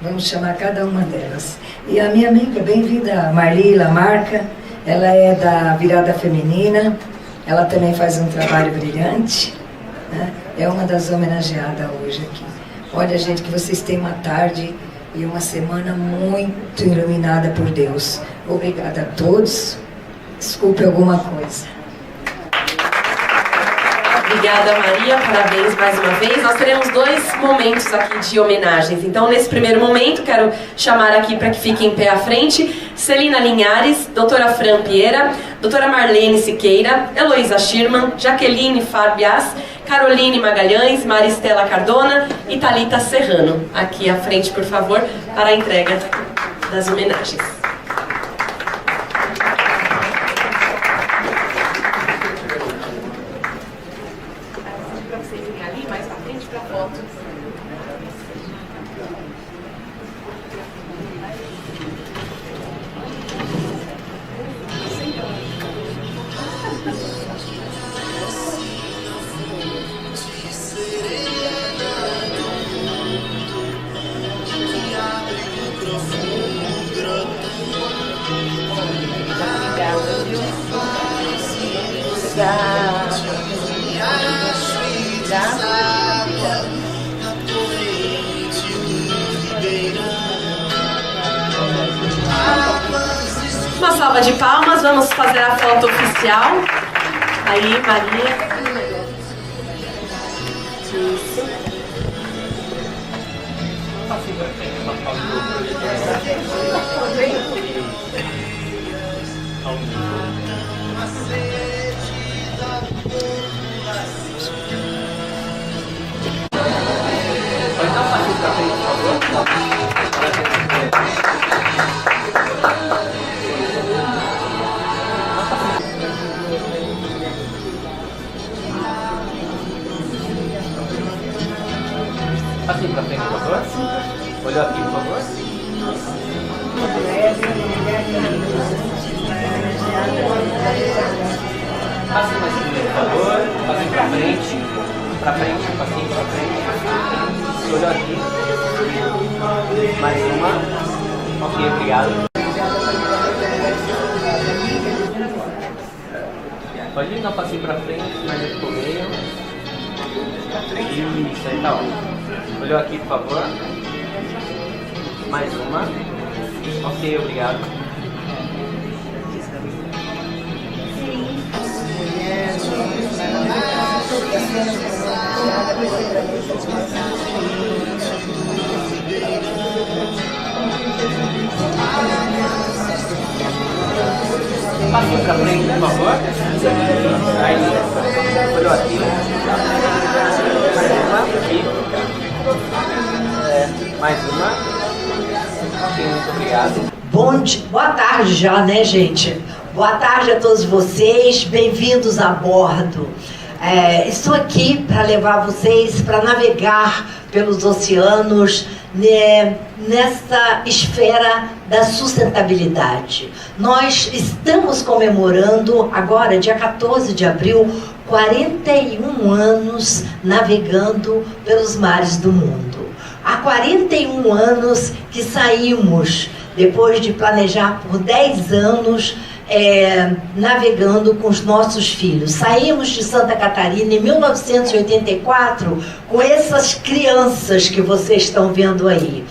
Vamos chamar cada uma delas. E a minha amiga, bem-vinda, Marli Lamarca, ela é da Virada Feminina, ela também faz um trabalho brilhante, né? É uma das homenageadas hoje aqui. Olha, gente, que vocês têm uma tarde e uma semana muito iluminada por Deus. Obrigada a todos. Desculpe alguma coisa. Obrigada, Maria. Parabéns mais uma vez. Nós teremos 2 momentos aqui de homenagens. Então, nesse primeiro momento, quero chamar aqui para que fique em pé à frente Celina Linhares, doutora Fran Pieira, doutora Marlene Siqueira, Heloísa Schirman, Jaqueline Farbias, Caroline Magalhães, Maristela Cardona e Thalita Serrano. Aqui à frente, por favor, para a entrega das homenagens. Uma salva de palmas, vamos fazer a foto oficial. Aí, Maria. Isso. Então, passe pra frente, por favor. Passe pra frente, por favor. Olha aqui, por favor. Passe mais por favor. Passe pra frente. Pra frente, passinho pra frente. Olha aqui. Mais uma. Ok, obrigado. Pode ir, não, passinho pra frente, mais aqui pro meio. Isso, aí tá ótimo. Olhou aqui, por favor. Mais uma. Ok, obrigado. Passe pra frente, por favor. Aí, olhou aqui. Mais uma. Ok, muito obrigado. Boa tarde já, né, gente? Boa tarde a todos vocês, bem-vindos a bordo. Estou aqui para levar vocês para navegar pelos oceanos nessa esfera da sustentabilidade. Nós estamos comemorando agora, dia 14 de abril, 41 anos navegando pelos mares do mundo. Há 41 anos que saímos, depois de planejar por 10 anos, navegando com os nossos filhos. Saímos de Santa Catarina em 1984 com essas crianças que vocês estão vendo aí.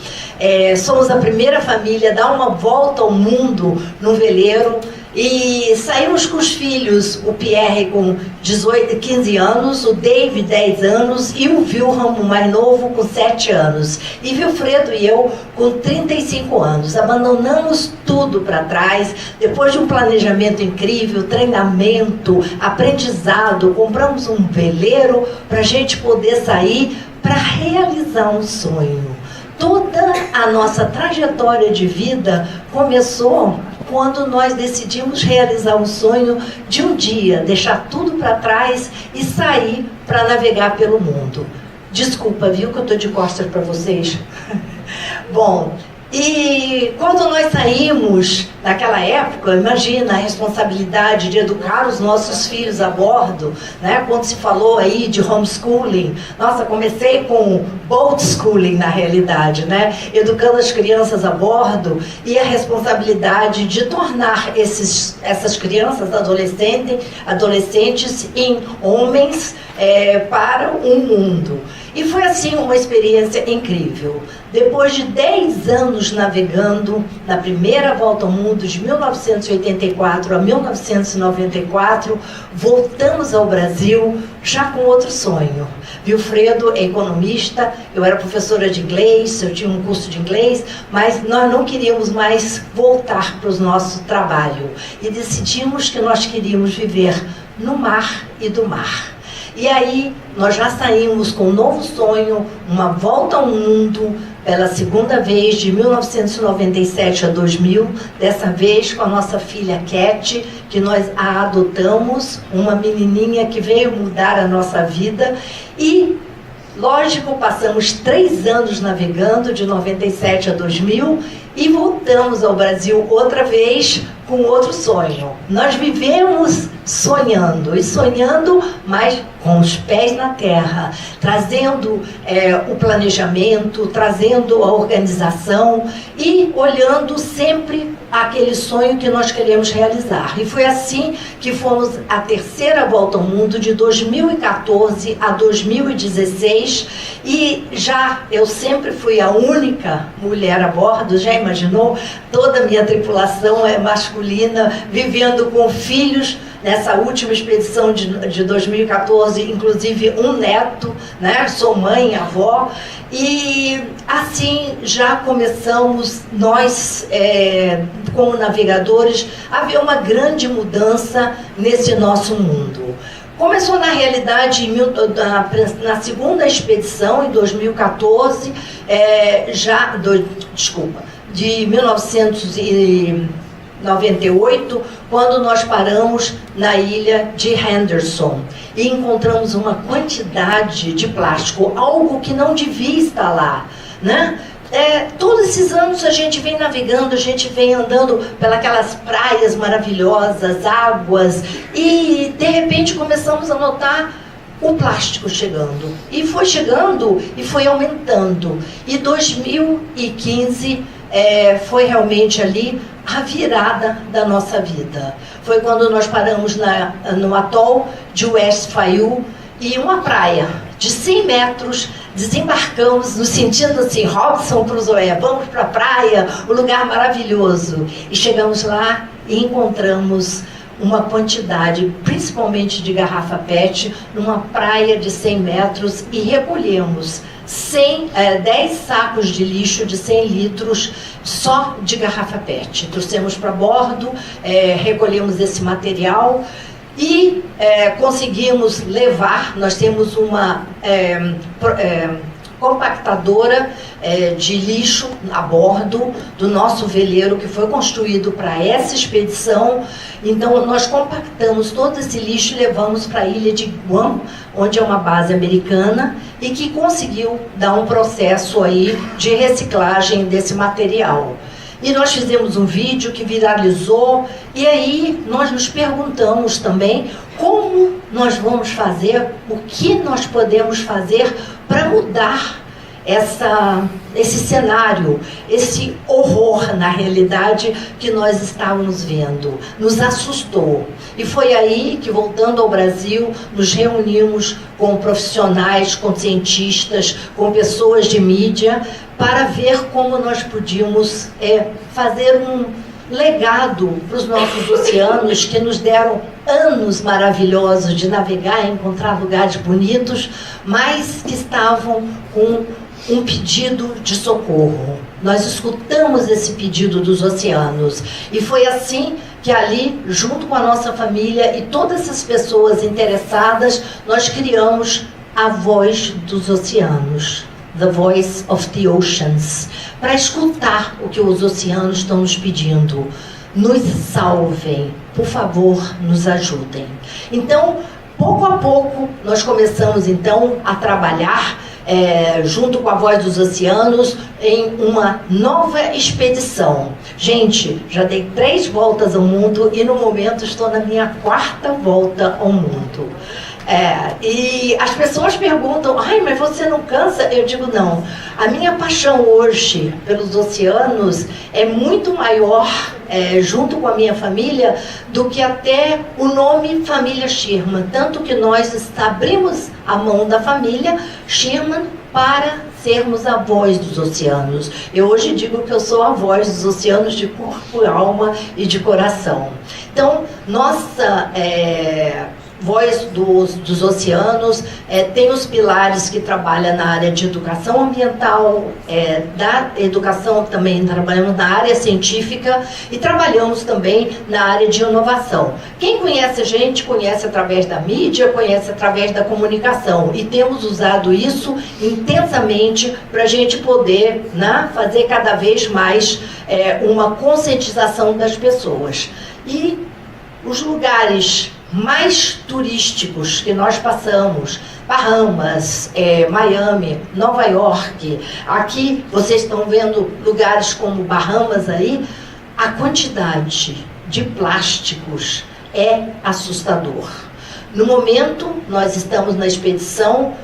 Somos a primeira família a dar uma volta ao mundo num veleiro e saímos com os filhos, o Pierre com 15 anos, o David 10 anos e o Wilhelm, o mais novo, com 7 anos. E Wilfredo e eu com 35 anos. Abandonamos tudo para trás, depois de um planejamento incrível, treinamento, aprendizado, compramos um veleiro para a gente poder sair para realizar um sonho. Toda a nossa trajetória de vida começou quando nós decidimos realizar um sonho de um dia, deixar tudo para trás e sair para navegar pelo mundo. Desculpa, viu, que eu estou de costas para vocês? Bom, e quando nós saímos, naquela época, imagina a responsabilidade de educar os nossos filhos a bordo, né? Quando se falou aí de homeschooling, nossa, comecei com boat schooling na realidade, né? Educando as crianças a bordo e a responsabilidade de tornar essas crianças adolescentes em homens para um mundo. E foi assim uma experiência incrível. Depois de 10 anos navegando na primeira volta ao mundo, de 1984 a 1994, voltamos ao Brasil já com outro sonho. Wilfredo é economista, eu era professora de inglês, eu tinha um curso de inglês, mas nós não queríamos mais voltar para o nosso trabalho. E decidimos que nós queríamos viver no mar e do mar. E aí nós já saímos com um novo sonho, uma volta ao mundo, pela segunda vez, de 1997 a 2000, dessa vez com a nossa filha Cat, que nós a adotamos, uma menininha que veio mudar a nossa vida. E, lógico, passamos 3 anos navegando, de 97 a 2000, e voltamos ao Brasil outra vez com outro sonho. Nós vivemos sonhando, e sonhando, mas com os pés na terra, trazendo o planejamento, trazendo a organização e olhando sempre aquele sonho que nós queremos realizar. E foi assim que fomos a terceira volta ao mundo, de 2014 a 2016, e já eu sempre fui a única mulher a bordo. Já imaginou? Toda a minha tripulação é masculina, vivendo com filhos nessa última expedição de 2014, inclusive um neto, né? Sou mãe, avó, e assim já começamos nós, como navegadores, a ver uma grande mudança nesse nosso mundo. Começou na realidade na segunda expedição, em 2014, de 1998, quando nós paramos na ilha de Henderson e encontramos uma quantidade de plástico, algo que não devia estar lá, né? Todos esses anos a gente vem navegando, a gente vem andando pelas praias maravilhosas, águas, e de repente começamos a notar o plástico chegando. E foi chegando e foi aumentando. E 2015 foi realmente ali a virada da nossa vida. Foi quando nós paramos no atol de West Faiu, e uma praia de 100 metros, desembarcamos no sentido assim, Robinson Crusoe, vamos para a praia, um lugar maravilhoso. E chegamos lá e encontramos uma quantidade, principalmente de garrafa PET, numa praia de 100 metros, e recolhemos 10 sacos de lixo de 100 litros só de garrafa PET. Trouxemos para bordo, recolhemos esse material e conseguimos levar. Nós temos uma compactadora de lixo a bordo do nosso veleiro, que foi construído para essa expedição. Então nós compactamos todo esse lixo e levamos para a ilha de Guam, onde é uma base americana, e que conseguiu dar um processo aí de reciclagem desse material. E nós fizemos um vídeo que viralizou, e aí nós nos perguntamos também como nós vamos fazer, o que nós podemos fazer para mudar esse cenário, esse horror, na realidade, que nós estávamos vendo. Nos assustou. E foi aí que, voltando ao Brasil, nos reunimos com profissionais, com cientistas, com pessoas de mídia, para ver como nós podíamos fazer um legado para os nossos oceanos, que nos deram anos maravilhosos de navegar, encontrar lugares bonitos, mas que estavam com um pedido de socorro. Nós escutamos esse pedido dos oceanos, e foi assim que ali, junto com a nossa família e todas essas pessoas interessadas, nós criamos a Voz dos Oceanos, The Voice of the Oceans, para escutar o que os oceanos estão nos pedindo. Nos salvem, por favor, nos ajudem. Então, pouco a pouco, nós começamos então a trabalhar junto com a Voz dos Oceanos em uma nova expedição. Gente, já dei 3 voltas ao mundo e no momento estou na minha 4ª volta ao mundo. E as pessoas perguntam, mas você não cansa? Eu digo, não. A minha paixão hoje pelos oceanos é muito maior, junto com a minha família, do que até o nome Família Schirman. Tanto que nós abrimos a mão da família Schirman para sermos a voz dos oceanos. Eu hoje digo que eu sou a voz dos oceanos de corpo, alma e de coração. Então, nossa Voz dos Oceanos tem os pilares que trabalham na área de educação ambiental, da educação também trabalhamos na área científica e trabalhamos também na área de inovação. Quem conhece a gente conhece através da mídia, conhece através da comunicação, e temos usado isso intensamente para a gente poder, né, fazer cada vez mais uma conscientização das pessoas. E os lugares mais turísticos que nós passamos, Bahamas, Miami, Nova York, aqui vocês estão vendo lugares como Bahamas aí, a quantidade de plásticos é assustador. No momento, nós estamos na expedição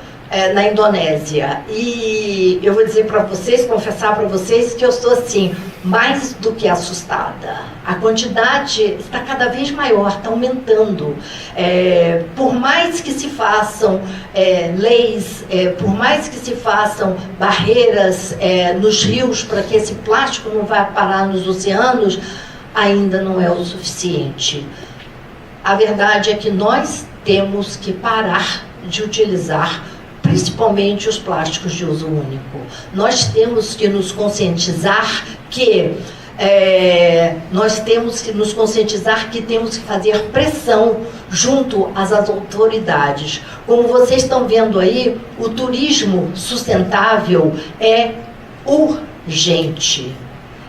na Indonésia, e eu vou dizer para vocês, confessar para vocês que eu estou assim, mais do que assustada. A quantidade está cada vez maior, está aumentando. Por mais que se façam leis, por mais que se façam barreiras nos rios para que esse plástico não vá parar nos oceanos, ainda não é o suficiente. a verdade é que nós temos que parar de utilizar principalmente os plásticos de uso único. Nós temos que nos conscientizar que temos que fazer pressão junto às autoridades. Como vocês estão vendo aí, o turismo sustentável é urgente.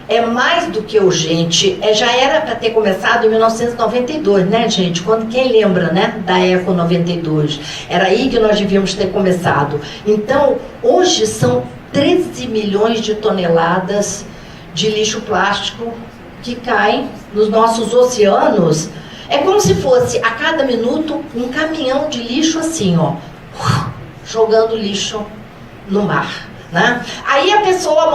É mais do que urgente. Já era para ter começado em 1992, né, gente? Quem lembra, né, da Eco 92? Era aí que nós devíamos ter começado. Então, hoje são 13 milhões de toneladas de lixo plástico que caem nos nossos oceanos. É como se fosse, a cada minuto, um caminhão de lixo assim, ó, jogando lixo no mar. Né? Aí a pessoa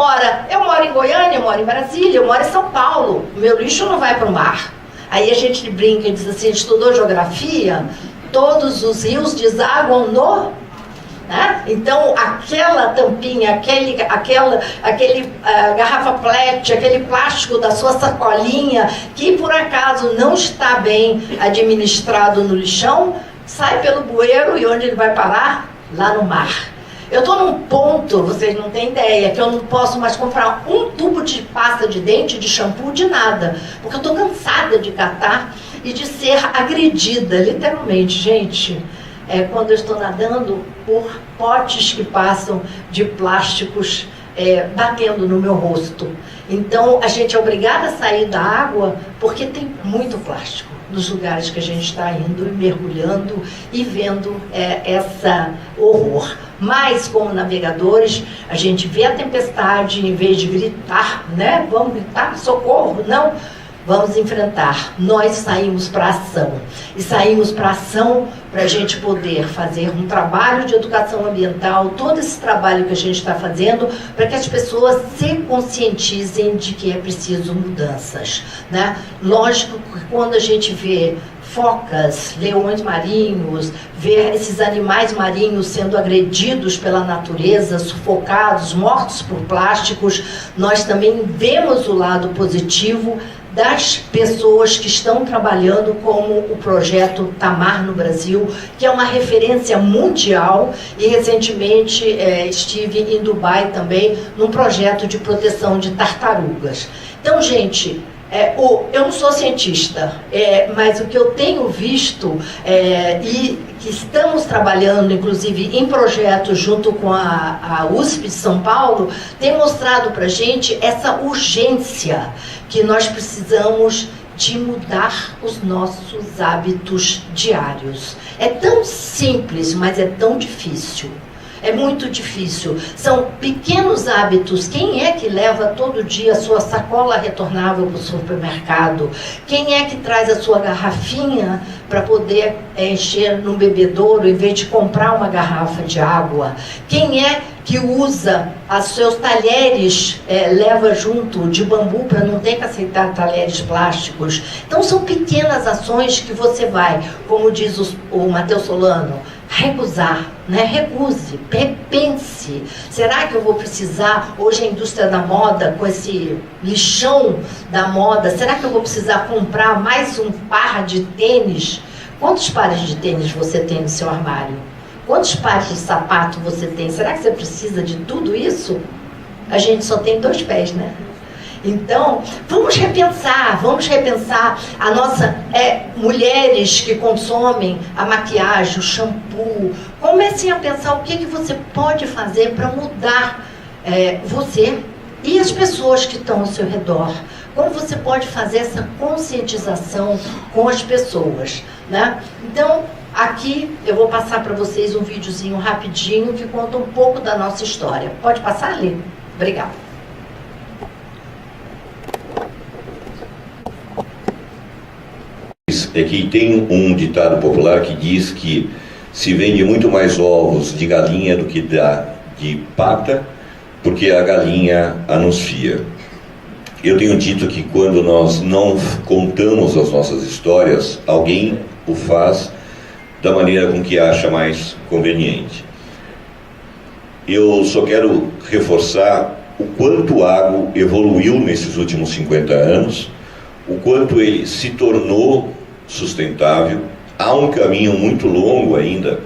eu moro em Goiânia, eu moro em Brasília, eu moro em São Paulo, o meu lixo não vai para o mar. Aí a gente brinca e diz assim, estudou geografia, todos os rios desaguam no... Né? Então aquela tampinha, aquele garrafa PET, aquele plástico da sua sacolinha, que por acaso não está bem administrado no lixão, sai pelo bueiro e onde ele vai parar? Lá no mar. Eu estou num ponto, vocês não têm ideia, que eu não posso mais comprar um tubo de pasta de dente, de shampoo, de nada. Porque eu estou cansada de catar e de ser agredida, literalmente, gente. Quando eu estou nadando por potes que passam de plásticos batendo no meu rosto. Então, a gente é obrigada a sair da água porque tem muito plástico nos lugares que a gente está indo e mergulhando e vendo essa horror. Mas, como navegadores, a gente vê a tempestade, em vez de gritar, né? Vamos gritar, socorro, não. Vamos enfrentar. Nós saímos para a ação. E saímos para a ação para a gente poder fazer um trabalho de educação ambiental, todo esse trabalho que a gente está fazendo, para que as pessoas se conscientizem de que é preciso mudanças. Né? Lógico que quando a gente vê focas, leões marinhos, ver esses animais marinhos sendo agredidos pela natureza, sufocados, mortos por plásticos, nós também vemos o lado positivo das pessoas que estão trabalhando como o projeto Tamar no Brasil, que é uma referência mundial, e recentemente estive em Dubai também, num projeto de proteção de tartarugas. Então, gente, eu não sou cientista, mas o que eu tenho visto e que estamos trabalhando, inclusive, em projetos junto com a USP de São Paulo, tem mostrado para a gente essa urgência que nós precisamos de mudar os nossos hábitos diários. É tão simples, mas é tão difícil. É muito difícil. São pequenos hábitos. Quem é que leva todo dia a sua sacola retornável para o supermercado? Quem é que traz a sua garrafinha para poder encher num bebedouro em vez de comprar uma garrafa de água? Quem é que usa os seus talheres, leva junto de bambu para não ter que aceitar talheres plásticos? Então são pequenas ações que você vai, como diz o Matheus Solano, recusar, né? Recuse, pense. Será que eu vou precisar, hoje a indústria da moda, com esse lixão da moda, será que eu vou precisar comprar mais um par de tênis? Quantos pares de tênis você tem no seu armário? Quantos pares de sapato você tem? Será que você precisa de tudo isso? A gente só tem 2 pés, né? Então, vamos repensar a nossa... mulheres que consomem a maquiagem, o shampoo. Comecem a pensar o que você pode fazer para mudar você e as pessoas que estão ao seu redor. Como você pode fazer essa conscientização com as pessoas, né? Então, aqui eu vou passar para vocês um videozinho rapidinho que conta um pouco da nossa história. Pode passar, Lê? Obrigada. É que tem um ditado popular que diz que se vende muito mais ovos de galinha do que de pata, porque a galinha anuncia. Eu tenho dito que quando nós não contamos as nossas histórias, alguém o faz da maneira com que acha mais conveniente. Eu só quero reforçar o quanto o agro evoluiu nesses últimos 50 anos, o quanto ele se tornou sustentável. Há um caminho muito longo ainda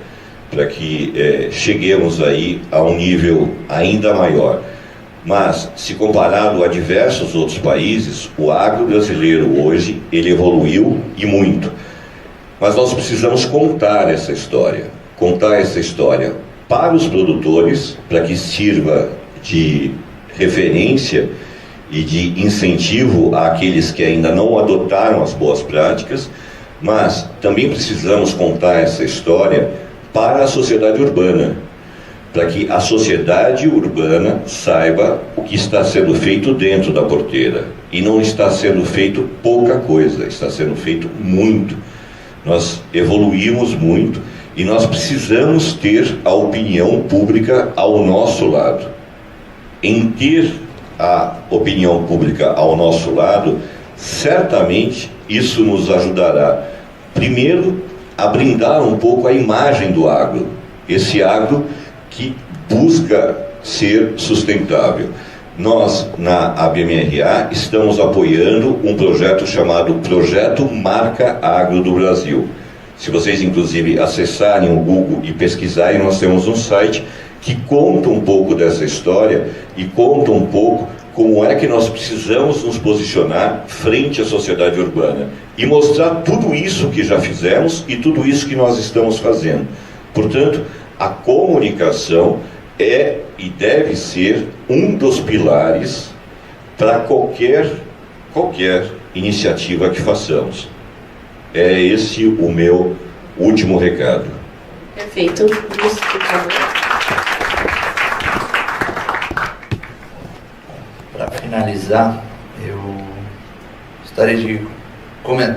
para que cheguemos aí a um nível ainda maior. Mas, se comparado a diversos outros países, o agro brasileiro hoje, ele evoluiu e muito. Mas nós precisamos contar essa história para os produtores, para que sirva de referência e de incentivo àqueles que ainda não adotaram as boas práticas, mas também precisamos contar essa história para a sociedade urbana, para que a sociedade urbana saiba o que está sendo feito dentro da porteira. E não está sendo feito pouca coisa, está sendo feito muito. Nós evoluímos muito e nós precisamos ter a opinião pública ao nosso lado. Em ter a opinião pública ao nosso lado, certamente isso nos ajudará, primeiro, a brindar um pouco a imagem do agro, esse agro que busca ser sustentável. Nós, na ABMRA, estamos apoiando um projeto chamado Projeto Marca Agro do Brasil. Se vocês, inclusive, acessarem o Google e pesquisarem, nós temos um site que conta um pouco dessa história e conta um pouco como é que nós precisamos nos posicionar frente à sociedade urbana e mostrar tudo isso que já fizemos e tudo isso que nós estamos fazendo. Portanto, a comunicação é e deve ser um dos pilares para qualquer iniciativa que façamos. É esse o meu último recado. Perfeito. Para finalizar, eu gostaria de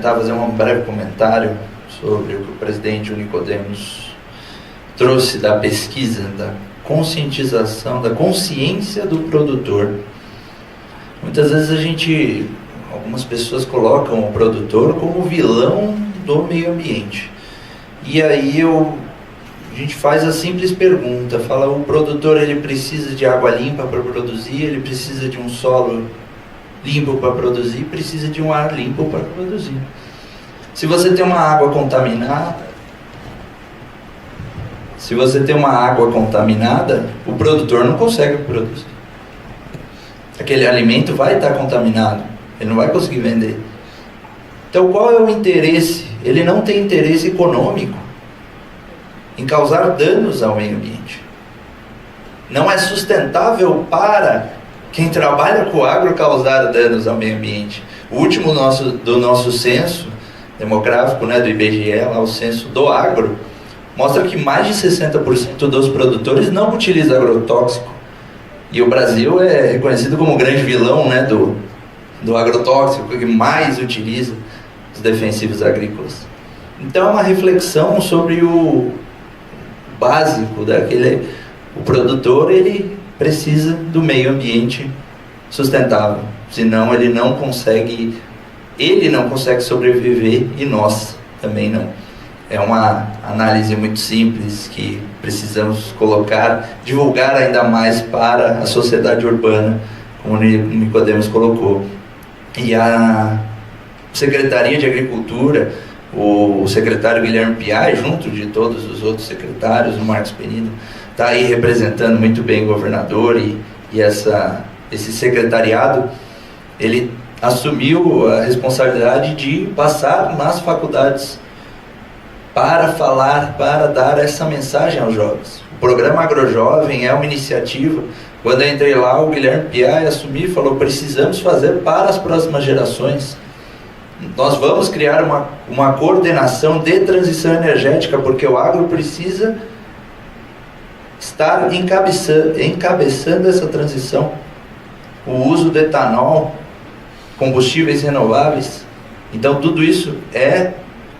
fazer um breve comentário sobre o que o presidente Nicodemos trouxe da pesquisa, da conscientização, da consciência do produtor. Muitas vezes algumas pessoas colocam o produtor como vilão do meio ambiente. E aí a gente faz a simples pergunta, fala, o produtor ele precisa de água limpa para produzir, ele precisa de um solo limpo para produzir, precisa de um ar limpo para produzir. Se você tem uma água contaminada, o produtor não consegue produzir. Aquele alimento vai estar contaminado, ele não vai conseguir vender. Então qual é o interesse? Ele não tem interesse econômico em causar danos ao meio ambiente. Não é sustentável para quem trabalha com o agro causar danos ao meio ambiente. O último do nosso censo demográfico, do IBGE, lá, o censo do agro, mostra que mais de 60% dos produtores não utilizam agrotóxico. E o Brasil é reconhecido como o grande vilão do agrotóxico, que mais utiliza os defensivos agrícolas. Então é uma reflexão sobre o básico o produtor ele precisa do meio ambiente sustentável, senão ele não consegue sobreviver e nós também não. É uma análise muito simples que precisamos divulgar ainda mais para a sociedade urbana, como o Nicodemos colocou. E a Secretaria de Agricultura, o secretário Guilherme Piai, junto de todos os outros secretários, o Marcos Penido, está aí representando muito bem o governador e esse secretariado. Ele assumiu a responsabilidade de passar nas faculdades para dar essa mensagem aos jovens. O programa AgroJovem é uma iniciativa. Quando eu entrei lá, o Guilherme Piai assumiu e falou, precisamos fazer para as próximas gerações. Nós vamos criar uma coordenação de transição energética, porque o agro precisa estar encabeçando essa transição. O uso do etanol, combustíveis renováveis. Então tudo isso é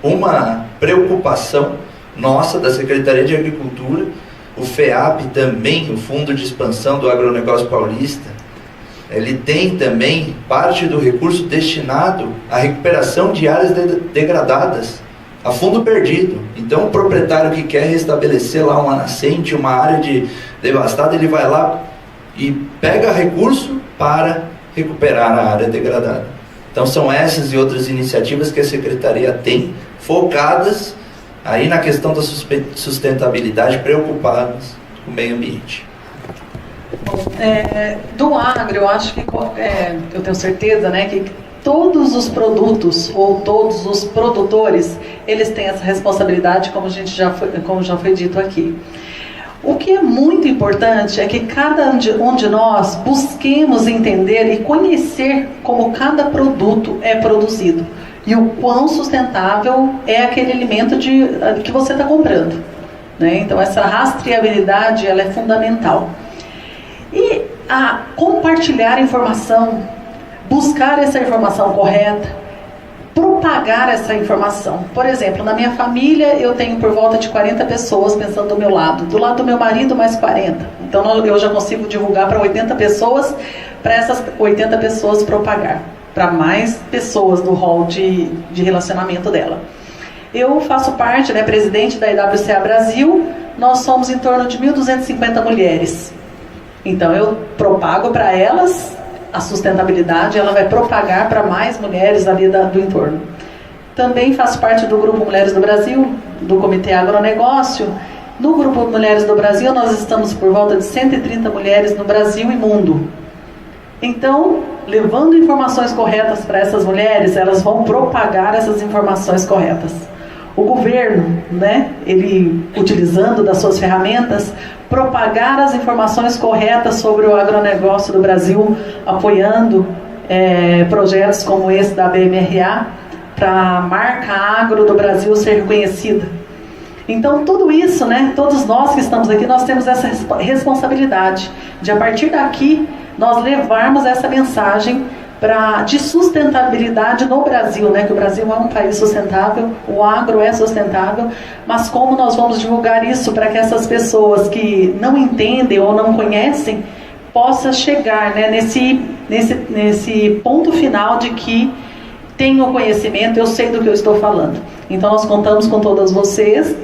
uma preocupação nossa da Secretaria de Agricultura. O FEAP também, o Fundo de Expansão do Agronegócio Paulista, ele tem também parte do recurso destinado à recuperação de áreas degradadas, a fundo perdido. Então o proprietário que quer restabelecer lá uma nascente, uma área devastada, ele vai lá e pega recurso para recuperar a área degradada. Então são essas e outras iniciativas que a Secretaria tem, focadas aí na questão da sustentabilidade, preocupadas com o meio ambiente. Do agro, eu acho que, eu tenho certeza, né, que todos os produtos ou todos os produtores, eles têm essa responsabilidade, como já foi dito aqui. O que é muito importante é que cada um de nós busquemos entender e conhecer como cada produto é produzido e o quão sustentável é aquele alimento que você está comprando, né? Então essa rastreabilidade ela é fundamental. E compartilhar informação, buscar essa informação correta, propagar essa informação. Por exemplo, na minha família eu tenho por volta de 40 pessoas pensando do meu lado. Do lado do meu marido, mais 40. Então eu já consigo divulgar para 80 pessoas, para essas 80 pessoas propagar para mais pessoas do hall de relacionamento dela. Eu faço parte, né, presidente da IWCA Brasil, nós somos em torno de 1.250 mulheres. Então eu propago para elas a sustentabilidade, ela vai propagar para mais mulheres ali do entorno. Também faço parte do Grupo Mulheres do Brasil, do Comitê Agronegócio. No Grupo Mulheres do Brasil nós estamos por volta de 130 mulheres no Brasil e mundo. Então, levando informações corretas para essas mulheres, elas vão propagar essas informações corretas. O governo, né, ele utilizando das suas ferramentas, propagar as informações corretas sobre o agronegócio do Brasil, apoiando projetos como esse da BMRA, para a marca agro do Brasil ser reconhecida. Então, tudo isso, né, todos nós que estamos aqui, nós temos essa responsabilidade de, a partir daqui, nós levarmos essa mensagem de sustentabilidade no Brasil, né? Que o Brasil é um país sustentável, o agro é sustentável, mas como nós vamos divulgar isso para que essas pessoas que não entendem ou não conhecem possam chegar, né, nesse ponto final de que tenho conhecimento, eu sei do que eu estou falando. Então nós contamos com todos vocês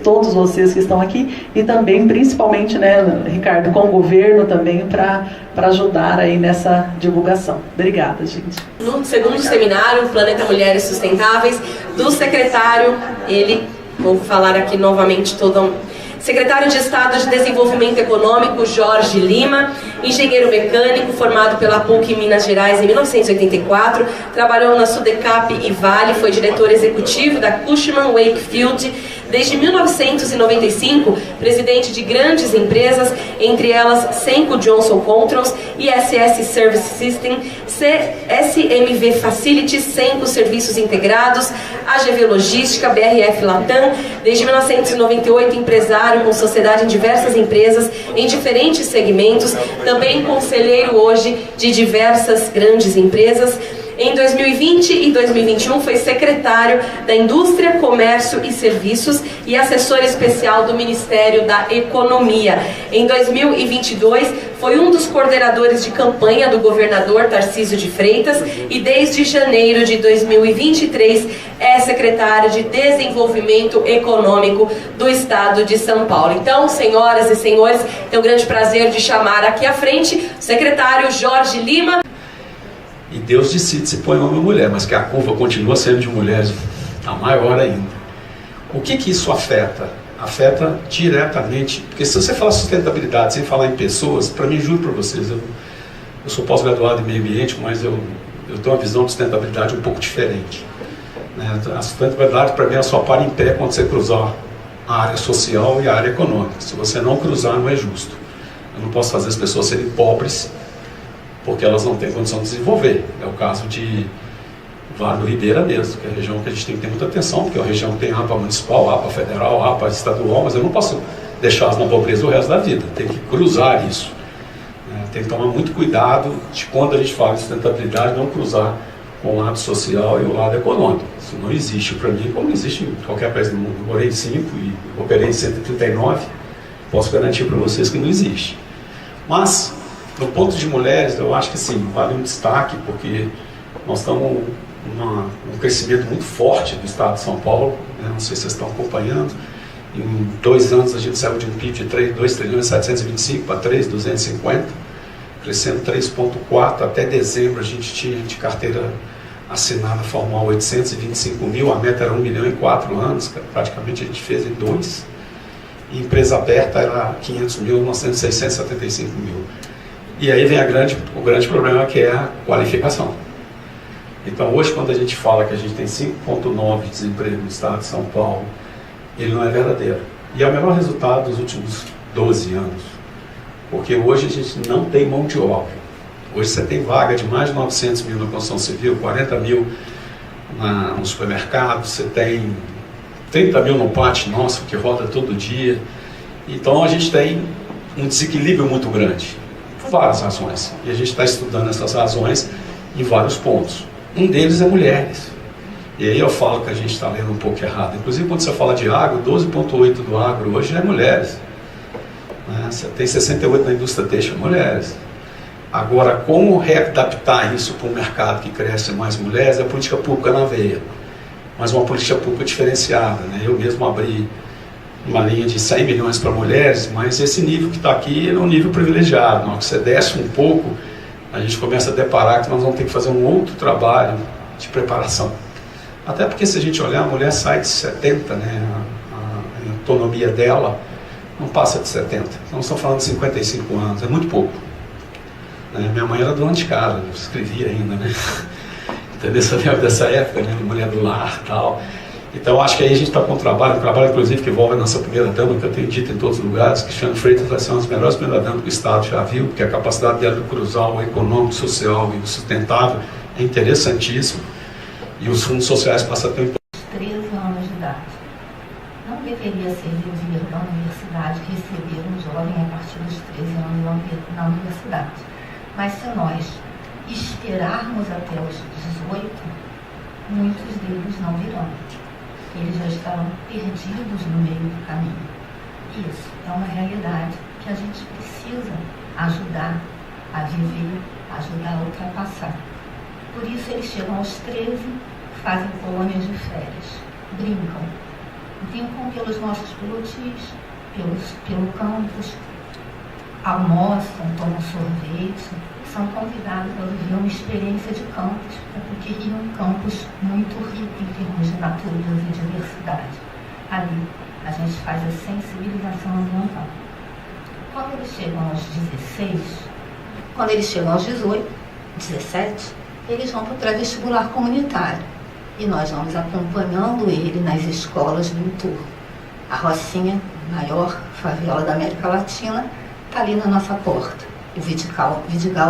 que estão aqui, e também, principalmente, né, Ricardo, com o governo também, para ajudar aí nessa divulgação. Obrigada, gente. No segundo seminário, Planeta Mulheres Sustentáveis, do secretário, vou falar aqui novamente secretário de Estado de Desenvolvimento Econômico, Jorge Lima, engenheiro mecânico, formado pela PUC em Minas Gerais em 1984, trabalhou na Sudecap e Vale, foi diretor executivo da Cushman Wakefield, desde 1995, presidente de grandes empresas, entre elas Senco Johnson Controls, ISS Service System, SMV Facilities, Senco Serviços Integrados, AGV Logística, BRF Latam, desde 1998 empresário com sociedade em diversas empresas, em diferentes segmentos, também conselheiro hoje de diversas grandes empresas. Em 2020 e 2021 foi secretário da Indústria, Comércio e Serviços e assessor especial do Ministério da Economia. Em 2022 foi um dos coordenadores de campanha do governador Tarcísio de Freitas e desde janeiro de 2023 é secretário de Desenvolvimento Econômico do Estado de São Paulo. Então, senhoras e senhores, tenho o grande prazer de chamar aqui à frente o secretário Jorge Lima. E Deus decide se põe homem ou mulher, mas que a curva continua sendo de mulheres, a maior ainda. O que isso afeta? Afeta diretamente, porque se você falar sustentabilidade sem falar em pessoas, para mim, juro para vocês, eu sou pós-graduado em meio ambiente, mas eu tenho uma visão de sustentabilidade um pouco diferente. Né? A sustentabilidade para mim ela só para em pé quando você cruzar a área social e a área econômica. Se você não cruzar, não é justo. Eu não posso fazer as pessoas serem pobres porque elas não têm condição de desenvolver. É o caso de Vale do Ribeira mesmo, que é a região que a gente tem que ter muita atenção, porque é uma região que tem APA municipal, APA federal, APA estadual, mas eu não posso deixá-las na pobreza o resto da vida, tem que cruzar isso. Tem que tomar muito cuidado de quando a gente fala de sustentabilidade, não cruzar com o lado social e o lado econômico. Isso não existe para mim, como existe em qualquer país do mundo. Eu morei em 5 e operei em 139, posso garantir para vocês que não existe. Mas, no ponto de mulheres, eu acho que sim, vale um destaque, porque nós estamos num crescimento muito forte do estado de São Paulo, né? Não sei se vocês estão acompanhando. Em 2 anos a gente saiu de um PIB de 2 trilhões 725 para 3,250, crescendo 3,4, até dezembro a gente tinha de carteira assinada formal 825 mil, a meta era 1 milhão em 4 anos, praticamente a gente fez em 2. E empresa aberta era 500 mil, nós temos 675 mil. E aí vem o grande problema, que é a qualificação. Então hoje, quando a gente fala que a gente tem 5,9% de desemprego no estado de São Paulo, ele não é verdadeiro. E é o menor resultado dos últimos 12 anos. Porque hoje a gente não tem mão de obra. Hoje você tem vaga de mais de 900 mil na construção civil, 40 mil no supermercado, você tem 30 mil no pátio nosso, que roda todo dia. Então a gente tem um desequilíbrio muito grande, por várias razões. E a gente está estudando essas razões em vários pontos. Um deles é mulheres. E aí eu falo que a gente está lendo um pouco errado. Inclusive, quando você fala de agro, 12,8% do agro hoje é mulheres. Você tem 68% na indústria têxtil, mulheres. Agora, como readaptar isso para um mercado que cresce mais mulheres é política pública na veia. Mas uma política pública diferenciada. Eu mesmo abri uma linha de 100 milhões para mulheres, mas esse nível que está aqui é um nível privilegiado. Na hora que você desce um pouco, a gente começa a deparar que nós vamos ter que fazer um outro trabalho de preparação. Até porque, se a gente olhar, a mulher sai de 70, a autonomia dela não passa de 70. Então, estamos falando de 55 anos, é muito pouco. Minha mãe era dona de casa, eu escrevia ainda, Entendeu? Dessa época, mulher do lar e tal. Então, acho que aí a gente está com um trabalho, inclusive que envolve a nossa primeira-dama, que eu tenho dito em todos os lugares, Cristiane Freitas vai ser uma das melhores primeiras-damas que o Estado já viu, porque a capacidade dela de cruzar o econômico, social e o sustentável é interessantíssimo. E os fundos sociais passam a ter 13 anos de idade. Não deveria ser dever da universidade receber um jovem a partir dos 13 anos na universidade. Mas se nós esperarmos até os 18, muitos deles não virão. Eles já estarão perdidos no meio do caminho. Isso é uma realidade que a gente precisa ajudar a viver, ajudar a ultrapassar. Por isso eles chegam aos 13, fazem colônias de férias, brincam pelos nossos pilotis, pelo campus, almoçam, tomam sorvete, são convidados a viver uma experiência de campus, porque Rio é um campus muito rico em termos de natureza e diversidade. Ali a gente faz a sensibilização ambiental. Quando eles chegam aos 16, quando eles chegam aos 18, 17, eles vão para o pré-vestibular comunitário. E nós vamos acompanhando ele nas escolas do entorno. A Rocinha, maior favela da América Latina, está ali na nossa porta. O Vidigal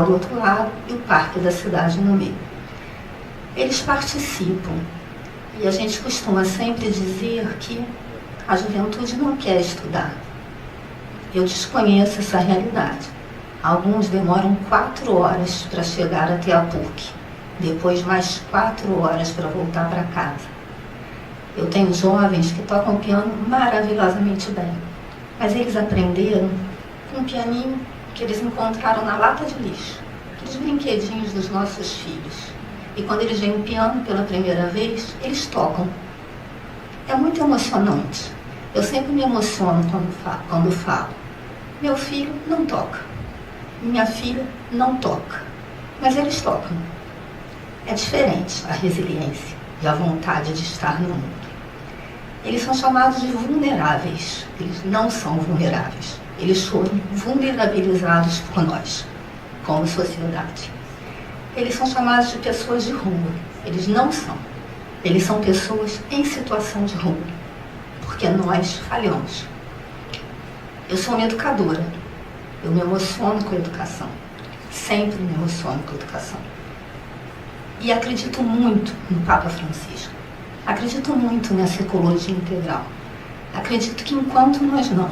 do outro lado e o Parque da Cidade no meio. Eles participam. E a gente costuma sempre dizer que a juventude não quer estudar. Eu desconheço essa realidade. Alguns demoram 4 horas para chegar até a PUC. Depois mais 4 horas para voltar para casa. Eu tenho jovens que tocam piano maravilhosamente bem. Mas eles aprenderam com um pianinho que eles encontraram na lata de lixo. Aqueles brinquedinhos dos nossos filhos. E quando eles veem o piano pela primeira vez, eles tocam. É muito emocionante. Eu sempre me emociono quando falo. Meu filho não toca. Minha filha não toca. Mas eles tocam. É diferente a resiliência e a vontade de estar no mundo. Eles são chamados de vulneráveis. Eles não são vulneráveis. Eles foram vulnerabilizados por nós, como sociedade. Eles são chamados de pessoas de rua. Eles não são. Eles são pessoas em situação de rua, porque nós falhamos. Eu sou uma educadora. Eu me emociono com a educação. Sempre me emociono com a educação. E acredito muito no Papa Francisco. Acredito muito nessa ecologia integral. Acredito que enquanto nós não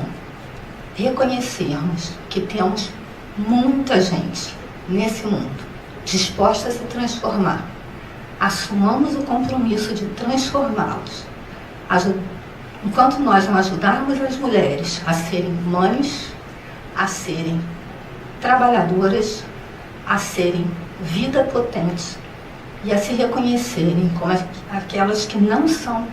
reconhecermos que temos muita gente nesse mundo disposta a se transformar, assumamos o compromisso de transformá-los. Enquanto nós não ajudarmos as mulheres a serem mães, a serem trabalhadoras, a serem vida potente e a se reconhecerem como aquelas que não são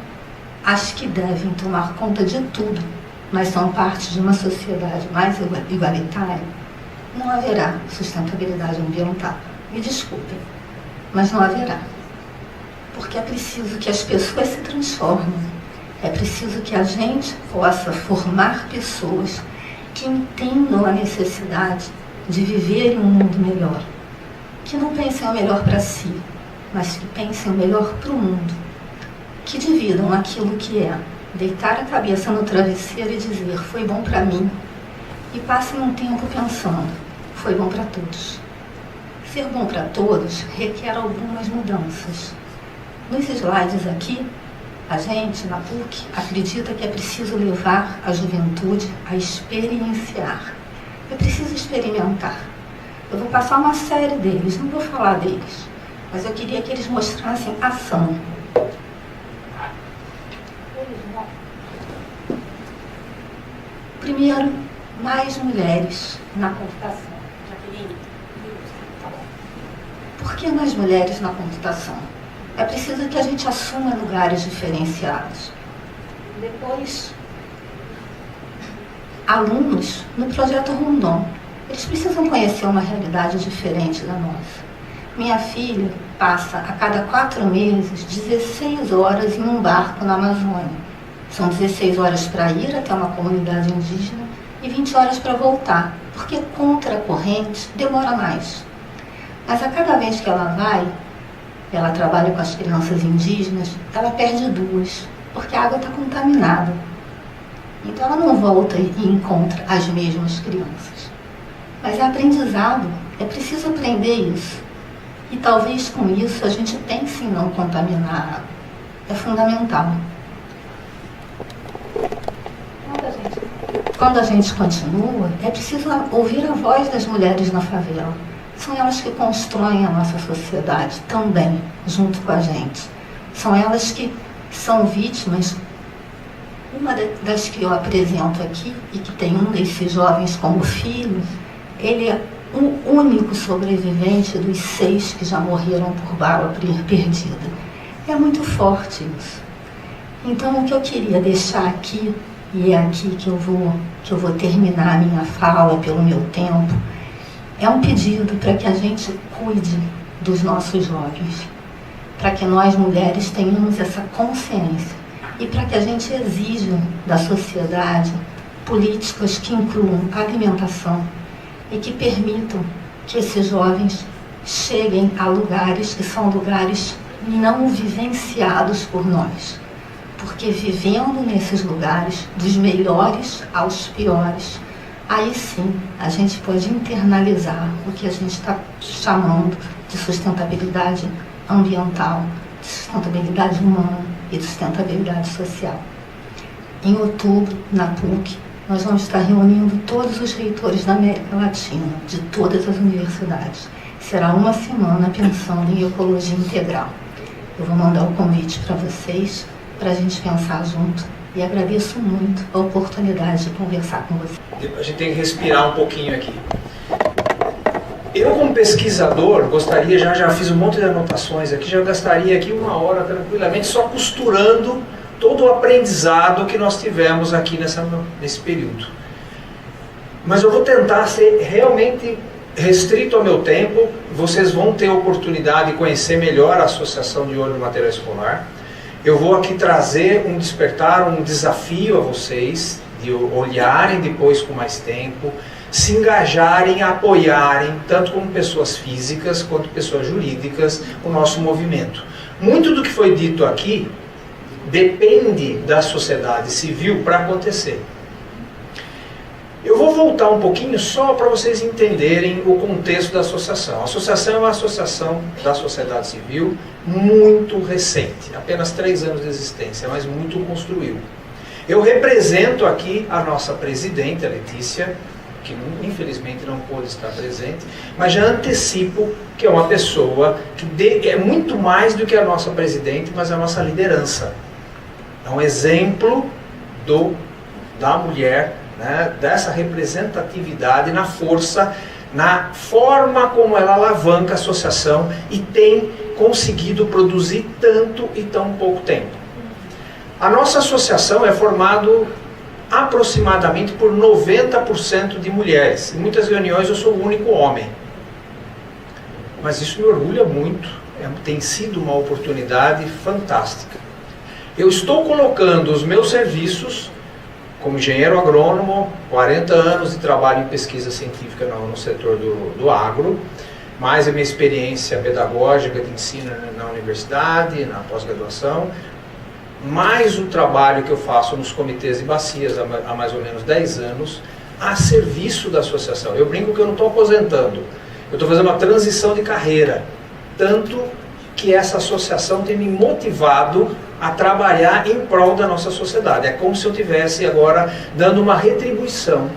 as que devem tomar conta de tudo, mas são parte de uma sociedade mais igualitária, não haverá sustentabilidade ambiental. Me desculpem, mas não haverá. porque é preciso que as pessoas se transformem. É preciso que a gente possa formar pessoas que entendam a necessidade de viver em um mundo melhor. Que não pensem o melhor para si, mas que pensem o melhor para o mundo. Que dividam aquilo que é deitar a cabeça no travesseiro e dizer foi bom para mim, e passem um tempo pensando foi bom para todos. Ser bom para todos requer algumas mudanças. Nos slides aqui, a gente, na PUC, acredita que é preciso levar a juventude a experienciar. É preciso experimentar. Eu vou passar uma série deles, não vou falar deles, mas eu queria que eles mostrassem ação. Primeiro, mais mulheres na computação. Por que mais mulheres na computação? É preciso que a gente assuma lugares diferenciados. Depois, alunos no projeto Rondon. Eles precisam conhecer uma realidade diferente da nossa. Minha filha passa a cada 4 meses 16 horas em um barco na Amazônia. São 16 horas para ir até uma comunidade indígena e 20 horas para voltar, porque contra a corrente demora mais. Mas a cada vez que ela vai, ela trabalha com as crianças indígenas, ela perde 2, porque a água está contaminada. Então ela não volta e encontra as mesmas crianças. Mas é aprendizado, é preciso aprender isso. E talvez com isso a gente pense em não contaminar a água. É fundamental. Quando a gente continua, é preciso ouvir a voz das mulheres na favela. São elas que constroem a nossa sociedade também, junto com a gente. São elas que são vítimas. Uma das que eu apresento aqui, e que tem um desses jovens como filho, ele é o único sobrevivente dos 6 que já morreram por bala perdida. É muito forte isso. Então, o que eu queria deixar aqui, e é aqui que eu vou terminar a minha fala pelo meu tempo, é um pedido para que a gente cuide dos nossos jovens, para que nós mulheres tenhamos essa consciência e para que a gente exija da sociedade políticas que incluam alimentação e que permitam que esses jovens cheguem a lugares que são lugares não vivenciados por nós. Porque vivendo nesses lugares, dos melhores aos piores, aí sim a gente pode internalizar o que a gente está chamando de sustentabilidade ambiental, de sustentabilidade humana e de sustentabilidade social. Em outubro, na PUC, nós vamos estar reunindo todos os reitores da América Latina, de todas as universidades. Será uma semana pensando em ecologia integral. Eu vou mandar o convite para vocês, para a gente pensar junto, e agradeço muito a oportunidade de conversar com vocês. A gente tem que respirar um pouquinho aqui. Eu, como pesquisador, gostaria, já fiz um monte de anotações aqui, já gastaria aqui 1 hora tranquilamente só costurando todo o aprendizado que nós tivemos aqui nesse período. Mas eu vou tentar ser realmente restrito ao meu tempo. Vocês vão ter a oportunidade de conhecer melhor a Associação de Olho no Material Escolar. Eu vou aqui trazer um despertar, um desafio a vocês, de olharem depois com mais tempo, se engajarem, apoiarem, tanto como pessoas físicas quanto pessoas jurídicas, o nosso movimento. Muito do que foi dito aqui depende da sociedade civil para acontecer. Eu vou voltar um pouquinho só para vocês entenderem o contexto da associação. A associação é uma associação da sociedade civil muito recente, apenas 3 anos de existência, mas muito construiu. Eu represento aqui a nossa presidente, a Letícia, que infelizmente não pôde estar presente, mas já antecipo que é uma pessoa que é muito mais do que a nossa presidente, mas a nossa liderança. É um exemplo da mulher, né, dessa representatividade na força, na forma como ela alavanca a associação e tem conseguido produzir tanto e tão pouco tempo. A nossa associação é formada aproximadamente por 90% de mulheres. Em muitas reuniões eu sou o único homem. mas isso me orgulha muito, tem sido uma oportunidade fantástica. Eu estou colocando os meus serviços como engenheiro agrônomo, 40 anos de trabalho em pesquisa científica no setor do agro, mais a minha experiência pedagógica de ensino na universidade, na pós-graduação, mais o trabalho que eu faço nos comitês de bacias há mais ou menos 10 anos, a serviço da associação. Eu brinco que eu não estou aposentando, eu estou fazendo uma transição de carreira, tanto que essa associação tem me motivado a trabalhar em prol da nossa sociedade. É como se eu estivesse agora dando uma retribuição,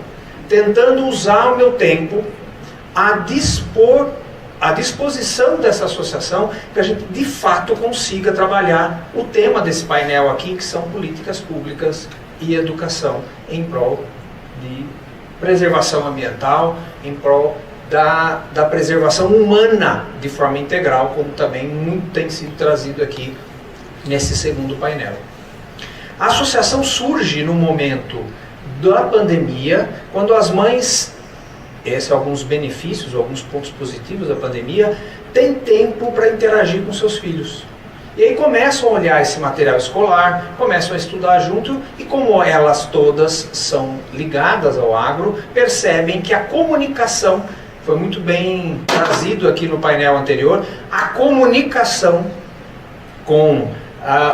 tentando usar o meu tempo à disposição dessa associação, que a gente de fato consiga trabalhar o tema desse painel aqui, que são políticas públicas e educação em prol de preservação ambiental, em prol da preservação humana de forma integral, como também muito tem sido trazido aqui nesse segundo painel. A associação surge no momento da pandemia, quando as mães, esses são alguns benefícios, alguns pontos positivos da pandemia, têm tempo para interagir com seus filhos. E aí começam a olhar esse material escolar, começam a estudar junto, e como elas todas são ligadas ao agro, percebem que a comunicação, foi muito bem trazido aqui no painel anterior, a comunicação com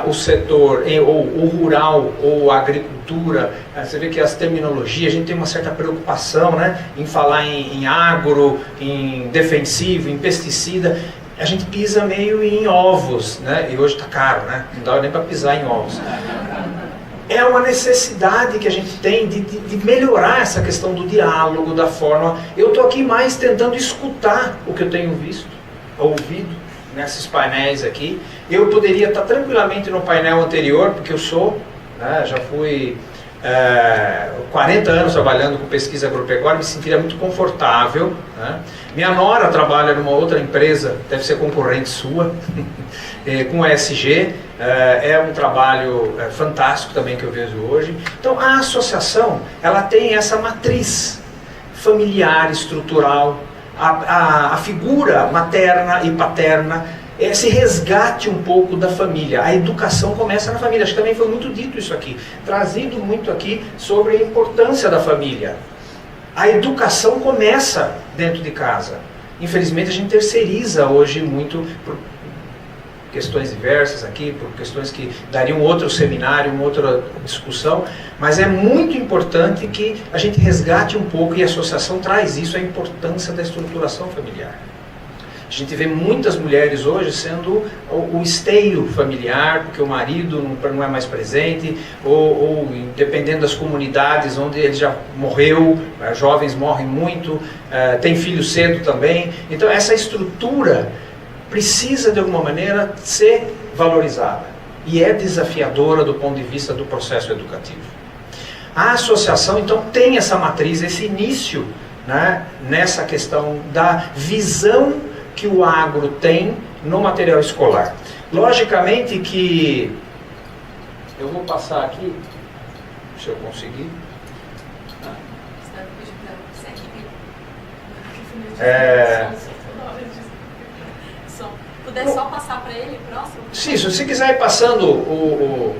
o setor, ou o rural, ou a agricultura, você vê que as terminologias, a gente tem uma certa preocupação, né, em falar em agro, em defensivo, em pesticida, a gente pisa meio em ovos, né, e hoje está caro, né, não dá nem para pisar em ovos. É uma necessidade que a gente tem de melhorar essa questão do diálogo, da forma. Eu estou aqui mais tentando escutar o que eu tenho visto, ouvido nesses painéis aqui. Eu poderia estar tranquilamente no painel anterior, porque eu sou, né, já fui 40 anos trabalhando com pesquisa agropecuária, me sentiria muito confortável, né? Minha nora trabalha numa outra empresa, deve ser concorrente sua, com a ESG, é um trabalho fantástico também que eu vejo hoje. Então a associação, ela tem essa matriz familiar, estrutural, a figura materna e paterna, esse resgate um pouco da família. A educação começa na família. Acho que também foi muito dito isso aqui, trazido muito aqui sobre a importância da família. A educação começa dentro de casa. Infelizmente a gente terceiriza hoje muito por questões diversas aqui, por questões que dariam outro seminário, uma outra discussão, mas é muito importante que a gente resgate um pouco, e a associação traz isso, a importância da estruturação familiar. A gente vê muitas mulheres hoje sendo o esteio familiar, porque o marido não é mais presente, ou dependendo das comunidades onde ele já morreu, jovens morrem muito, tem filhos cedo também. Então essa estrutura precisa de alguma maneira ser valorizada, e é desafiadora do ponto de vista do processo educativo. A associação então tem essa matriz, esse início, né, nessa questão da visão que o agro tem no material escolar. Logicamente que eu vou passar aqui, se eu conseguir. Puder só passar para ele próximo? Sim, se você quiser ir passando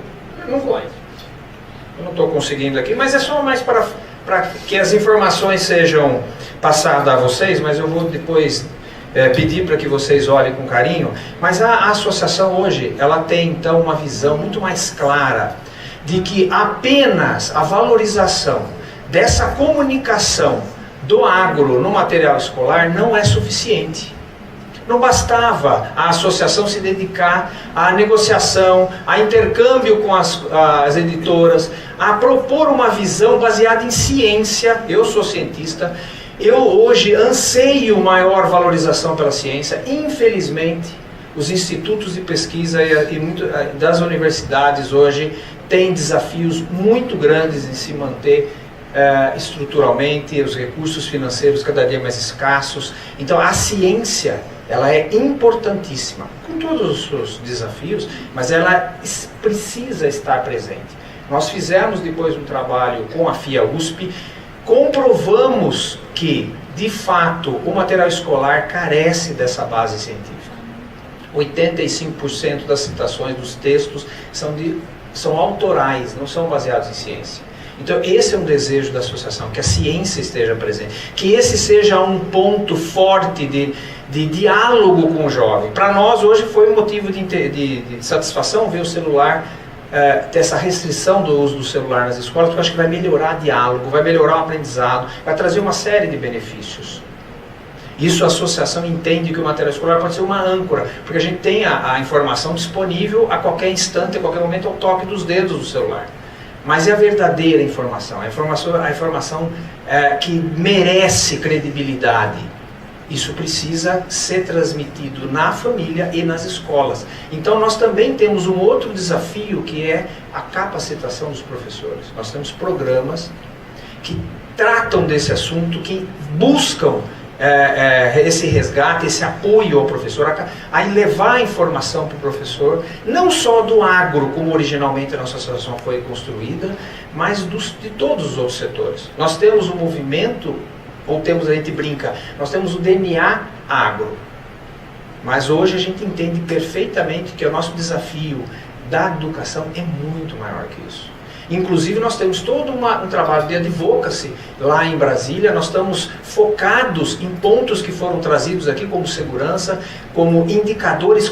não vou. Eu não estou conseguindo aqui, mas é só mais para que as informações sejam passadas a vocês, mas eu vou depois pedir para que vocês olhem com carinho. Mas a associação hoje, ela tem então uma visão muito mais clara de que apenas a valorização dessa comunicação do agro no material escolar não é suficiente. Não bastava a associação se dedicar à negociação, a intercâmbio com as editoras, a propor uma visão baseada em ciência. Eu sou cientista, eu hoje anseio maior valorização pela ciência. Infelizmente, os institutos de pesquisa e das universidades hoje têm desafios muito grandes em se manter estruturalmente, os recursos financeiros cada dia mais escassos. Então a ciência, ela é importantíssima, com todos os seus desafios, mas ela precisa estar presente. Nós fizemos depois um trabalho com a FIA USP, comprovamos que de fato, o material escolar carece dessa base científica. 85% das citações dos textos são autorais, não são baseados em ciência. Então esse é um desejo da associação, que a ciência esteja presente, que esse seja um ponto forte de diálogo com o jovem. Para nós hoje foi um motivo de satisfação ver o celular, ter essa restrição do uso do celular nas escolas, porque eu acho que vai melhorar o diálogo, vai melhorar o aprendizado, vai trazer uma série de benefícios. Isso a associação entende que o material escolar pode ser uma âncora, porque a gente tem a informação disponível a qualquer instante, a qualquer momento, ao toque dos dedos do celular. Mas é a verdadeira informação, a informação que merece credibilidade. Isso precisa ser transmitido na família e nas escolas. Então nós também temos um outro desafio, que é a capacitação dos professores. Nós temos programas que tratam desse assunto, que buscam esse resgate, esse apoio ao professor, a levar a informação para o professor, não só do agro, como originalmente a nossa associação foi construída, mas de todos os outros setores. Nós temos um movimento, a gente brinca, nós temos o DNA agro, mas hoje a gente entende perfeitamente que o nosso desafio da educação é muito maior que isso. Inclusive nós temos todo um trabalho de advocacy lá em Brasília, nós estamos focados em pontos que foram trazidos aqui como segurança, como indicadores